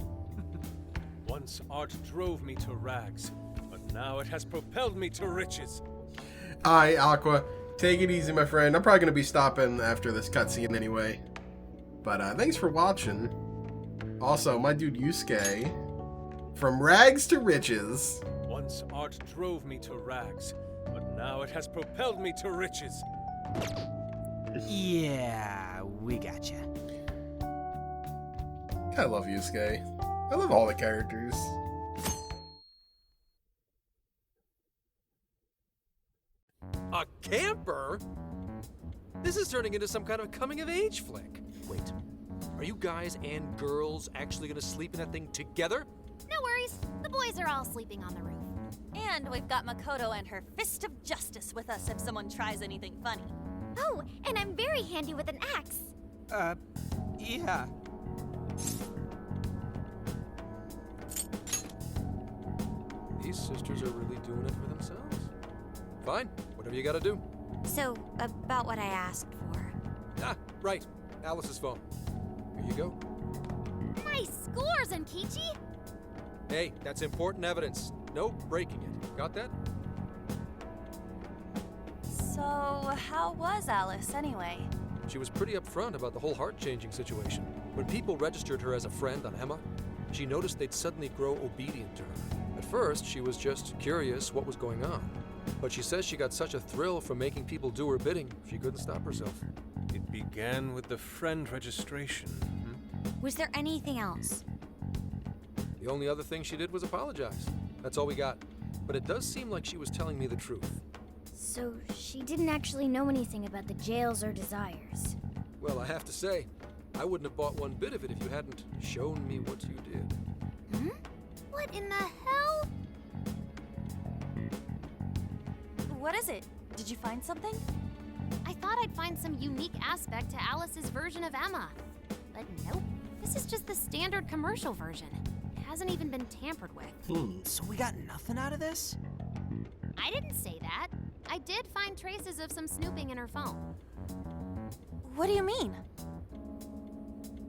Once art drove me to rags, but now it has propelled me to riches. Alright, Aqua. Take it easy, my friend. I'm probably going to be stopping after this cutscene anyway. But thanks for watching. Also, my dude Yusuke, from rags to riches. Once art drove me to rags, but now it has propelled me to riches. Yeah, we gotcha. I love Yusuke. I love all the characters. A camper? This is turning into some kind of coming-of-age flick. Wait, are you guys and girls actually gonna sleep in that thing together? No worries. The boys are all sleeping on the roof. And we've got Makoto and her Fist of Justice with us if someone tries anything funny. Oh, and I'm very handy with an axe. Yeah. These sisters are really doing it for themselves. Fine, whatever you gotta do. So, about what I asked for. Ah, right. Alice's phone. Here you go. Nice scores, Enkichi! Hey, that's important evidence. No breaking it. Got that? So, how was Alice anyway? She was pretty upfront about the whole heart-changing situation. When people registered her as a friend on Emma, she noticed they'd suddenly grow obedient to her. At first, she was just curious what was going on. But she says she got such a thrill from making people do her bidding, she couldn't stop herself. It began with the friend registration. Was there anything else? The only other thing she did was apologize. That's all we got. But it does seem like she was telling me the truth. So she didn't actually know anything about the jails or desires. Well, I have to say, I wouldn't have bought one bit of it if you hadn't shown me what you did. Hmm? What in the hell? What is it? Did you find something? I thought I'd find some unique aspect to Alice's version of Emma. But nope. This is just the standard commercial version. It hasn't even been tampered with. So we got nothing out of this? I didn't say that. I did find traces of some snooping in her phone. What do you mean?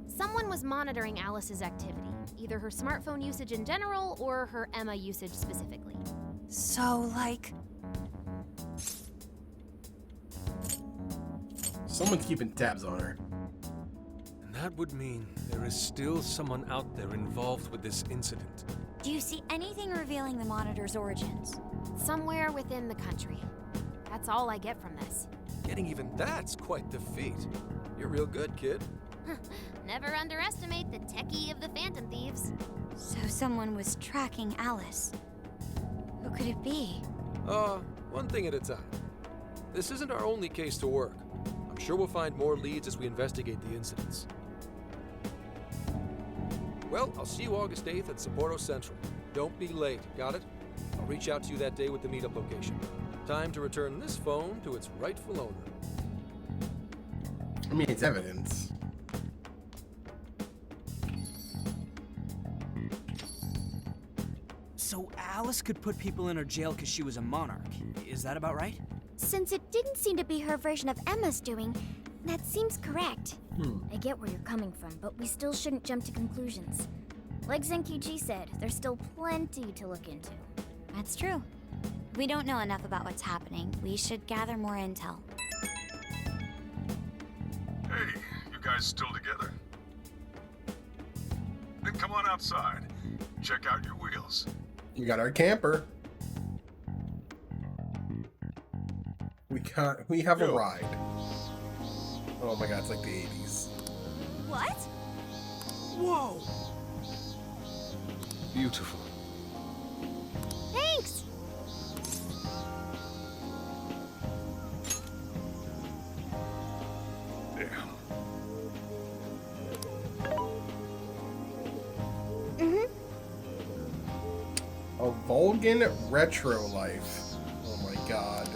Someone was monitoring Alice's activity, either her smartphone usage in general or her Emma usage specifically. So, like... Someone's keeping tabs on her. And that would mean there is still someone out there involved with this incident. Do you see anything revealing the Monitor's origins? Somewhere within the country. That's all I get from this. Getting even that's quite the feat. You're real good, kid. Never underestimate the techie of the Phantom Thieves. So someone was tracking Alice. Who could it be? One thing at a time. This isn't our only case to work. I'm sure we'll find more leads as we investigate the incidents. Well, I'll see you August 8th at Sapporo Central. Don't be late, got it? I'll reach out to you that day with the meetup location. Time to return this phone to its rightful owner. I mean, it's evidence. So Alice could put people in her jail because she was a monarch. Is that about right? Since it didn't seem to be her version of Emma's doing, that seems correct. I get where you're coming from, but we still shouldn't jump to conclusions. Like Zenkichi said, there's still plenty to look into. That's true. We don't know enough about what's happening. We should gather more intel. Hey, you guys still together? Then come on outside. Check out your wheels. We got our camper. We have a ride. Oh my god, it's like the 80s. What? Whoa! Beautiful. Thanks! Damn. A Vulcan retro life. Oh my god.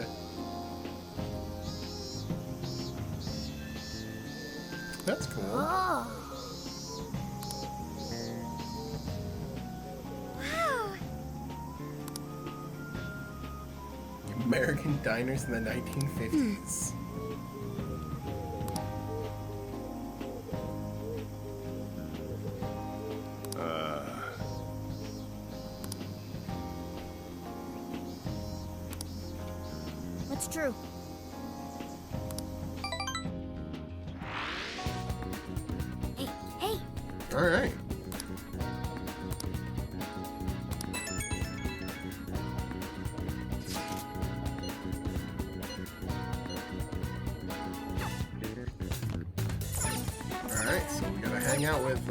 That's cool. Oh. Wow. American diners in the 1950s. That's true. Hey, hey! Alright. Alright, so we gotta hang out with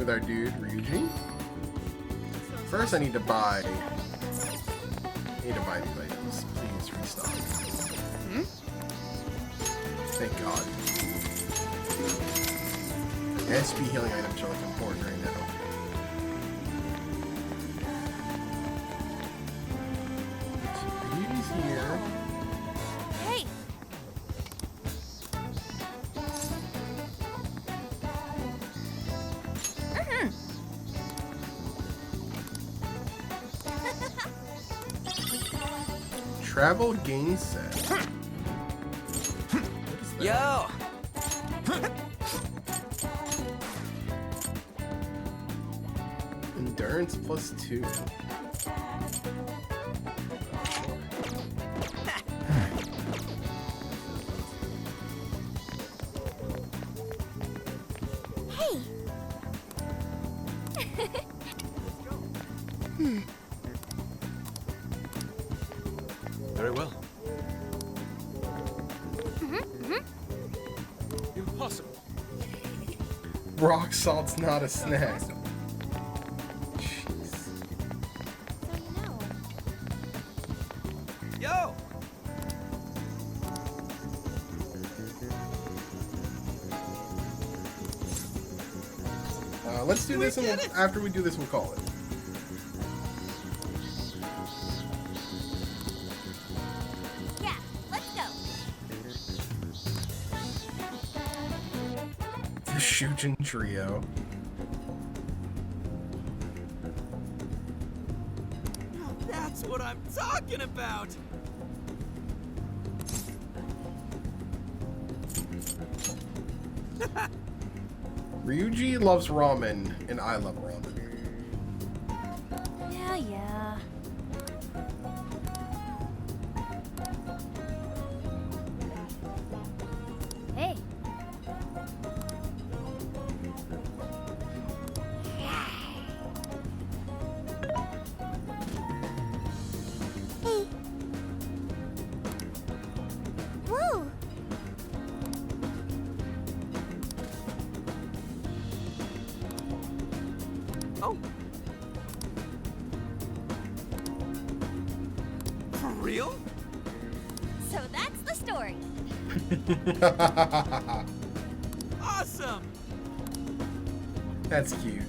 our dude, Ryuji. First I need to buy these items. Please restock. Thank God. SP healing items are like important right now. So Ryuji's here. Hey! Travel game set. Yo! Endurance +2. Hey! Very well. Impossible. Rock salt's not a snack. Yo! Let's do this, and after we do this, we'll call it. Yeah, let's go. The Shujin Trio. That's what I'm talking about! Ryuji loves ramen, and I love ramen. Yeah, yeah. Hey. Hey. Whoa! Oh. For real? So that's the story. Awesome! That's cute.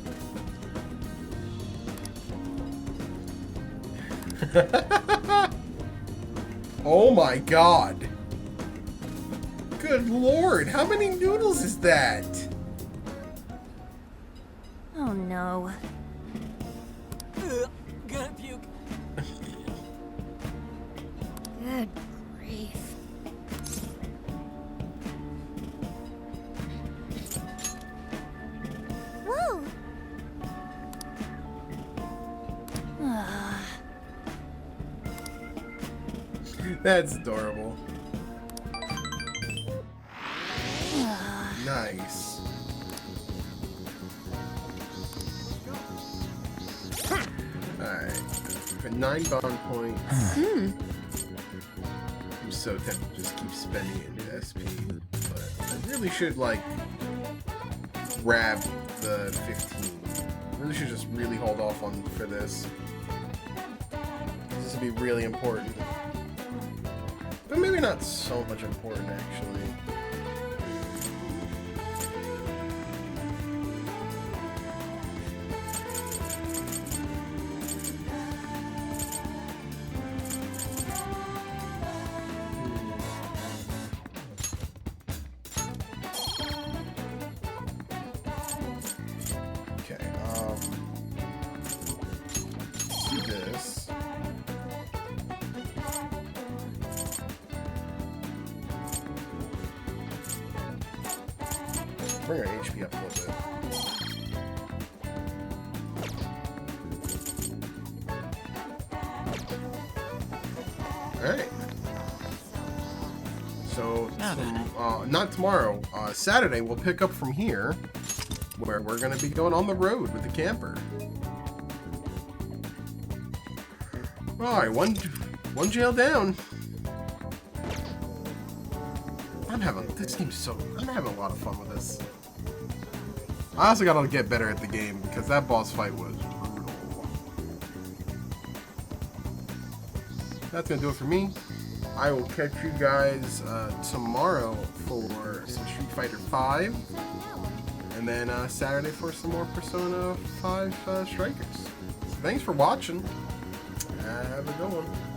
Oh my god. Good lord, how many noodles is that? Oh no. Gonna puke. Good grief. Whoa! That's adorable. Nice. Alright. Got 9 bond points. I'm so tempted to just keep spending it into SP, but I really should, like, grab the 15. really should just really hold off on for this. This would be really important. But maybe not so much important, actually. Bring our HP up a little bit. Alright. So, not tomorrow, Saturday, we'll pick up from here, where we're going to be going on the road with the camper. Alright, one jail down. I'm having a lot of fun with this. I also gotta get better at the game because that boss fight was brutal. That's gonna do it for me. I will catch you guys tomorrow for some Street Fighter 5, and then Saturday for some more Persona 5 Strikers. So thanks for watching. Have a good one.